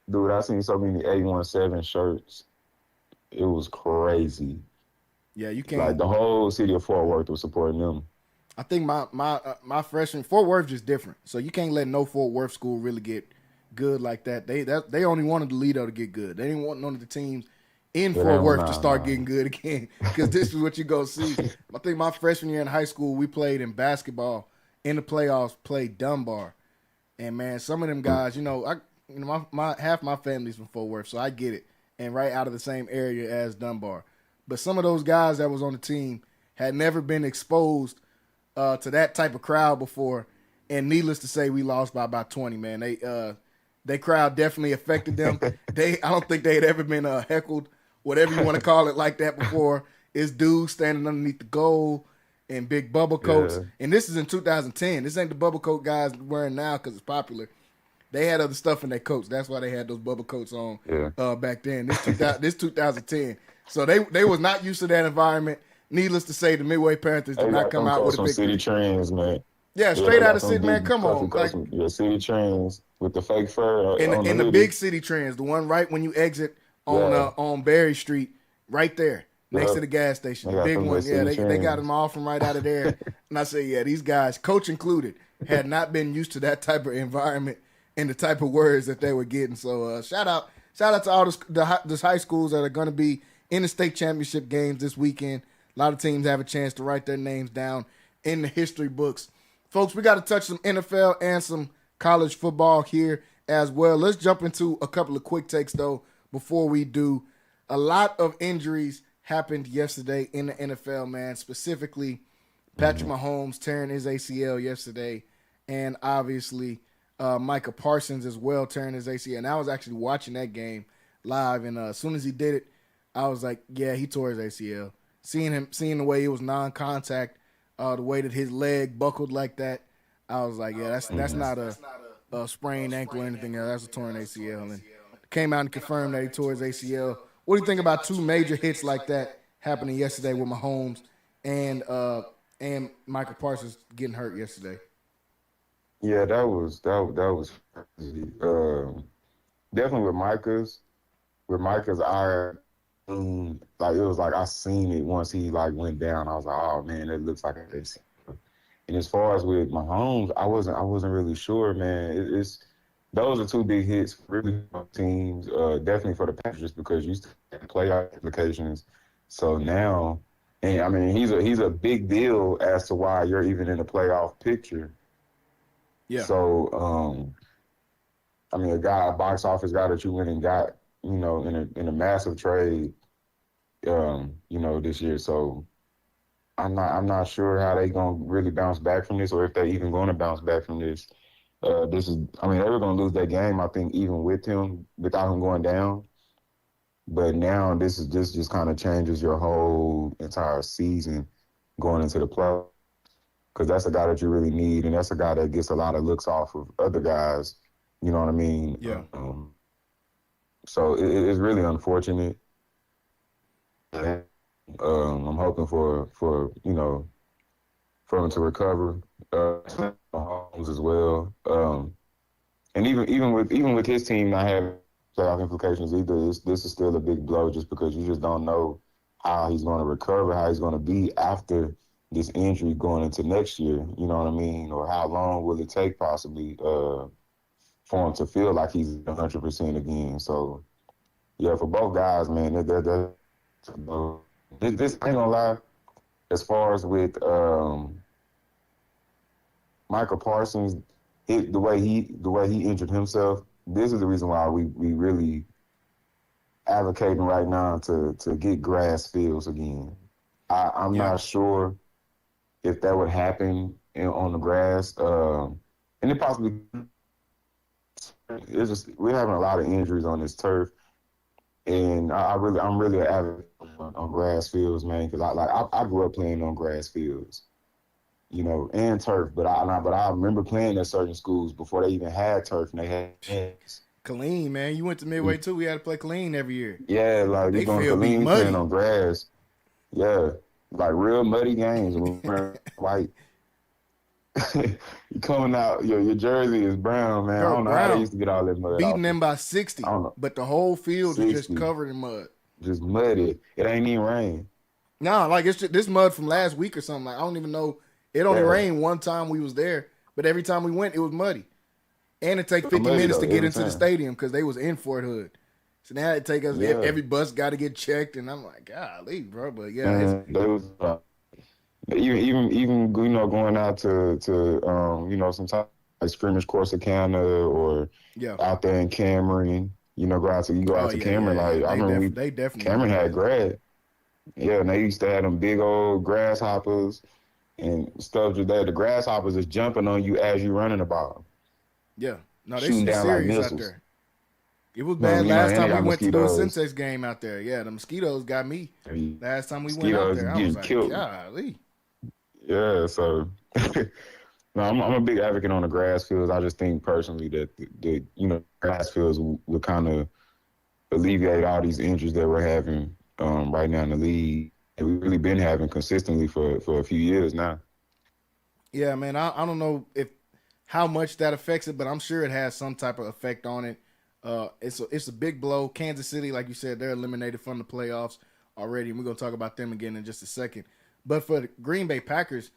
Dude, I seen so many 817 shirts. It was crazy. Yeah, you can't. Like the whole city of Fort Worth was supporting them. I think my freshman Fort Worth is different, so you can't let no Fort Worth school really get good like that. They only wanted Toledo to get good. They didn't want none of the teams in Fort Worth to start getting good again, because this is what you go see. I think my freshman year in high school, we played in basketball in the playoffs, played Dunbar, and man, some of them guys, my half my family's from Fort Worth, so I get it, and right out of the same area as Dunbar. But some of those guys that was on the team had never been exposed to that type of crowd before, and needless to say, we lost by about 20. Man, they crowd definitely affected them. I don't think they had ever been heckled, whatever you want to call it, like that before. It's dudes standing underneath the goal in big bubble coats, and this is in 2010. This ain't the bubble coat guys wearing now because it's popular. They had other stuff in their coats. That's why they had those bubble coats on back then. This 2010. So they was not used to that environment. Needless to say, the Midway Panthers did not come out with a big city trends, man. Yeah, straight out of city, man. Come on, city trends with the fake fur. In the big city trends, the one right when you exit on Berry Street, right there next to the gas station, the big one. Yeah, they got them all from right out of there. And I say, these guys, coach included, had not been used to that type of environment and the type of words that they were getting. So shout out to all the high schools that are going to be in the state championship games this weekend. A lot of teams have a chance to write their names down in the history books. Folks, we got to touch some NFL and some college football here as well. Let's jump into a couple of quick takes, though, before we do. A lot of injuries happened yesterday in the NFL, man. Specifically, Patrick Mahomes tearing his ACL yesterday, and obviously Micah Parsons as well tearing his ACL. And I was actually watching that game live, and as soon as he did it, I was like, yeah, he tore his ACL. Seeing the way it was non-contact, the way that his leg buckled like that, I was like, yeah, that's not a sprained ankle or anything else. That's a torn ACL. And came out and confirmed that he tore his ACL. What do you think about two major hits like that happening yesterday with Mahomes and Michael Parsons getting hurt yesterday? Yeah, that was crazy. Definitely with Micah's like it was like I seen it once he like went down. I was like, oh man, it looks like a receiver. And as far as with Mahomes, I wasn't really sure, man. It's those are two big hits really for teams, definitely for the Patriots because you still have playoff implications. So now, and I mean, he's a big deal as to why you're even in the playoff picture. Yeah. So, I mean, a box office guy that you went and got, in a massive trade, this year. So I'm not sure how they gonna really bounce back from this, or if they even gonna bounce back from this. They were gonna lose that game, I think, even without him going down. But now this just kind of changes your whole entire season going into the play, because that's a guy that you really need, and that's a guy that gets a lot of looks off of other guys. You know what I mean? Yeah. So it's really unfortunate. I'm hoping for him to recover, Mahomes as well. And even with his team not having playoff implications either, this is still a big blow just because you just don't know how he's going to recover, how he's going to be after this injury going into next year. You know what I mean? Or how long will it take possibly for him to feel like he's 100% again? So yeah, for both guys, man, this ain't gonna lie. As far as with Michael Parsons, the way he injured himself, this is the reason why we really advocating right now to get grass fields again. I'm not sure if that would happen on the grass, and it possibly. It's just we're having a lot of injuries on this turf, and I'm really an advocate on grass fields, man, because I grew up playing on grass fields, and turf. But I remember playing at certain schools before they even had turf, and they had nets. Killeen, man, you went to Midway too. We had to play Killeen every year. Yeah, like they we going to Killeen playing on grass. Yeah, like real muddy games. White. You coming out, your jersey is brown, man. Bro, I don't know how they used to get all that mud. Beating them by 60, but the whole field is just covered in mud. Just muddy. It ain't even rain. Nah, like it's just this mud from last week or something. Like I don't even know. It only rained one time we was there, but every time we went, it was muddy. And it take 50 minutes to get into the stadium because they was in Fort Hood. So now it take us. Every bus got to get checked, and I'm like, golly, bro. But yeah, even going out to sometimes like scrimmage Corsicana or out there in Cameron. Go out to Cameron. Like I remember they definitely Cameron had grass. Yeah, and they used to have them big old grasshoppers and stuff like that. The grasshoppers is jumping on you as you running the ball. Yeah, no, they shooting down serious like out there. It was bad last time we went to do a Centex game out there. Yeah, the mosquitoes got me last time we went out there. I was like, golly. Yeah, so no, I'm a big advocate on the grass fields. I just think personally that the grass fields would kind of alleviate all these injuries that we're having right now in the league. And we've really been having consistently for a few years now. Yeah, man, I don't know how much that affects it, but I'm sure it has some type of effect on it. It's a big blow. Kansas City, like you said, they're eliminated from the playoffs already, and we're going to talk about them again in just a second. But for the Green Bay Packers,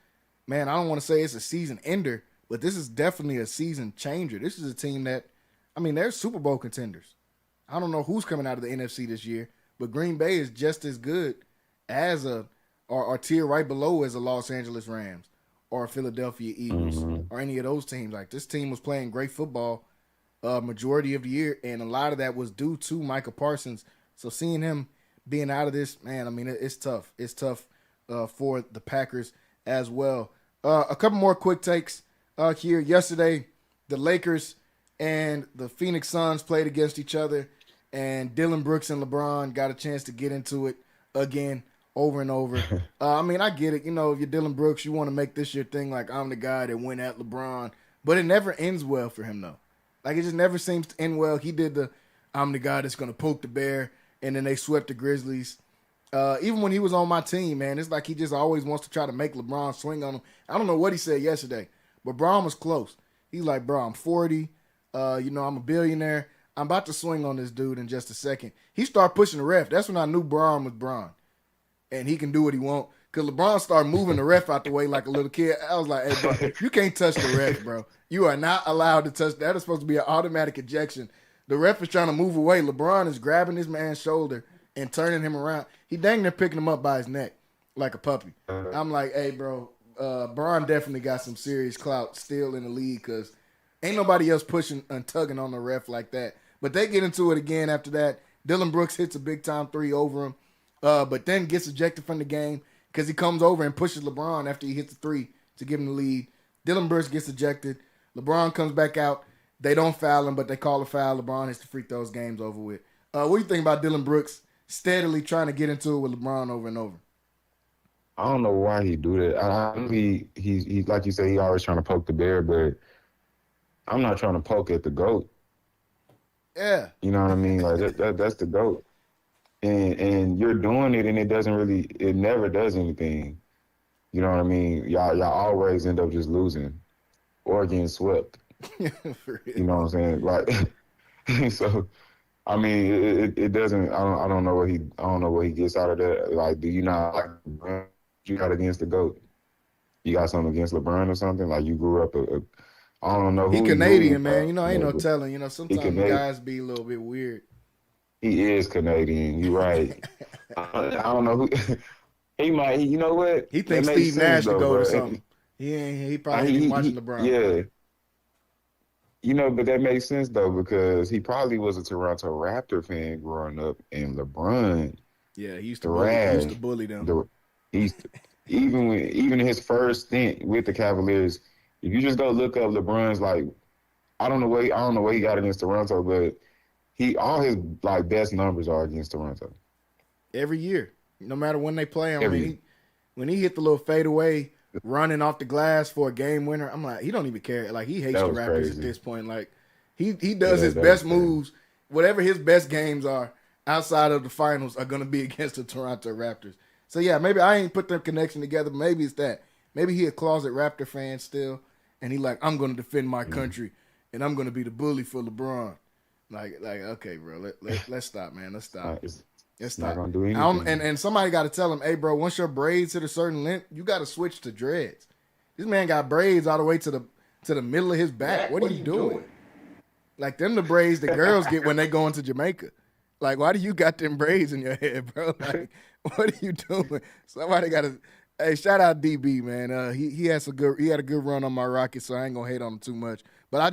man, I don't want to say it's a season ender, but this is definitely a season changer. This is a team that, they're Super Bowl contenders. I don't know who's coming out of the NFC this year, but Green Bay is just as good as or tier right below as the Los Angeles Rams or Philadelphia Eagles or any of those teams. Like, this team was playing great football majority of the year, and a lot of that was due to Michael Parsons. So seeing him being out of this, man, it's tough. It's tough for the Packers as well. A couple more quick takes here. Yesterday, the Lakers and the Phoenix Suns played against each other, and Dylan Brooks and LeBron got a chance to get into it again over and over. I get it. If you're Dylan Brooks, you want to make this your thing, like I'm the guy that went at LeBron. But it never ends well for him, though. Like, it just never seems to end well. He did I'm the guy that's going to poke the bear, and then they swept the Grizzlies. Even when he was on my team, man, it's like he just always wants to try to make LeBron swing on him. I don't know what he said yesterday, but Bron was close. He's like, bro, I'm 40. I'm a billionaire. I'm about to swing on this dude in just a second. He started pushing the ref. That's when I knew Braun was Braun. And he can do what he want. Because LeBron started moving the ref out the way like a little kid. I was like, hey, bro, you can't touch the ref, bro. You are not allowed to touch. That is supposed to be an automatic ejection. The ref is trying to move away. LeBron is grabbing this man's shoulder and turning him around. He dang near picking him up by his neck like a puppy. I'm like, hey, bro, Braun definitely got some serious clout still in the league because ain't nobody else pushing and tugging on the ref like that. But they get into it again after that. Dylan Brooks hits a big-time 3 over him, but then gets ejected from the game because he comes over and pushes LeBron after he hits the 3 to give him the lead. Dylan Brooks gets ejected. LeBron comes back out. They don't foul him, but they call a foul. LeBron hits the free throws, game's over with. What do you think about Dylan Brooks steadily trying to get into it with LeBron over and over? I don't know why he do that. I know he like you say, he always trying to poke the bear, but I'm not trying to poke at the GOAT. Yeah. You know what I mean? Like that's the GOAT. And you're doing it and it never does anything. You know what I mean? Y'all always end up just losing or getting swept. You know what I'm saying? Like so I mean it doesn't I don't know what he gets out of that. Like, do you not like LeBron? You got against the GOAT? You got something against LeBron or something? Like you grew up I don't know who he Canadian, man. You know, ain't no telling. You know, sometimes guys be a little bit weird. He is Canadian. You right. I don't know who. He might. You know what? He thinks Steve Nash to go to something. He probably ain't watching LeBron. Yeah. You know, but that makes sense though because he probably was a Toronto Raptor fan growing up, and LeBron. Yeah, he used to bully them. Even his first stint with the Cavaliers. If you just go look up LeBron's, like, I don't know what he got against Toronto, but all his like best numbers are against Toronto. Every year, no matter when they play him, when he hit the little fadeaway running off the glass for a game winner, I'm like, he don't even care. Like he hates the Raptors crazy. At this point. Like he does his best moves, whatever his best games are outside of the finals are gonna be against the Toronto Raptors. So yeah, maybe I ain't put their connection together, but maybe it's that. Maybe he a closet Raptor fan still. And he like, I'm going to defend my country, and I'm going to be the bully for LeBron. Like, okay, bro, let's stop, man. Let's stop. Let's stop. Not gonna do anything. And somebody got to tell him, hey, bro, once your braids hit a certain length, you got to switch to dreads. This man got braids all the way to the middle of his back. What are you doing? Like them the braids the girls get when they go into Jamaica. Like, why do you got them braids in your head, bro? Like, what are you doing? Somebody got to. Hey, shout out DB, man. He had a good run on my Rockets, so I ain't gonna hate on him too much. But I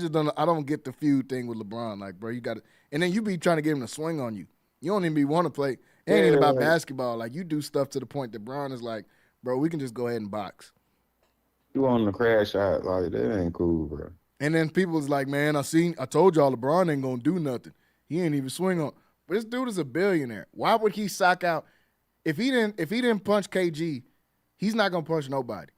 don't get the feud thing with LeBron. Like, bro, you got to, and then you be trying to get him to swing on you. You don't even want to play. It ain't about basketball. Like you do stuff to the point that Bron is like, bro, we can just go ahead and box. You want him to crash out? Like that ain't cool, bro. And then people's like, man, I told y'all LeBron ain't gonna do nothing. He ain't even swing on. But this dude is a billionaire. Why would he sock out? If he didn't punch KG, he's not going to punch nobody.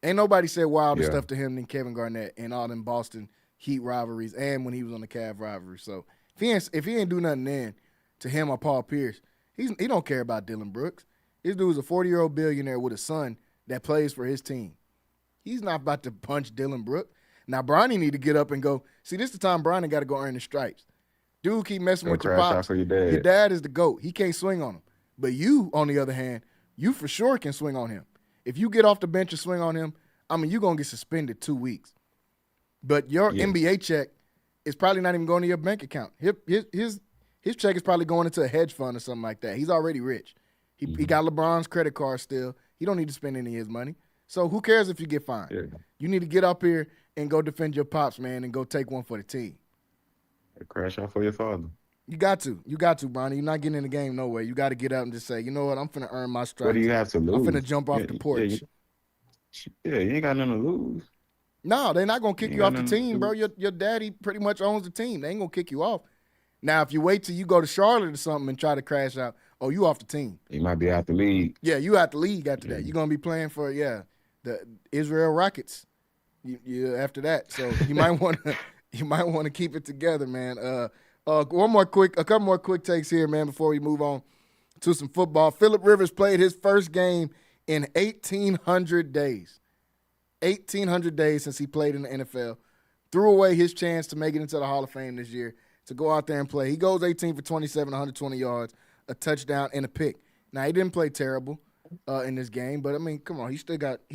Ain't nobody said wilder stuff to him than Kevin Garnett and all them Boston Heat rivalries and when he was on the Cavs rivalry. So if he ain't do nothing then to him or Paul Pierce, he don't care about Dylan Brooks. This dude's a 40-year-old billionaire with a son that plays for his team. He's not about to punch Dylan Brooks. Now, Bronny need to get up and go. See, this is the time Bronny got to go earn his stripes. Dude keep messing with your pops. Your dad. Your dad is the GOAT. He can't swing on him. But you, on the other hand, you for sure can swing on him. If you get off the bench and swing on him, I mean, you're going to get suspended 2 weeks. But your NBA check is probably not even going to your bank account. His check is probably going into a hedge fund or something like that. He's already rich. He got LeBron's credit card still. He don't need to spend any of his money. So who cares if you get fined? Yeah. You need to get up here and go defend your pops, man, and go take one for the team. Crash out for your father. You got to, Bronny. You're not getting in the game no way. You got to get out and just say, you know what, I'm finna earn my stripes. What do you have to lose? I'm finna jump off the porch. Yeah, you ain't got nothing to lose. No, they're not gonna kick you off the team, bro. Your daddy pretty much owns the team. They ain't gonna kick you off. Now, if you wait till you go to Charlotte or something and try to crash out, you off the team. You might be out the league. Yeah, you out the league after that. You're gonna be playing for the Israel Rockets. You after that, so you might want to keep it together, man. A couple more quick takes here, man, before we move on to some football. Phillip Rivers played his first game in 1,800 days. 1,800 days since he played in the NFL. Threw away his chance to make it into the Hall of Fame this year. to go out there and play. He goes 18 for 27, 120 yards, a touchdown, and a pick. Now, he didn't play terrible in this game, but, I mean, come on. He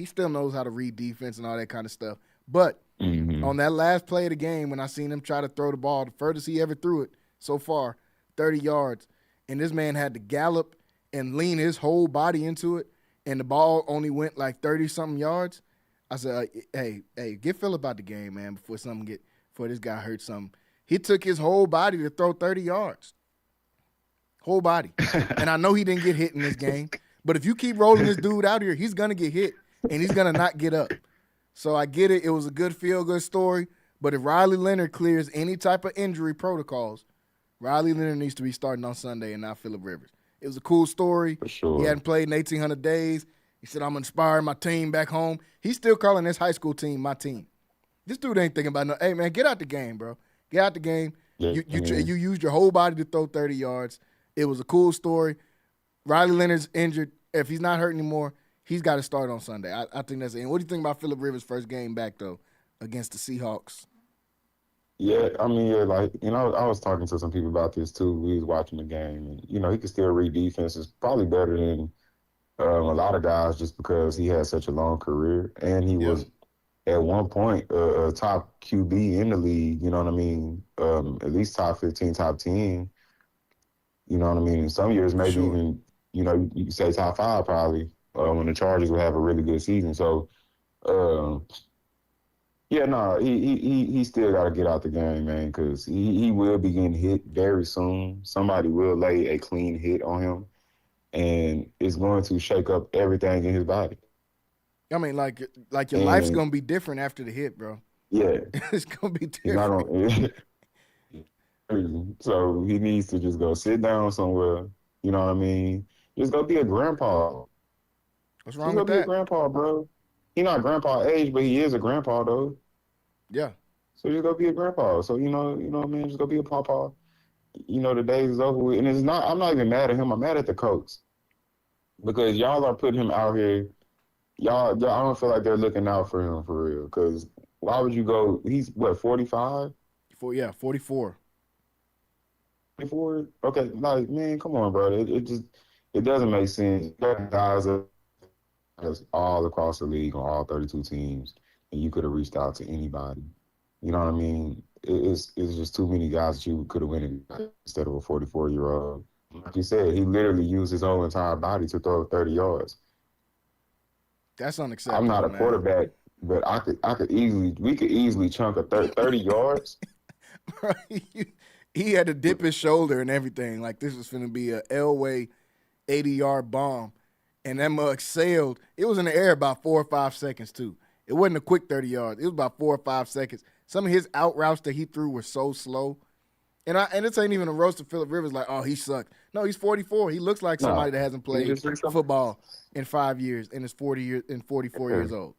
still knows how to read defense and all that kind of stuff. But on that last play of the game, when I seen him try to throw the ball, the furthest he ever threw it so far, 30 yards, and this man had to gallop and lean his whole body into it, and the ball only went like 30-something yards, I said, hey, get Phillip out the game, man, before this guy hurt something. He took his whole body to throw 30 yards. Whole body. And I know he didn't get hit in this game, but if you keep rolling this dude out here, he's going to get hit, and he's going to not get up. So I get it. It was a good feel-good story, but if Riley Leonard clears any type of injury protocols, Riley Leonard needs to be starting on Sunday and not Phillip Rivers. It was a cool story. For sure. He hadn't played in 1,800 days. He said, I'm inspiring my team back home. He's still calling his high school team my team. This dude ain't thinking about no, hey, man, get out the game, bro. Get out the game. Yeah, You used your whole body to throw 30 yards. It was a cool story. Riley Leonard's injured. If he's not hurt anymore, he's got to start on Sunday. I think that's it. And what do you think about Phillip Rivers' first game back, though, against the Seahawks? Yeah, I mean, yeah, like, I was talking to some people about this too. We was watching the game, and, he could still read defenses probably better than a lot of guys just because he had such a long career. And he was, at one point, a top QB in the league, you know what I mean? At least top 15, top 10, you know what I mean? In some years, maybe even, you could say top 5 probably when the Chargers would have a really good season. So, he still got to get out the game, man, because he will be getting hit very soon. Somebody will lay a clean hit on him, and it's going to shake up everything in his body. I mean, like your life's going to be different after the hit, bro. Yeah. It's going to be different. So he needs to just go sit down somewhere, you know what I mean? Just go be a grandpa. What's wrong with that? Be a grandpa, bro. He's not grandpa age, but he is a grandpa, though. Yeah. So just go be a grandpa. So, you know what I mean? Just go be a pawpaw. The days is over with. And I'm not even mad at him. I'm mad at the coach. Because y'all are putting him out here. Y'all, I don't feel like they're looking out for him for real. Because why would you go? He's, what, 45? 44. 44? Okay, like, man, come on, bro. It doesn't make sense. You got guys all across the league on all 32 teams, and you could have reached out to anybody. You know what I mean? It's just too many guys that you could have went instead of a 44-year-old. Like you said, he literally used his whole entire body to throw 30 yards. That's unacceptable. I'm not a quarterback, but we could easily chunk a 30 yards. Right. He had to dip his shoulder and everything. Like this was finna be a Elway 80-yard bomb. And that mug sailed. It was in the air about 4 or 5 seconds, too. It wasn't a quick 30 yards. It was about 4 or 5 seconds. Some of his out routes that he threw were so slow. And this ain't even a roast of Phillip Rivers like, oh, he sucked. No, he's 44. He looks like somebody that hasn't played football in 5 years and is 44 years old.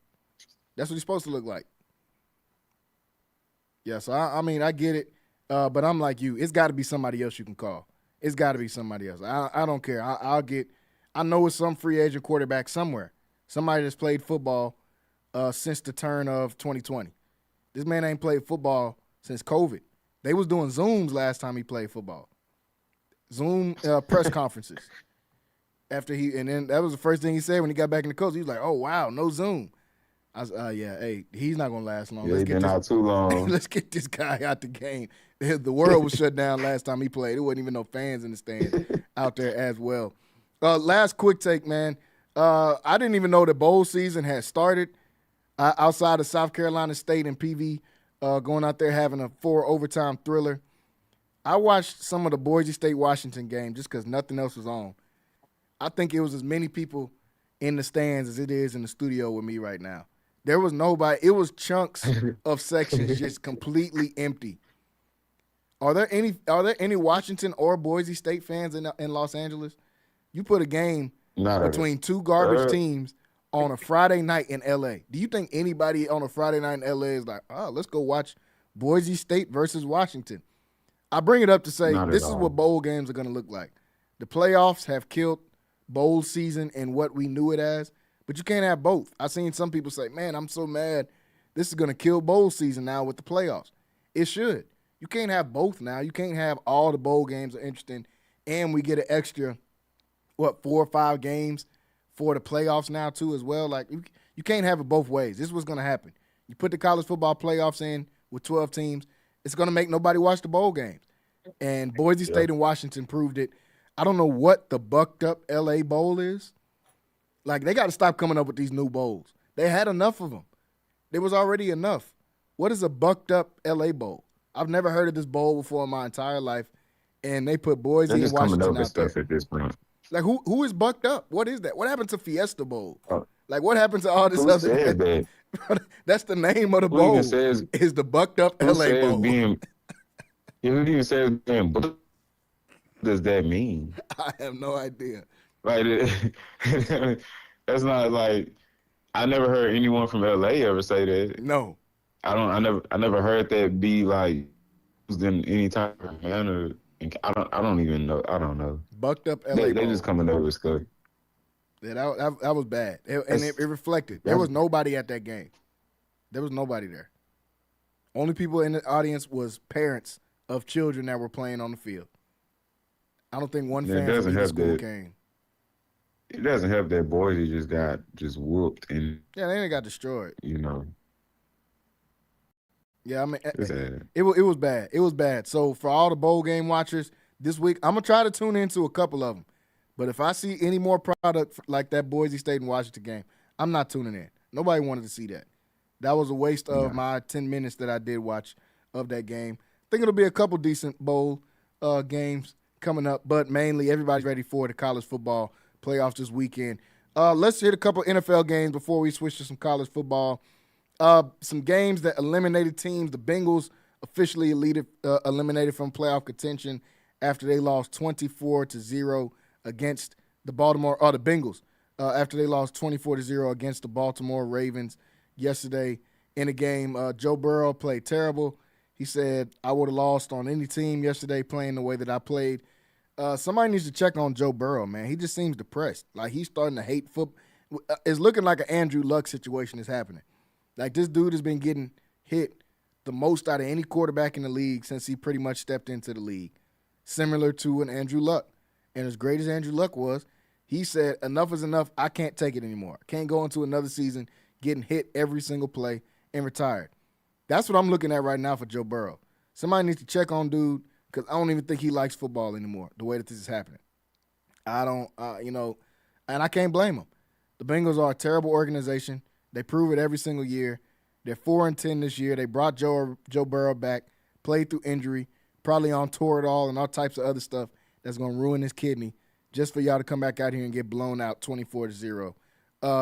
That's what he's supposed to look like. Yeah, so, I mean, I get it. But I'm like you. It's got to be somebody else you can call. It's got to be somebody else. I don't care. I know it's some free agent quarterback somewhere. Somebody that's played football since the turn of 2020. This man ain't played football since COVID. They was doing Zooms last time he played football. Zoom press conferences. And then that was the first thing he said when he got back in the coach. He was like, oh, wow, no Zoom. I was, he's not going to last long. Yeah, he's been out too long. Let's get this guy out the game. The world was shut down last time he played. There wasn't even no fans in the stands out there as well. Last quick take, man. I didn't even know the bowl season had started outside of South Carolina State and PV going out there having a 4-overtime thriller. I watched some of the Boise State-Washington game just because nothing else was on. I think it was as many people in the stands as it is in the studio with me right now. There was nobody. It was chunks of sections just completely empty. Are there any Washington or Boise State fans in Los Angeles? You put a game between two garbage teams on a Friday night in L.A. Do you think anybody on a Friday night in L.A. is like, oh, let's go watch Boise State versus Washington? I bring it up to say this is what bowl games are going to look like. The playoffs have killed bowl season and what we knew it as, but you can't have both. I've seen some people say, man, I'm so mad. This is going to kill bowl season now with the playoffs. It should. You can't have both now. You can't have all the bowl games are interesting, and we get an extra, 4 or 5 games for the playoffs now too as well. Like you can't have it both ways. This is what's going to happen. You put the college football playoffs in with 12 teams, it's going to make nobody watch the bowl games. And Boise State and Washington proved it. I don't know what the bucked up LA Bowl is. Like, they got to stop coming up with these new bowls. They had enough of them. There was already enough. What is a bucked up LA Bowl? I've never heard of this bowl before in my entire life, and they put Boise and Washington out there. At this point. Like, who is bucked up? What is that? What happened to Fiesta Bowl? Like, what happened to all this other? That? That's the name of the bowl. Is the bucked up LA Bowl? Who even says being bucked? What does that mean? I have no idea. Like, that's not like, I never heard anyone from LA ever say that. No. I never heard that be like used in any type of manner. I don't even know. I don't know. Bucked up LA. They just coming up with stuff. Yeah, that was bad. It reflected. There was nobody at that game. There was nobody there. Only people in the audience was parents of children that were playing on the field. I don't think one fan from either school came. It doesn't help that Boise just got whooped and they got destroyed. You know. Yeah, I mean, it was bad. It was bad. So for all the bowl game watchers this week, I'm gonna try to tune into a couple of them. But if I see any more product like that Boise State and Washington game, I'm not tuning in. Nobody wanted to see that. That was a waste of my 10 minutes that I did watch of that game. I think it'll be a couple decent bowl games coming up, but mainly everybody's ready for the college football playoffs this weekend. Let's hit a couple NFL games before we switch to some college football. Some games that eliminated teams. The Bengals officially eliminated from playoff contention after they lost 24-0 against the Bengals after they lost 24-0 against the Baltimore Ravens yesterday in a game. Joe Burrow played terrible. He said, I would have lost on any team yesterday playing the way that I played. Somebody needs to check on Joe Burrow, man. He just seems depressed. Like, he's starting to hate football. It's looking like an Andrew Luck situation is happening. Like, this dude has been getting hit the most out of any quarterback in the league since he pretty much stepped into the league, similar to an Andrew Luck. And as great as Andrew Luck was, he said, enough is enough. I can't take it anymore. I can't go into another season getting hit every single play and retired. That's what I'm looking at right now for Joe Burrow. Somebody needs to check on dude because I don't even think he likes football anymore, the way that this is happening. I don't, and I can't blame him. The Bengals are a terrible organization. They prove it every single year. They're 4-10 this year. They brought Joe Burrow back, played through injury, probably on Toradol and all types of other stuff that's going to ruin his kidney just for y'all to come back out here and get blown out 24-0.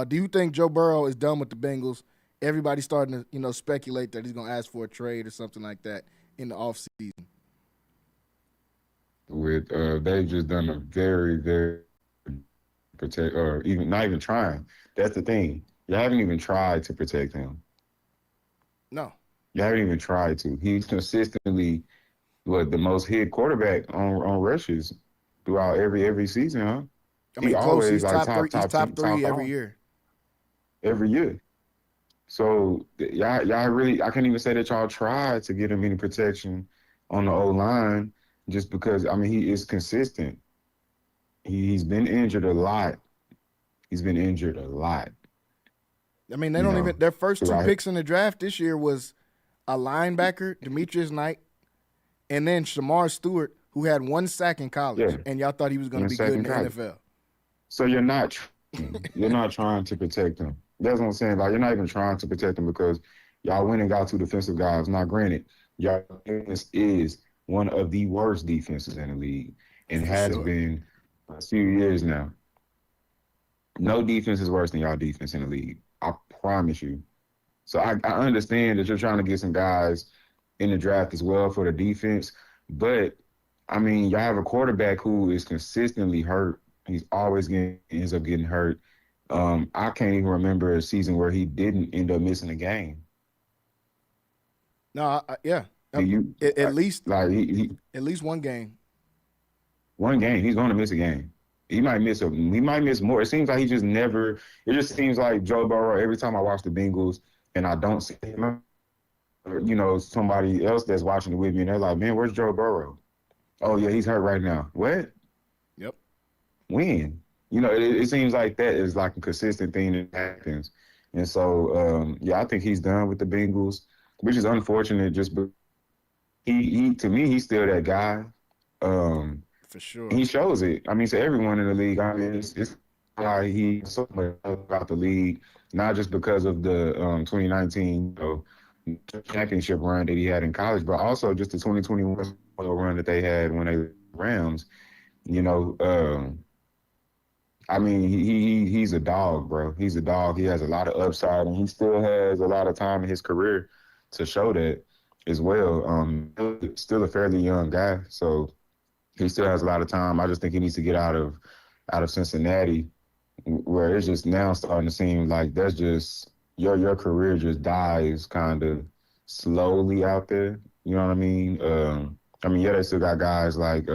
Do you think Joe Burrow is done with the Bengals? Everybody's starting to, speculate that he's going to ask for a trade or something like that in the offseason. They've just done a very, very not even trying. That's the thing. You haven't even tried to protect him. No. You haven't even tried to. He's consistently the most hit quarterback on rushes throughout every season, huh? I mean, he's top three every year. Every year. So y'all really, I can't even say that y'all tried to get him any protection on the O-line just because, he is consistent. He's been injured a lot. I mean, their first 2 picks in the draft this year was a linebacker, Demetrius Knight, and then Shamar Stewart, who had 1 sack in college, and y'all thought he was going to be good in the NFL. So you're not trying to protect him. That's what I'm saying. Like, you're not even trying to protect him because y'all went and got 2 defensive guys. Now, granted, y'all defense is one of the worst defenses in the league and has been a few years now. No defense is worse than y'all defense in the league. I promise you. So I understand that you're trying to get some guys in the draft as well for the defense. But, y'all have a quarterback who is consistently hurt. He's always ends up getting hurt. I can't even remember a season where he didn't end up missing a game. No, at least one game. One game. He's going to miss a game. He might miss more. It seems like it just seems like Joe Burrow, every time I watch the Bengals and I don't see him, somebody else that's watching it with me, and they're like, man, where's Joe Burrow? Oh, yeah, he's hurt right now. What? Yep. When? It seems like that is like a consistent thing that happens. And so, I think he's done with the Bengals, which is unfortunate. But he to me, he's still that guy. For sure. He shows it. I mean, to everyone in the league. I mean, it's why he's so much about the league, not just because of the 2019 championship run that he had in college, but also just the 2021 run that they had when they were Rams. I mean, he's a dog, bro. He's a dog. He has a lot of upside, and he still has a lot of time in his career to show that as well. Still a fairly young guy, so he still has a lot of time. I just think he needs to get out of Cincinnati, where it's just now starting to seem like that's just your career just dies kind of slowly out there. You know what I mean? They still got guys like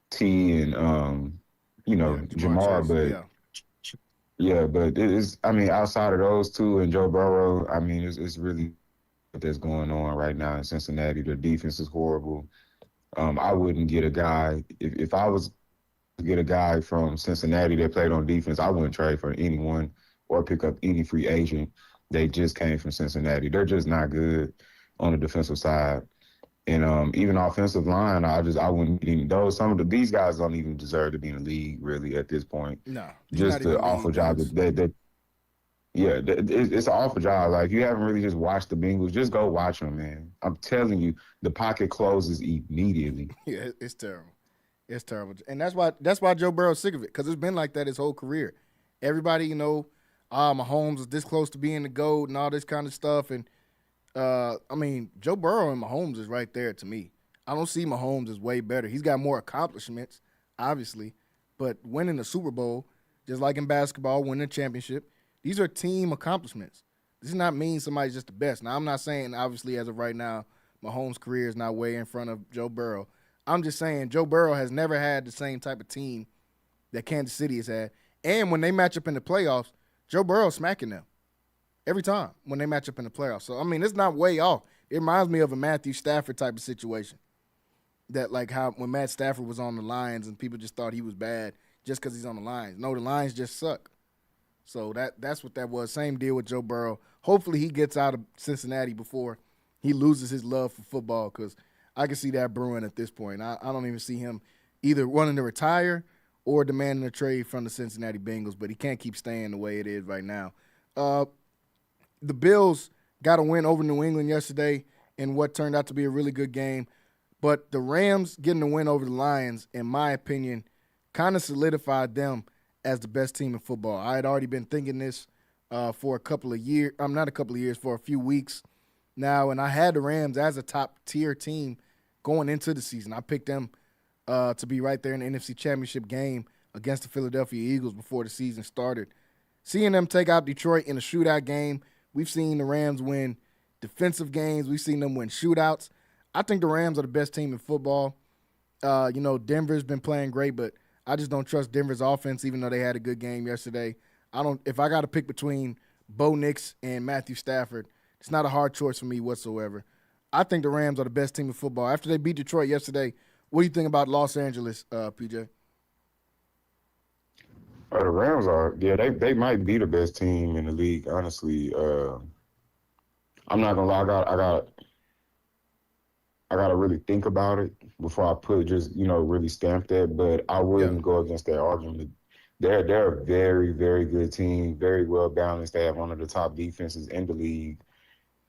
T and Jamar, but but outside of those two and Joe Burrow, I mean, it's really what that's going on right now in Cincinnati. The defense is horrible. I wouldn't get a guy if I was to get a guy from Cincinnati that played on defense. I wouldn't trade for anyone or pick up any free agent. They just came from Cincinnati. They're just not good on the defensive side. And even offensive line, I wouldn't even these guys don't even deserve to be in the league really at this point. No, just the awful job that it's an awful job. Like, you haven't really just watched the Bengals, just go watch them, man. I'm telling you, the pocket closes immediately. Yeah, it's terrible. It's terrible, and that's why Joe Burrow's sick of it, because it's been like that his whole career. Everybody, Mahomes is this close to being the GOAT and all this kind of stuff, and Joe Burrow and Mahomes is right there to me. I don't see Mahomes as way better. He's got more accomplishments, obviously, but winning the Super Bowl, just like in basketball, winning a championship, these are team accomplishments. This does not mean somebody's just the best. Now, I'm not saying, obviously, as of right now, Mahomes' career is not way in front of Joe Burrow. I'm just saying Joe Burrow has never had the same type of team that Kansas City has had. And when they match up in the playoffs, Joe Burrow's smacking them every time when they match up in the playoffs. So, it's not way off. It reminds me of a Matthew Stafford type of situation. That, like, how when Matt Stafford was on the Lions and people just thought he was bad just because he's on the Lions. No, the Lions just suck. So that's what that was. Same deal with Joe Burrow. Hopefully he gets out of Cincinnati before he loses his love for football, because I can see that brewing at this point. I don't even see him either wanting to retire or demanding a trade from the Cincinnati Bengals, but he can't keep staying the way it is right now. The Bills got a win over New England yesterday in what turned out to be a really good game, but the Rams getting a win over the Lions, in my opinion, kind of solidified them as the best team in football. I had already been thinking this for a couple of years. Not a couple of years, for a few weeks now, and I had the Rams as a top-tier team going into the season. I picked them to be right there in the NFC Championship game against the Philadelphia Eagles before the season started. Seeing them take out Detroit in a shootout game, we've seen the Rams win defensive games. We've seen them win shootouts. I think the Rams are the best team in football. Denver's been playing great, but I just don't trust Denver's offense, even though they had a good game yesterday. If I got to pick between Bo Nix and Matthew Stafford, it's not a hard choice for me whatsoever. I think the Rams are the best team in football. After they beat Detroit yesterday, what do you think about Los Angeles, PJ? The Rams are, they might be the best team in the league, honestly. I'm not gonna lie, I gotta really think about it before I really stamp that, but I wouldn't go against that argument. They're a very, very good team, very well balanced. They have one of the top defenses in the league,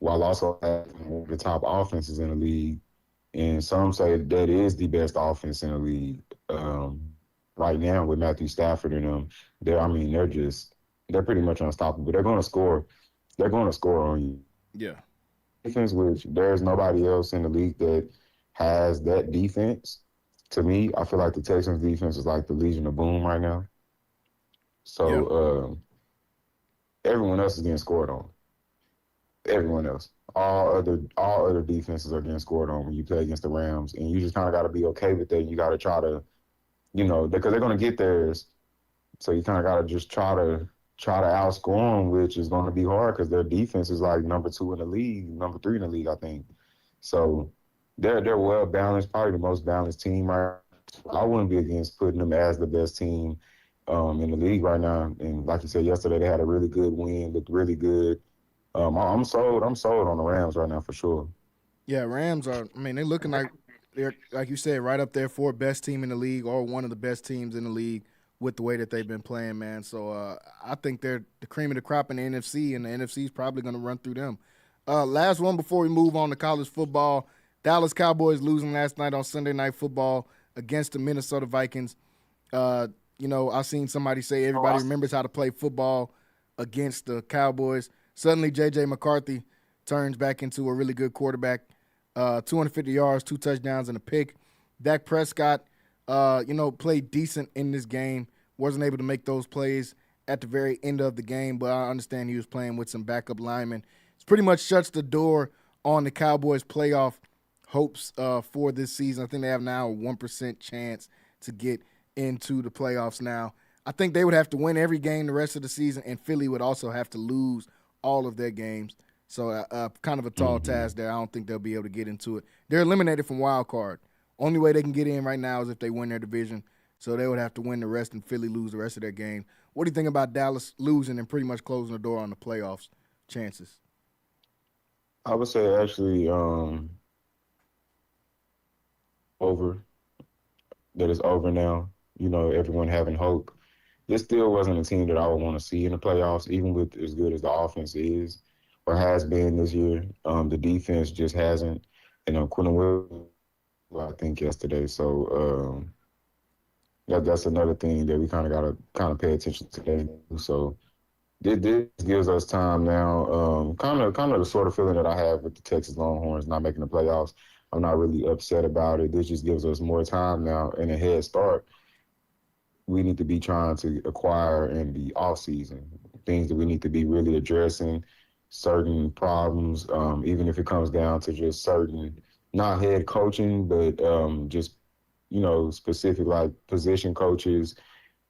while also having one of the top offenses in the league. And some say that is the best offense in the league right now with Matthew Stafford and them. They're pretty much unstoppable. They're going to score. They're going to score on you. Yeah. Defense, which there's nobody else in the league that has that defense. To me, I feel like the Texans defense is like the Legion of Boom right now. So everyone else is getting scored on. Everyone else. All other defenses are getting scored on when you play against the Rams, and you just kind of got to be okay with that. You got to try to, because they're going to get theirs. So you kind of got to just try try to outscore them, which is going to be hard because their defense is like number 2 in the league, number 3 in the league, I think. So they're well balanced, probably the most balanced team right now. I wouldn't be against putting them as the best team in the league right now. And like you said yesterday, they had a really good win, looked really good. I'm sold. I'm sold on the Rams right now for sure. Yeah, Rams are. I mean, they're looking like they're, like you said, right up there for best team in the league or one of the best teams in the league with the way that they've been playing, man. So I think they're the cream of the crop in the NFC, and the NFC is probably going to run through them. Last one before we move on to college football. Dallas Cowboys losing last night on Sunday Night Football against the Minnesota Vikings. I seen somebody say everybody remembers how to play football against the Cowboys. Suddenly, J.J. McCarthy turns back into a really good quarterback. 250 yards, 2 touchdowns, and a pick. Dak Prescott, played decent in this game. Wasn't able to make those plays at the very end of the game, but I understand he was playing with some backup linemen. It pretty much shuts the door on the Cowboys' playoff hopes for this season. I think they have now a 1% chance to get into the playoffs now. I think they would have to win every game the rest of the season, and Philly would also have to lose all of their games. So kind of a tall task there. I don't think they'll be able to get into it. They're eliminated from wild card. Only way they can get in right now is if they win their division. So they would have to win the rest and Philly lose the rest of their games. What do you think about Dallas losing and pretty much closing the door on the playoffs chances? I would say actually over. That it's over now. Everyone having hope. This still wasn't a team that I would want to see in the playoffs, even with as good as the offense is or has been this year. The defense just hasn't. Quentin Williams, I think, yesterday. So that's another thing that we kind of got to pay attention to today. So this gives us time now. Kind of the sort of feeling that I have with the Texas Longhorns not making the playoffs. I'm not really upset about it. This just gives us more time now and a head start. We need to be trying to acquire in the offseason, things that we need to be really addressing, certain problems, even if it comes down to just certain, not head coaching, but just, specific like position coaches,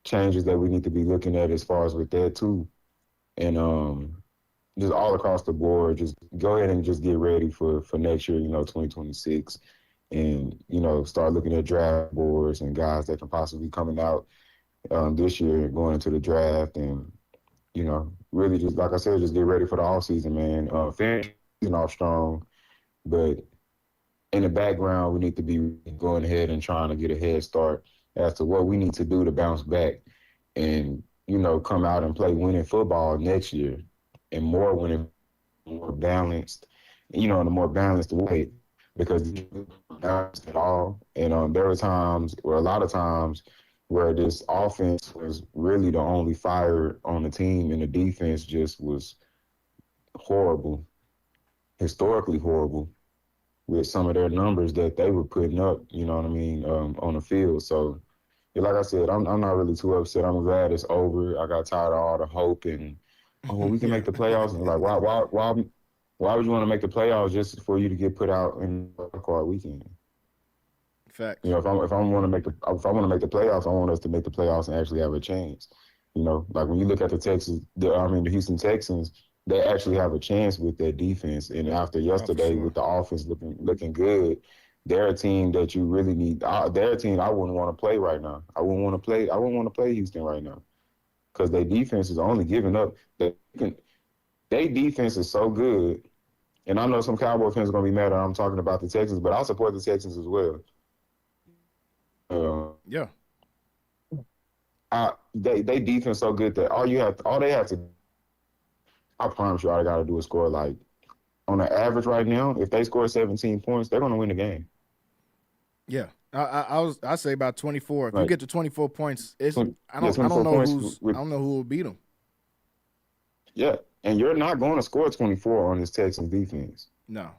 changes that we need to be looking at as far as with that too. And just all across the board, just go ahead and just get ready for next year, 2026, and, start looking at draft boards and guys that can possibly be coming out this year going into the draft. And, really just, like I said, just get ready for the offseason, man. Finish off strong, but in the background, we need to be going ahead and trying to get a head start as to what we need to do to bounce back and, come out and play winning football next year. And more winning, more balanced, in a more balanced way, because balanced at all. And there were times, or a lot of times, where this offense was really the only fire on the team, and the defense just was horrible, historically horrible, with some of their numbers that they were putting up. On the field. So, like I said, I'm not really too upset. I'm glad it's over. I got tired of all the hope and. We can make the playoffs. And why would you want to make the playoffs just for you to get put out in the card weekend? Fact. If I want to make the playoffs, I want us to make the playoffs and actually have a chance. Like when you look at the Houston Texans, they actually have a chance with their defense. And after yesterday, with the offense looking good, they're a team that you really need. They're a team I wouldn't want to play right now. I wouldn't want to play Houston right now. Because their defense is only giving up. Their defense is so good. And I know some Cowboy fans are going to be mad that I'm talking about the Texans, but I support the Texans as well. Yeah. They defense so good that all they have to, I promise you, all they got to do is score, like, on an average right now, if they score 17 points, they're going to win the game. Yeah. I say about 24. If you get to 24 points, I don't know who will beat them. Yeah, and you're not going to score 24 on this Texans defense. No.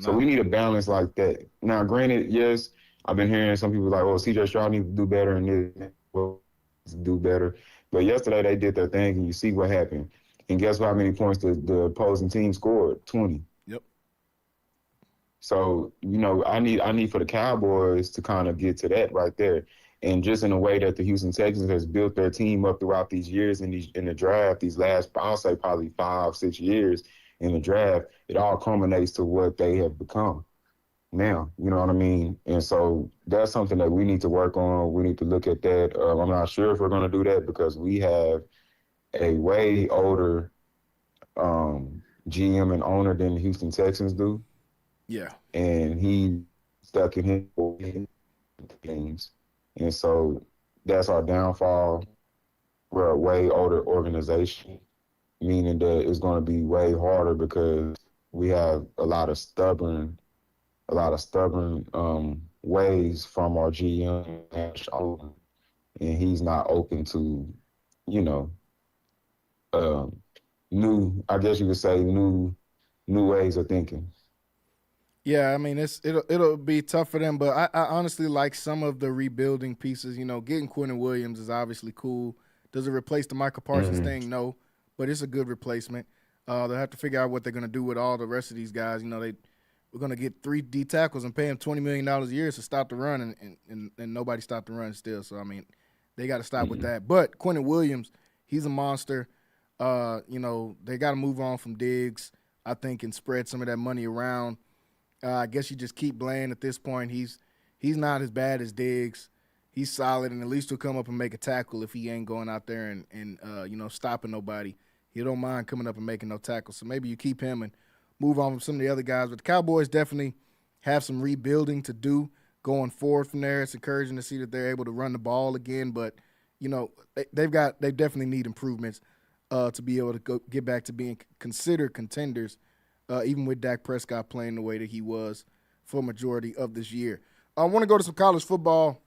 So we need a balance like that. Now, granted, yes, I've been hearing some people like, C.J. Stroud needs to do better and do better. But yesterday they did their thing, and you see what happened. And guess how many points the opposing team scored? 20. So, I need for the Cowboys to kind of get to that right there. And just in the way that the Houston Texans has built their team up throughout these years in the draft, these last, I'll say probably 5-6 years in the draft, it all culminates to what they have become now. You know what I mean? And so that's something that we need to work on. We need to look at that. I'm not sure if we're going to do that because we have a way older GM and owner than the Houston Texans do. Yeah. And he stuck in his things. And so that's our downfall. We're a way older organization, meaning that it's going to be way harder because we have a lot of stubborn ways from our GM, and he's not open to, new, I guess you could say, new ways of thinking. Yeah, I mean it'll be tough for them, but I honestly like some of the rebuilding pieces. Getting Quentin Williams is obviously cool. Does it replace the Michael Parsons thing? No, but it's a good replacement. They'll have to figure out what they're going to do with all the rest of these guys. We're going to get 3 D tackles and pay them $20 million a year to stop the run, and nobody stopped the run still. So I mean, they got to stop with that. But Quentin Williams, he's a monster. They got to move on from Diggs, I think, and spread some of that money around. I guess you just keep Bland at this point. He's not as bad as Diggs. He's solid, and at least he'll come up and make a tackle if he ain't going out there and stopping nobody. He don't mind coming up and making no tackles. So maybe you keep him and move on from some of the other guys. But the Cowboys definitely have some rebuilding to do going forward from there. It's encouraging to see that they're able to run the ball again. But, they definitely need improvements to be able to get back to being considered contenders, even with Dak Prescott playing the way that he was for a majority of this year. I want to go to some college football.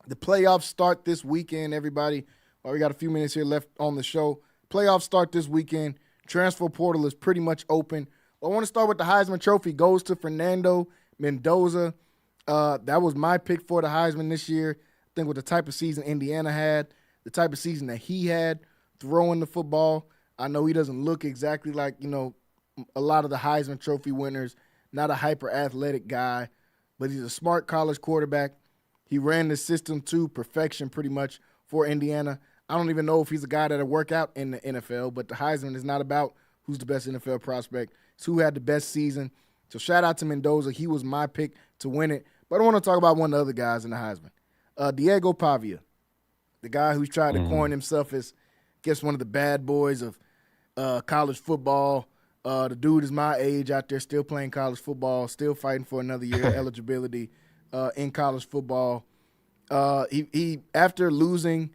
The playoffs start this weekend, everybody. We got a few minutes here left on the show. Playoffs start this weekend. Transfer portal is pretty much open. I want to start with the Heisman Trophy. Goes to Fernando Mendoza. That was my pick for the Heisman this year. I think with the type of season Indiana had, the type of season that he had throwing the football, I know he doesn't look exactly like, a lot of the Heisman Trophy winners, not a hyper-athletic guy, but he's a smart college quarterback. He ran the system to perfection pretty much for Indiana. I don't even know if he's a guy that'll work out in the NFL, but the Heisman is not about who's the best NFL prospect. It's who had the best season. So shout out to Mendoza. He was my pick to win it. But I want to talk about one of the other guys in the Heisman. Diego Pavia, the guy who's tried to coin himself as, I guess, one of the bad boys of college football. The dude is my age out there still playing college football, still fighting for another year of eligibility in college football. He after losing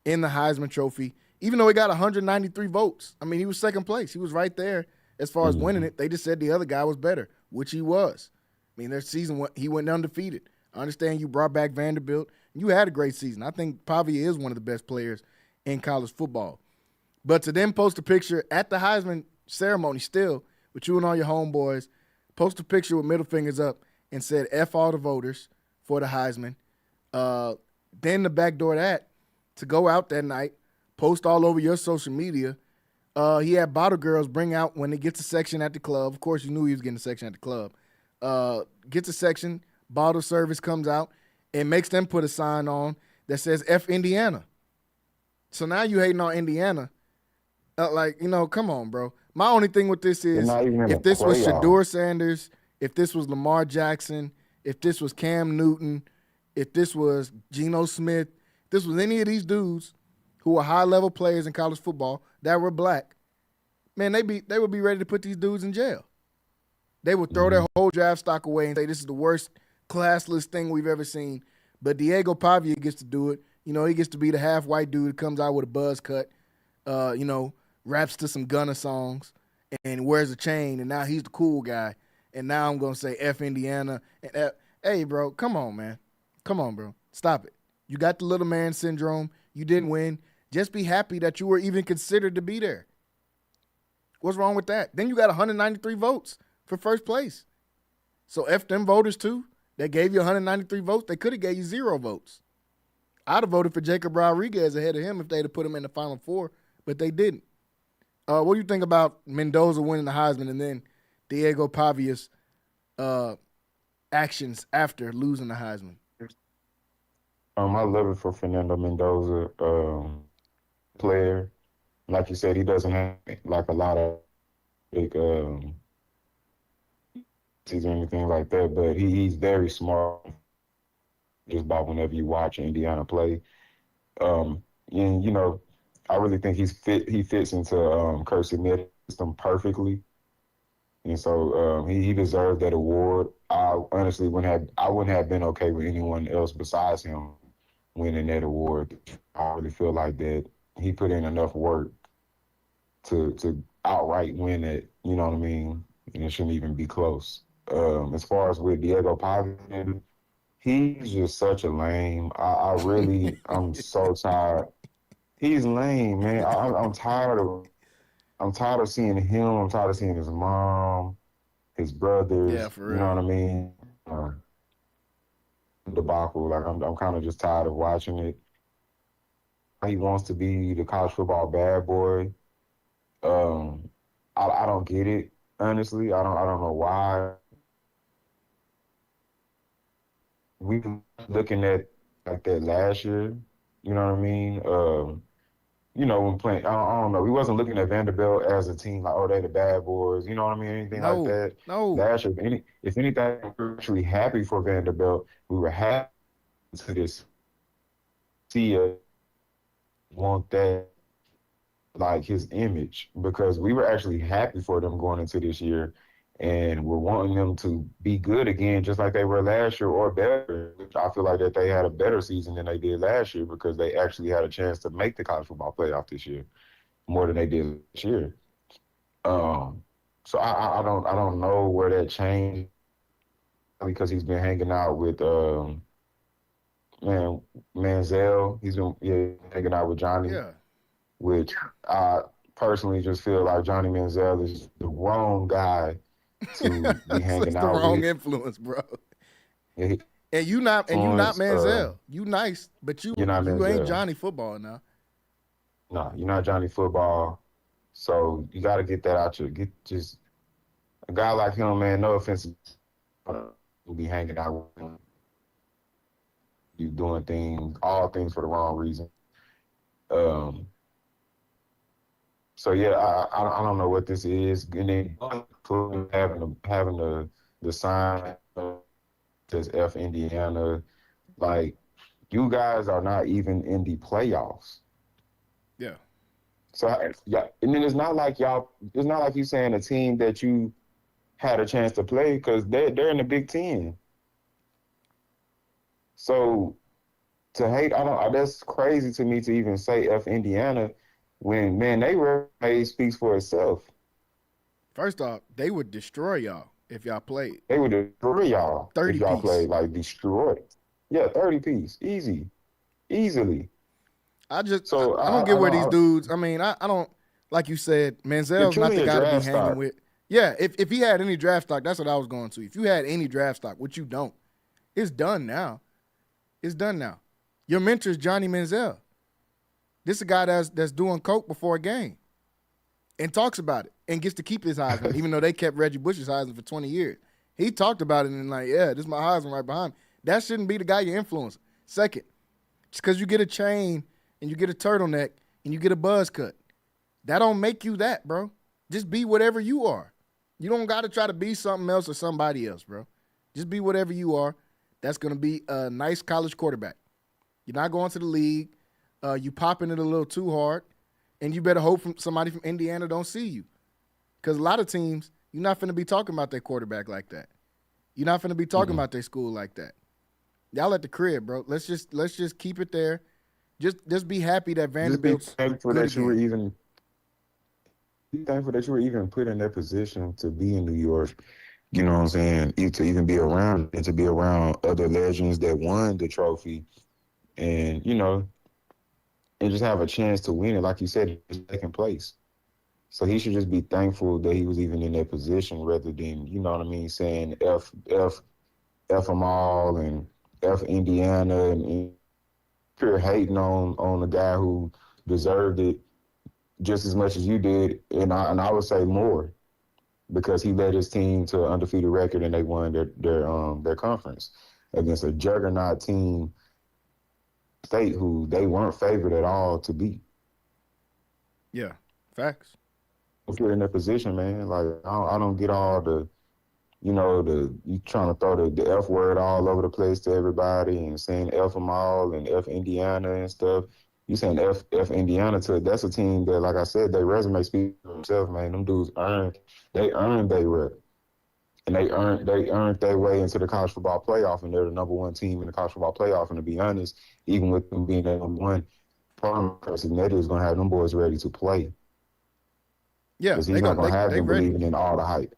in the Heisman Trophy, even though he got 193 votes, I mean, he was second place. He was right there as far as winning it. They just said the other guy was better, which he was. I mean, their season, he went undefeated. I understand you brought back Vanderbilt. You had a great season. I think Pavia is one of the best players in college football. But to then post a picture at the Heisman ceremony still with you and all your homeboys, post a picture with middle fingers up and said F all the voters for the Heisman. Then the backdoor that, to go out that night, post all over your social media. He had bottle girls bring out when they get to section at the club. Of course, you knew he was getting a section at the club. Gets a section, bottle service comes out, and makes them put a sign on that says F Indiana. So now you hating on Indiana. Come on, bro. My only thing with this is if this was Shedeur Sanders, if this was Lamar Jackson, if this was Cam Newton, if this was Geno Smith, if this was any of these dudes who are high-level players in college football that were black, man, they would be ready to put these dudes in jail. They would throw their whole draft stock away and say this is the worst classless thing we've ever seen. But Diego Pavia gets to do it. He gets to be the half-white dude who comes out with a buzz cut, raps to some Gunna songs and wears a chain, and now he's the cool guy. And now I'm going to say F Indiana. And hey, bro, come on, man. Come on, bro. Stop it. You got the little man syndrome. You didn't win. Just be happy that you were even considered to be there. What's wrong with that? Then you got 193 votes for first place. So F them voters too. They gave you 193 votes. They could have gave you 0 votes. I'd have voted for Jacob Rodriguez ahead of him if they'd have put him in the Final Four, but they didn't. What do you think about Mendoza winning the Heisman and then Diego Pavia's actions after losing the Heisman? I love it for Fernando Mendoza, player. Like you said, he doesn't have like a lot of big or anything like that, but he's very smart just about whenever you watch Indiana play. Um, and I really think he fits into Kirk Smith's system perfectly. And so he deserved that award. I wouldn't have been okay with anyone else besides him winning that award. I really feel like that he put in enough work to outright win it. You know what I mean? And it shouldn't even be close. As far as with Diego Pavin, he's just such a lame. I'm so tired. He's lame, man. I'm tired of seeing him. I'm tired of seeing his mom, his Yeah, brothers. for You real. know what I mean? Debacle. Like I'm kind of just tired of watching it. He wants to be the college football bad boy. Um, I don't get it. Honestly, I don't know why. We were looking at like that last year. You know what I mean? When playing, I don't know. We wasn't looking at Vanderbilt as a team like, oh, they the bad boys. You know what I mean? Anything like No, that. no. Last year, if anything, we were actually happy for Vanderbilt. We were happy to this see want that like his image because we were actually happy for them going into this year and we're wanting them to be good again just like they were last year or better. I feel like that they had a better season than they did last year because they actually had a chance to make the college football playoff this year more than they did last year. So I don't know where that changed because he's been hanging out with man Manziel. He's been hanging out with Johnny, Yeah. which I personally just feel like Johnny Manziel is the wrong guy to be So it's hanging the out wrong with. influence, bro. Yeah, he And you not influence, Manziel. You nice, but you're not you ain't Manziel. Johnny football now. No, you're not Johnny Football. So you got to get that out your get. Just a guy like him, man. No offense, will be hanging out with him. You doing all things for the wrong reason. Um, So yeah, I don't know what this is. And then having the sign says F Indiana, like you guys are not even in the playoffs. Yeah. So yeah, and then it's not like y'all. It's not like you saying a team that you had a chance to play because they're in the Big Ten. So to hate, I don't. That's crazy to me to even say F Indiana when man they resume speaks for itself. First off, they would destroy y'all if y'all played. They would destroy y'all 30 if y'all piece. played like destroyed. Yeah, 30 piece, easily. I So don't get where these dudes. I mean, I don't like you said. you're Manziel's not truly the a guy to be draft hanging stock. with. Yeah, if he had any draft stock, that's what I was going to. If you had any draft stock, which you don't, it's done now. It's done now. Your mentor is Johnny Manziel. This is a guy that's doing coke before a game and talks about it and gets to keep his Heisman, even though they kept Reggie Bush's Heisman for 20 years. He talked about it and like, yeah, this is my Heisman right behind me. That shouldn't be the guy you're influencing. Second, just because you get a chain and you get a turtleneck and you get a buzz cut, that don't make you that, bro. Just be whatever you are. You don't got to try to be something else or somebody else, bro. Just be whatever you are. That's going to be a nice college quarterback. You're not going to the league. You popping it a little too hard, and you better hope somebody from Indiana don't see you. Because a lot of teams, you're not finna be talking about their quarterback like that. You're not finna be talking about their school like that. Y'all at the crib, bro. Let's just keep it there. Just be happy that Vanderbilt's Just be thankful good that you were again. even be thankful that you were even put in that position to be in New York. You know what I'm saying? To even be around and to be around other legends that won the trophy, and and just have a chance to win it, like you said, it's second place. So he should just be thankful that he was even in that position rather than, you know what I mean, saying F them all and F Indiana and pure hating on the guy who deserved it just as much as you did, and I would say more because he led his team to an undefeated record and they won their conference against a juggernaut team State, who they weren't favored at all to beat. Yeah, facts. If you're in that position, man, like I don't get all the, you trying to throw the F word all over the place to everybody and saying F them all and F Indiana and stuff. You saying F Indiana that's a team that, like I said, their resume speaks for themselves, man. Them dudes earned their rep. And they earned their way into the college football playoff, and they're the number one team in the college football playoff. And to be honest, even with them being the number one, Cincinnati is going to have them boys ready to play. Yeah, because he's not going to have them believing in all the hype.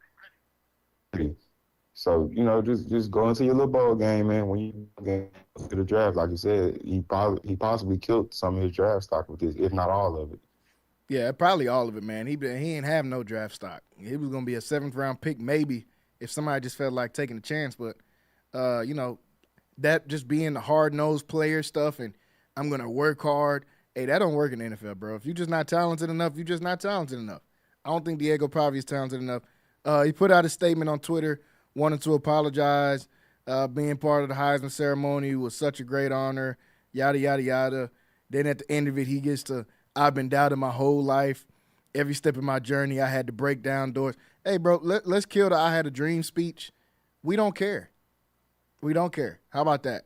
So, just go into your little bowl game, man. When you get to the draft, like you said, he possibly killed some of his draft stock with this, if not all of it. Yeah, probably all of it, man. He ain't have no draft stock. He was going to be a 7th-round pick maybe if somebody just felt like taking a chance. But, that just being the hard-nosed player stuff and I'm going to work hard, hey, that don't work in the NFL, bro. If you're just not talented enough, you're just not talented enough. I don't think Diego Pavia is talented enough. He put out a statement on Twitter wanting to apologize. Being part of the Heisman ceremony was such a great honor, yada, yada, yada. Then at the end of it, he gets to, I've been doubted my whole life. Every step of my journey, I had to break down doors. Hey, bro, let's kill the I had a dream speech. We don't care. We don't care. How about that?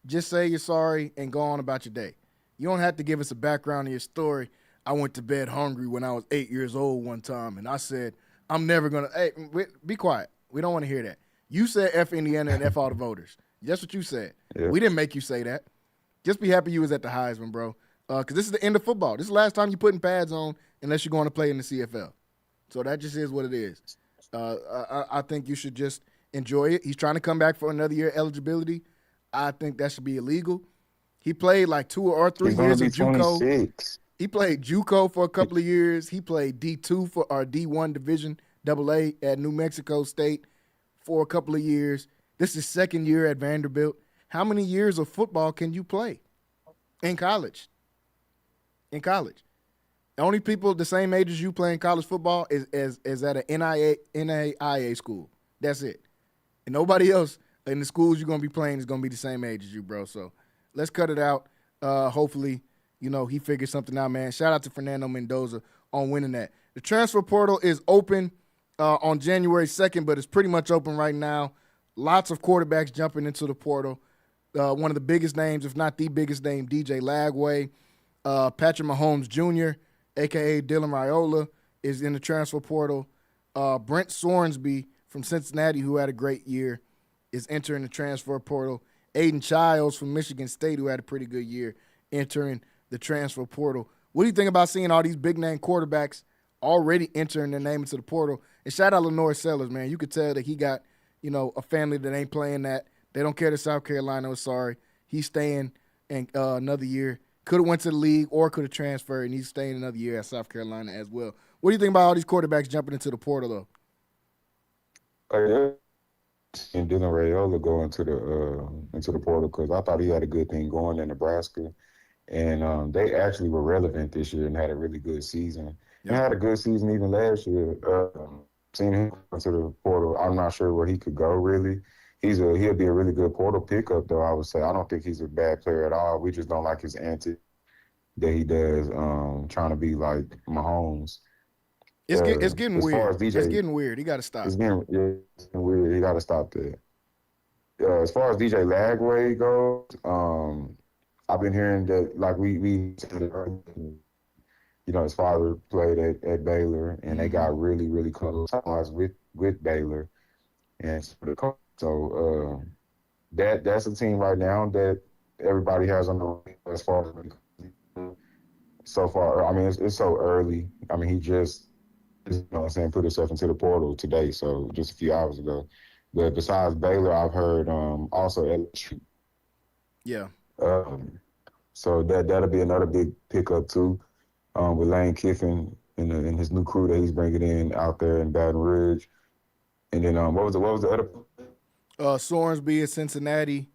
Just say you're sorry and go on about your day. You don't have to give us a background of your story. I went to bed hungry when I was 8 years old one time, and I said, I'm never going to – hey, be quiet. We don't want to hear that. You said F Indiana and F all the voters. That's what you said. Yeah. We didn't make you say that. Just be happy you was at the Heisman, bro, because this is the end of football. This is the last time you're putting pads on unless you're going to play in the CFL. So that just is what it is. I think you should just enjoy it. He's trying to come back for another year eligibility. I think that should be illegal. He played like 2 or 3 years of JUCO. 26. He played JUCO for a couple of years. He played D2 for our D1 Division AA at New Mexico State for a couple of years. This is second year at Vanderbilt. How many years of football can you play in college? In college. The only people the same age as you playing college football is at an NAIA school. That's it. And nobody else in the schools you're going to be playing is going to be the same age as you, bro. So let's cut it out. Hopefully, he figures something out, man. Shout out to Fernando Mendoza on winning that. The transfer portal is open on January 2nd, but it's pretty much open right now. Lots of quarterbacks jumping into the portal. One of the biggest names, if not the biggest name, DJ Lagway. Patrick Mahomes Jr., a.k.a. Dylan Raiola, is in the transfer portal. Brent Sorensby from Cincinnati, who had a great year, is entering the transfer portal. Aiden Childs from Michigan State, who had a pretty good year, entering the transfer portal. What do you think about seeing all these big-name quarterbacks already entering their name into the portal? And shout out Lenore Sellers, man. You could tell that he got, a family that ain't playing that. They don't care that South Carolina was sorry. He's staying in another year. Could have went to the league or could have transferred, and he's staying another year at South Carolina as well. What do you think about all these quarterbacks jumping into the portal, though? And Dylan Raiola go into the portal because I thought he had a good thing going in Nebraska, and they actually were relevant this year and had a really good season. Yep. And had a good season even last year. Seeing him into the portal, I'm not sure where he could go really. He'll be a really good portal pickup though. I would say I don't think he's a bad player at all. We just don't like his antics that he does, trying to be like Mahomes. It's getting weird. It's getting weird. He got to stop. It's getting weird. He got to stop that. As far as DJ Lagway goes, I've been hearing that like we his father played at Baylor, and they got really, really close with Baylor. And so that's a team right now that everybody has on the as far as so far. I mean, it's so early. I mean, he just put himself into the portal today, so just a few hours ago. But besides Baylor, I've heard also LSU. Yeah. So that'll be another big pickup too, with Lane Kiffin and his new crew that he's bringing in out there in Baton Rouge. And then what was the other? Sorensby at Cincinnati.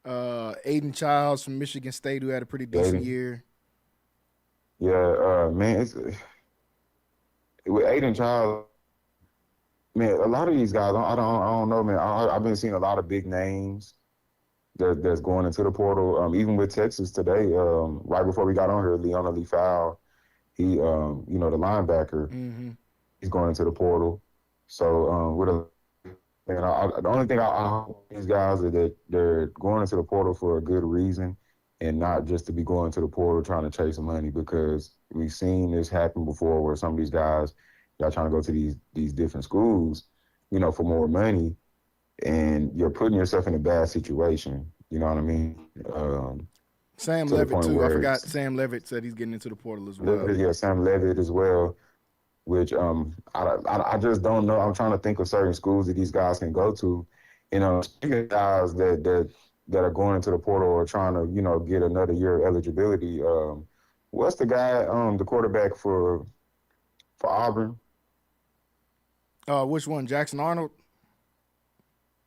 Aiden Childs from Michigan State, who had a pretty decent year. Yeah, man, with Aiden Childs, man, a lot of these guys, I don't know, man. I've been seeing a lot of big names that's going into the portal. Even with Texas today, right before we got on here, Leona Leafau, he, the linebacker, he's going into the portal. So the only thing I hope these guys is that they're going into the portal for a good reason and not just to be going to the portal trying to chase money, because we've seen this happen before where some of these guys, y'all trying to go to these different schools, for more money, and you're putting yourself in a bad situation. You know what I mean? Sam Levitt, too. I forgot Sam Levitt said he's getting into the portal as well. Yeah, Sam Levitt as well, which I just don't know. I'm trying to think of certain schools that these guys can go to. Speaking of guys that are going into the portal or trying to, get another year of eligibility, what's the guy, the quarterback for Auburn? Which one, Jackson Arnold?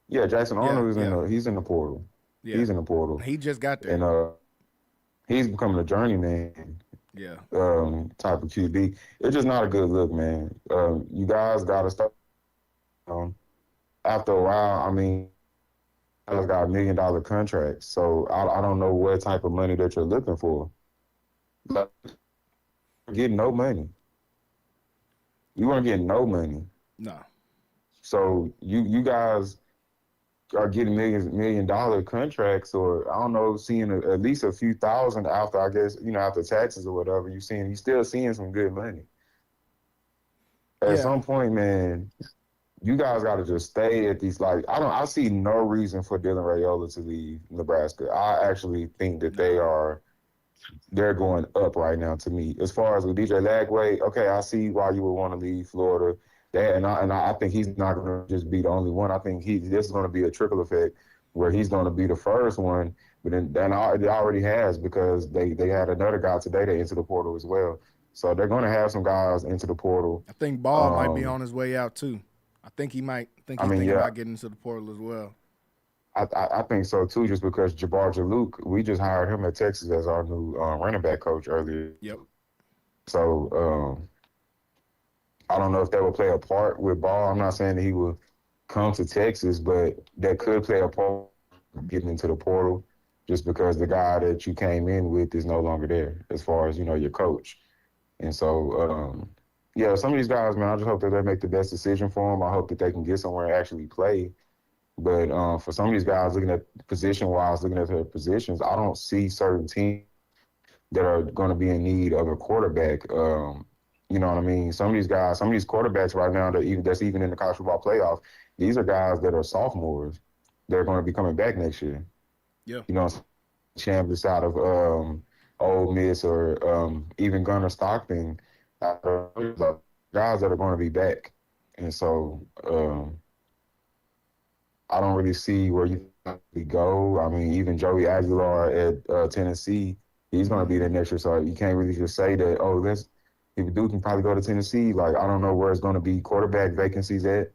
Yeah, Jackson Arnold he's in the portal. Yeah. He's in the portal. He just got there. And he's becoming a journeyman. Yeah. Type of QB. It's just not a good look, man. You guys got to start. After a while, I mean, guys got $1 million contracts, so I don't know what type of money that you're looking for. But getting no money. You weren't getting no money. No. So you guys are getting $1 million contracts, or I don't know, seeing at least a few thousand after, I guess, after taxes or whatever, you still seeing some good money. At some point, man, you guys got to just stay at these, I see no reason for Dylan Raiola to leave Nebraska. I actually think that they're going up right now to me. As far as with DJ Lagway, okay, I see why you would want to leave Florida. I think he's not going to just be the only one. I think this is going to be a trickle effect where he's going to be the first one, but then it already has, because they had another guy today that into the portal as well. So they're going to have some guys into the portal. I think Ball might be on his way out too. I think he might. Thinking about getting into the portal as well. I think so too, just because Jabbar Jaluk, we just hired him at Texas as our new running back coach earlier. Yep. So I don't know if that will play a part with Ball. I'm not saying that he will come to Texas, but that could play a part getting into the portal, just because the guy that you came in with is no longer there as far as, your coach. And so, some of these guys, man, I just hope that they make the best decision for them. I hope that they can get somewhere and actually play. But for some of these guys, looking at position-wise, looking at their positions, I don't see certain teams that are going to be in need of a quarterback. You know what I mean? Some of these guys, some of these quarterbacks right now that's even in the college football playoff, these are guys that are sophomores. They're going to be coming back next year. Yeah. Chambliss out of Ole Miss, or even Gunnar Stockton, guys that are going to be back. And so I don't really see where you go. I mean, even Joey Aguilar at Tennessee, he's going to be there next year. So you can't really just say that, if Duke can probably go to Tennessee. I don't know where it's going to be quarterback vacancies at.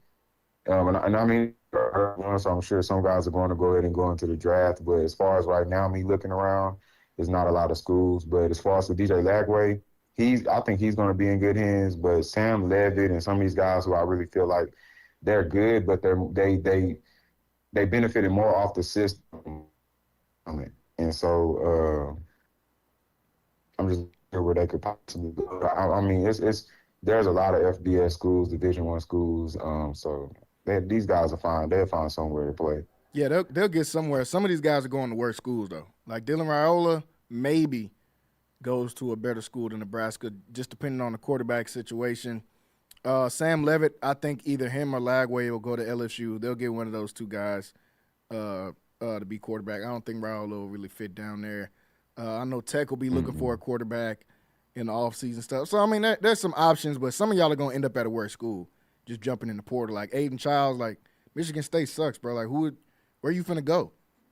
And I mean, so I'm sure some guys are going to go ahead and go into the draft. But as far as right now, me looking around, there's not a lot of schools. But as far as with DJ Lagway, I think he's going to be in good hands. But Sam Levitt and some of these guys who I really feel like they're good, but they benefited more off the system. And so I'm just where they could possibly go. I mean, there's a lot of FBS schools, Division I schools. So these guys are fine. They'll find somewhere to play. Yeah, they'll get somewhere. Some of these guys are going to worse schools though. Like Dylan Raiola maybe goes to a better school than Nebraska, just depending on the quarterback situation. Sam Levitt, I think either him or Lagway will go to LSU. They'll get one of those two guys to be quarterback. I don't think Raiola will really fit down there. I know Tech will be looking for a quarterback in the offseason stuff. So, I mean, there's some options, but some of y'all are going to end up at a worse school just jumping in the portal. Like Aiden Childs, Michigan State sucks, bro. Where you finna go?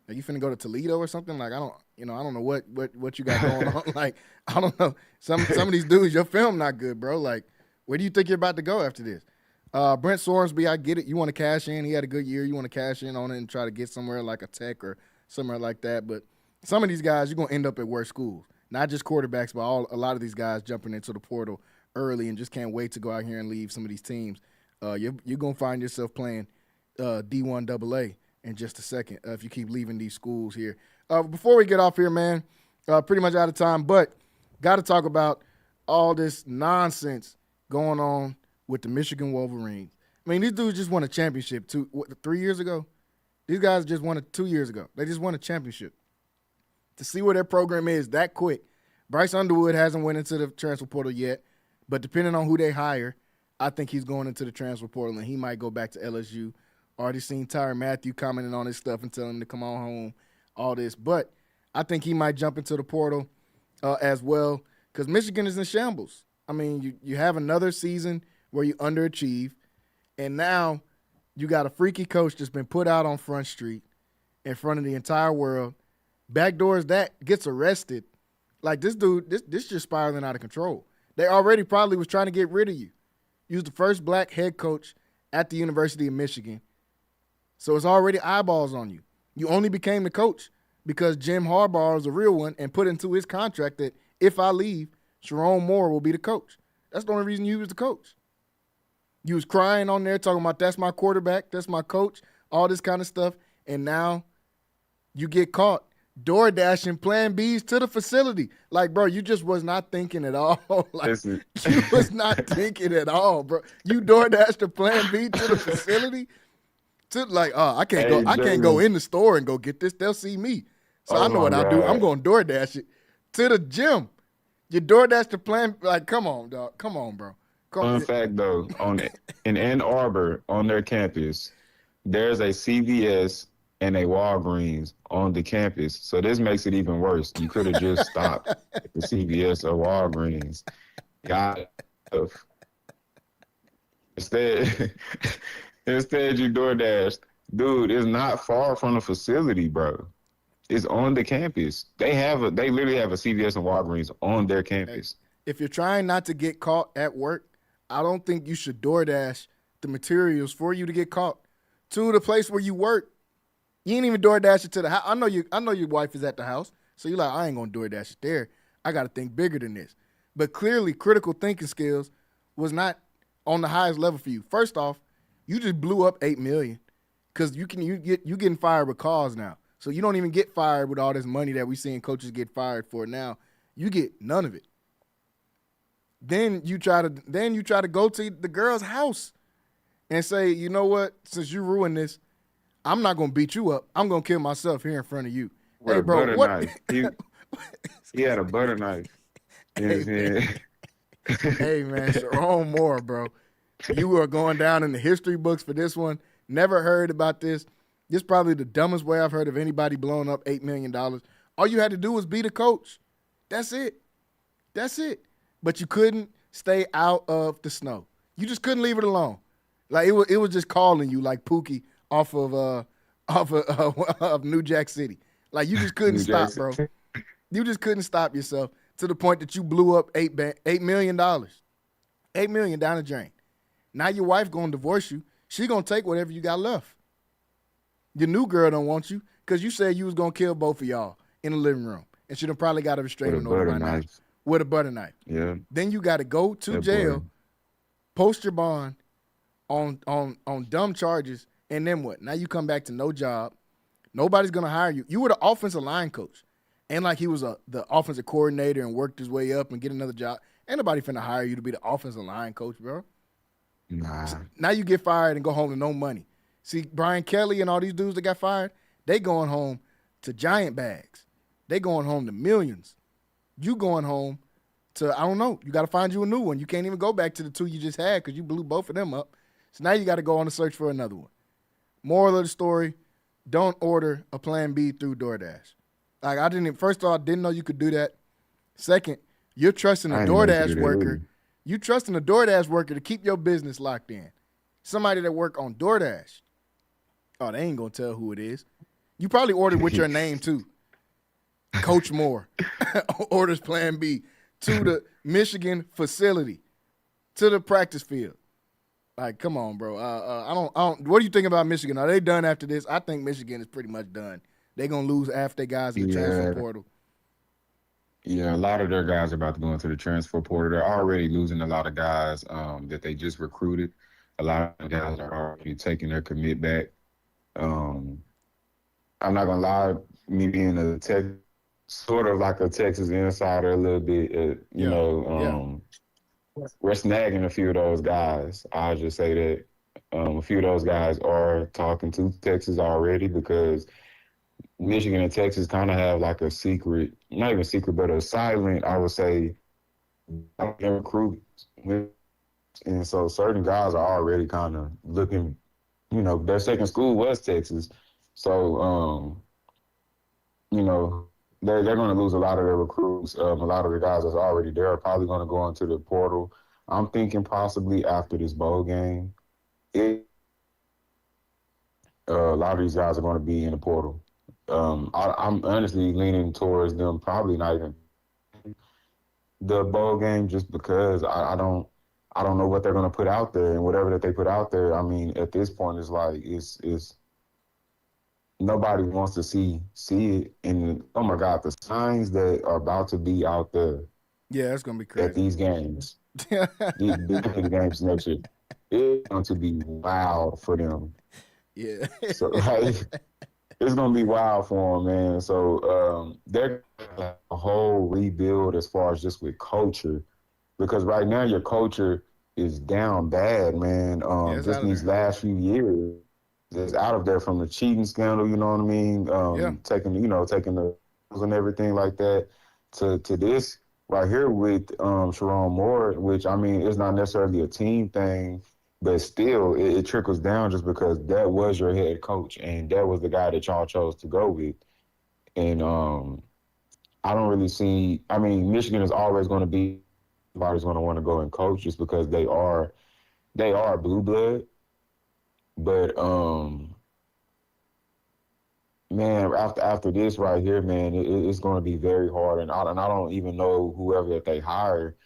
Are you finna go to Toledo or something? I don't know what you got going on. I don't know. Some of these dudes, your film not good, bro. Where do you think you're about to go after this? Brent Sorensby, I get it. You want to cash in. He had a good year. You want to cash in on it and try to get somewhere like a Tech or somewhere like that. But some of these guys, you're going to end up at worse schools. Not just quarterbacks, but a lot of these guys jumping into the portal early and just can't wait to go out here and leave some of these teams. You're going to find yourself playing D1 AA in just a second if you keep leaving these schools here. Before we get off here, man, pretty much out of time, but got to talk about all this nonsense going on with the Michigan Wolverines. I mean, these dudes just won a championship 3 years ago? These guys just won it 2 years ago. They just won a championship. To see where their program is that quick, Bryce Underwood hasn't went into the transfer portal yet, but depending on who they hire, I think he's going into the transfer portal, and he might go back to LSU. Already seen Tyrann Mathieu commenting on his stuff and telling him to come on home, all this. But I think he might jump into the portal as well because Michigan is in shambles. I mean, you have another season where you underachieve, and now you got a freaky coach that's been put out on Front Street in front of the entire world. Backdoors that gets arrested. Like this dude, this just spiraling out of control. They already probably was trying to get rid of you. You was the first black head coach at the University of Michigan. So it's already eyeballs on you. You only became the coach because Jim Harbaugh is a real one and put into his contract that if I leave, Sharon Moore will be the coach. That's the only reason you was the coach. You was crying on there talking about that's my quarterback, that's my coach, all this kind of stuff, and now you get caught door dashing Plan Bs to the facility. Like, bro, you just was not thinking at all. Like, you was not thinking at all, bro. You door dashed a Plan B to the facility. To like, I can't go in the store and go get this. They'll see me. So I know what I'll do. I'm going to door dash it to the gym. You door dash the Plan. Like, come on, dog. Come on, bro. Fun fact though, in Ann Arbor on their campus, there's a CVS and a Walgreens on the campus. So this makes it even worse. You could have just stopped at the CVS or Walgreens. Instead you DoorDash. Dude, it's not far from the facility, bro. It's on the campus. They literally have a CVS and Walgreens on their campus. If you're trying not to get caught at work, I don't think you should DoorDash the materials for you to get caught to the place where you work. You ain't even DoorDash it to the house. I know your wife is at the house, so you're like, I ain't gonna DoorDash it there. I got to think bigger than this. But clearly, critical thinking skills was not on the highest level for you. First off, you just blew up $8 million because you getting fired with cause now. So you don't even get fired with all this money that we seeing coaches get fired for now. You get none of it. Then you try to go to the girl's house and say, you know what? Since you ruined this, I'm not gonna beat you up. I'm gonna kill myself here in front of you. With a butter knife. He had a butter knife in his hand. Hey man, Sharon Moore, bro. You are going down in the history books for this one. Never heard about this. This is probably the dumbest way I've heard of anybody blowing up $8 million. All you had to do was be the coach. That's it. But you couldn't stay out of the snow. You just couldn't leave it alone. Like it was just calling you like Pookie off of New Jack City. Like you just couldn't stop, bro. You just couldn't stop yourself to the point that you blew up $8 million. $8 million down the drain. Now your wife gonna divorce you. She gonna take whatever you got left. Your new girl don't want you because you said you was gonna kill both of y'all in the living room, and she done probably got a restraining order by now with a butter knife. Yeah. Then you got to go to jail, post your bond on dumb charges, and then what? Now you come back to no job. Nobody's gonna hire you. You were the offensive line coach, and like he was the offensive coordinator and worked his way up and get another job. Ain't nobody finna hire you to be the offensive line coach, bro. Nah. Now you get fired and go home to no money. See, Brian Kelly and all these dudes that got fired, they going home to giant bags. They going home to millions. You going home to, I don't know, you got to find you a new one. You can't even go back to the two you just had because you blew both of them up. So now you got to go on a search for another one. Moral of the story, don't order a Plan B through DoorDash. Like first of all, I didn't know you could do that. Second, you're trusting a DoorDash worker. You trusting a DoorDash worker to keep your business locked in. Somebody that work on DoorDash. Oh, they ain't going to tell who it is. You probably ordered with your name, too. Coach Moore orders Plan B to the Michigan facility, to the practice field. Like, come on, bro. I don't. What do you think about Michigan? Are they done after this? I think Michigan is pretty much done. They're going to lose half their guys in the transfer portal. Yeah, a lot of their guys are about to go into the transfer portal. They're already losing a lot of guys that they just recruited. A lot of guys are already taking their commit back. I'm not gonna lie, me being a tech, sort of like a Texas insider a little bit, we're snagging a few of those guys. I'll just say that a few of those guys are talking to Texas already because Michigan and Texas kind of have like a secret, not even secret, but a silent, I would say, recruit. And so certain guys are already kind of looking, their second school was Texas. So, they're going to lose a lot of their recruits. A lot of the guys that's already there are probably going to go into the portal. I'm thinking possibly after this bowl game, a lot of these guys are going to be in the portal. I'm honestly leaning towards them probably not even the bowl game just because I don't know what they're going to put out there, and whatever that they put out there, I mean, at this point, it's like it's nobody wants to see it. And oh my God, the signs that are about to be out there, yeah, it's going to be crazy at these games, these big games next year, it's going to be wild for them. Yeah. So like, it's going to be wild for them, man. So they're a whole rebuild as far as just with culture, because right now your culture is down bad, man. Just in these last few years, it's out of there from the cheating scandal, you know what I mean? Taking the and everything like that to this right here with Sharon Moore, which, I mean, it's not necessarily a team thing, but still it trickles down just because that was your head coach and that was the guy that y'all chose to go with. And I don't really see, I mean, Michigan is always going to be, everybody's going to want to go and coach just because they are blue blood. But man, after this right here, man, it's going to be very hard, and I don't even know whoever that they hire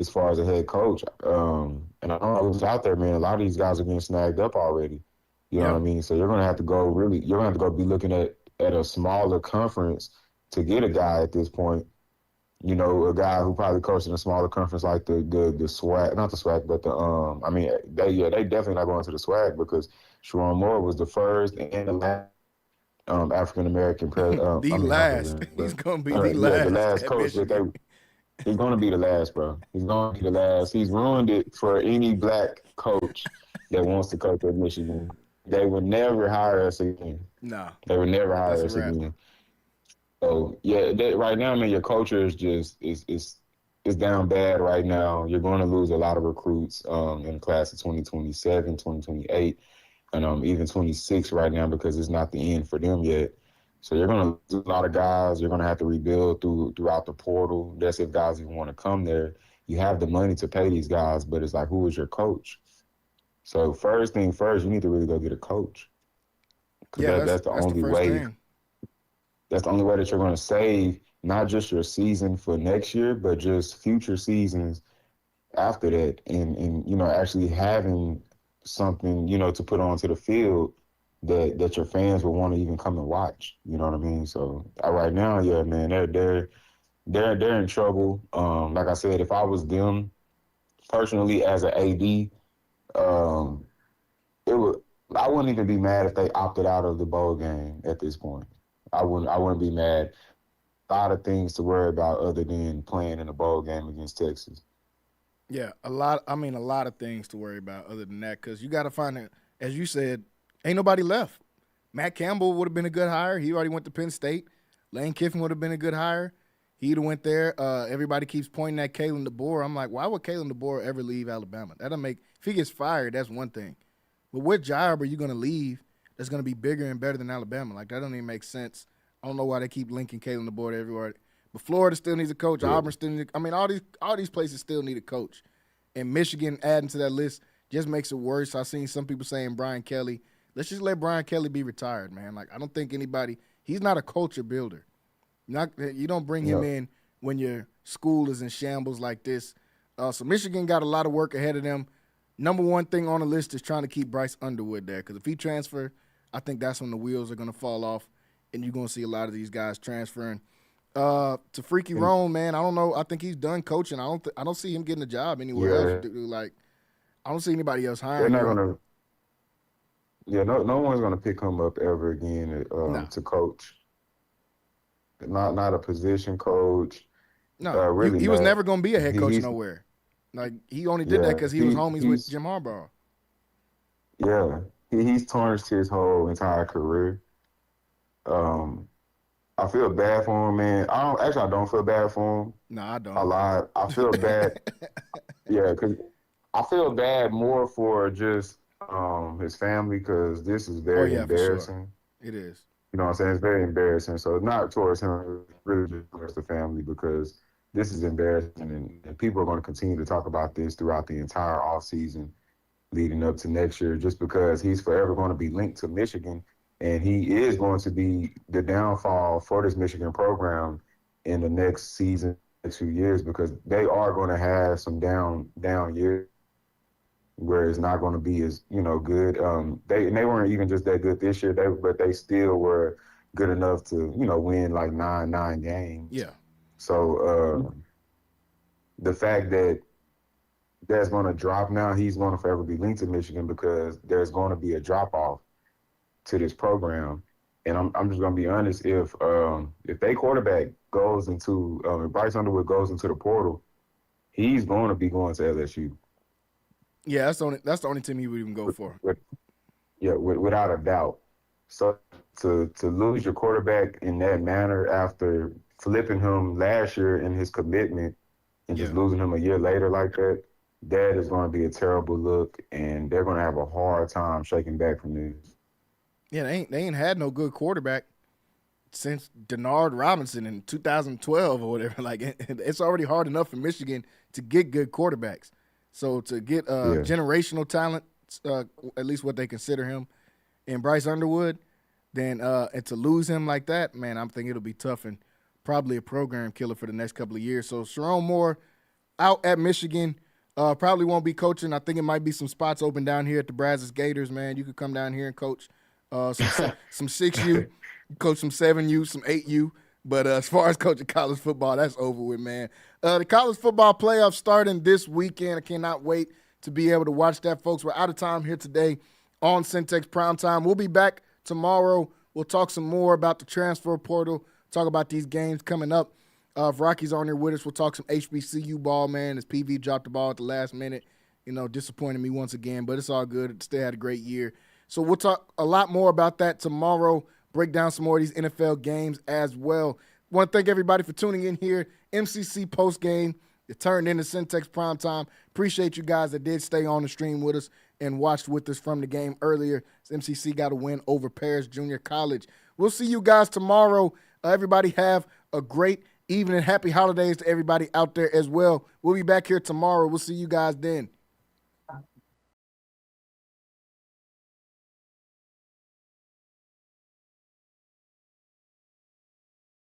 as far as a head coach. And I don't know who's out there, man. A lot of these guys are getting snagged up already. You know what I mean? So you're going to have to go be looking at a smaller conference to get a guy at this point. You know, a guy who probably coached in a smaller conference like the SWAC, not the SWAC, but I mean, they definitely not going to the SWAC because Sharon Moore was the first and the last African American president. He's going to be the last. The last coach that he's going to be the last, bro. He's going to be the last. He's ruined it for any black coach that wants to coach at Michigan. They would never hire us again. No. They would never hire us again. So yeah, right now, man, your culture is just is down bad right now. You're going to lose a lot of recruits in the class of 2027, 2028, and even 26 right now because it's not the end for them yet. So you're going to lose a lot of guys. You're going to have to rebuild throughout the portal. That's if guys even want to come there. You have the money to pay these guys, but it's like, who is your coach? So first thing first, you need to really go get a coach. Yeah, that's the only way. That's the only way that you're going to save not just your season for next year, but just future seasons after that. And you know, actually having something, you know, to put onto the field that your fans will want to even come and watch. You know what I mean? So right now, yeah, man, they're in trouble. Like I said, if I was them personally as an AD, I wouldn't even be mad if they opted out of the bowl game at this point. I wouldn't be mad. A lot of things to worry about other than playing in a bowl game against Texas. Yeah, a lot of things to worry about other than that, because you got to find it. As you said, ain't nobody left. Matt Campbell would have been a good hire. He already went to Penn State. Lane Kiffin would have been a good hire. He'd have went there. Everybody keeps pointing at Kalen DeBoer. I'm like, why would Kalen DeBoer ever leave Alabama? That'll make – if he gets fired, that's one thing. But what job are you going to leave that's going to be bigger and better than Alabama? Like, that doesn't even make sense. I don't know why they keep linking Kalen DeBoer everywhere. But Florida still needs a coach. Yeah. Auburn still needs – I mean, all these places still need a coach. And Michigan adding to that list just makes it worse. I've seen some people saying Brian Kelly. Let's just let Brian Kelly be retired, man. Like, I don't think anybody – he's not a culture builder. You don't bring him in when your school is in shambles like this. So Michigan got a lot of work ahead of them. Number one thing on the list is trying to keep Bryce Underwood there, because if he transfer, I think that's when the wheels are going to fall off, and you're going to see a lot of these guys transferring. To Freaky Rome, man, I don't know. I think he's done coaching. I don't see him getting a job anywhere else. Like, I don't see anybody else hiring. Yeah, no one's gonna pick him up ever again No. to coach. Not a position coach. No. Really He was not. never going to be a head coach He's nowhere. Like, he only did that yeah. because he was homies with He's Jim Harbaugh. yeah. He's tarnished his whole entire career. Um, I feel bad for him, man. I don't feel bad for him. No, I A don't. lot. I feel bad. Yeah, because I feel bad more for just his family because this is Oh, very yeah, for sure. embarrassing. It is. You know what I'm saying? It's very embarrassing. So it's not towards him, it's really just towards the family because this is embarrassing and people are going to continue to talk about this throughout the entire off season leading up to next year just because he's forever going to be linked to Michigan and he is going to be the downfall for this Michigan program in the next season, next few years because they are going to have some down years where it's not going to be as good. They weren't even just that good this year, but they still were good enough to win like nine games. Yeah. So the fact that that's going to drop now, he's going to forever be linked to Michigan because there's going to be a drop off to this program. And I'm just going to be honest, if they quarterback goes into if Bryce Underwood goes into the portal, he's going to be going to LSU. Yeah, that's the only team he would even go for. Without a doubt. So to lose your quarterback in that manner after flipping him last year in his commitment and just losing him a year later like that is going to be a terrible look, and they're going to have a hard time shaking back from this. Yeah, they ain't had no good quarterback since Denard Robinson in 2012 or whatever. Like, it's already hard enough for Michigan to get good quarterbacks. So to get generational talent, at least what they consider him, in Bryce Underwood, then and to lose him like that, man, I'm thinking it'll be tough and probably a program killer for the next couple of years. So Sharon Moore out at Michigan, probably won't be coaching. I think it might be some spots open down here at the Brazos Gators, man. You could come down here and coach some 6U, coach some 7U, some 8U. But as far as coaching college football, that's over with, man. The college football playoffs starting this weekend. I cannot wait to be able to watch that, folks. We're out of time here today on Centex Primetime. We'll be back tomorrow. We'll talk some more about the transfer portal, talk about these games coming up. If Rocky's on here with us, we'll talk some HBCU ball, man, as PV dropped the ball at the last minute. Disappointed me once again, but it's all good. Still had a great year. So we'll talk a lot more about that tomorrow. Break down some more of these NFL games as well. Want to thank everybody for tuning in here. MCC postgame. It turned into Centex Primetime. Appreciate you guys that did stay on the stream with us and watched with us from the game earlier. MCC got a win over Paris Junior College. We'll see you guys tomorrow. Everybody have a great evening. Happy holidays to everybody out there as well. We'll be back here tomorrow. We'll see you guys then.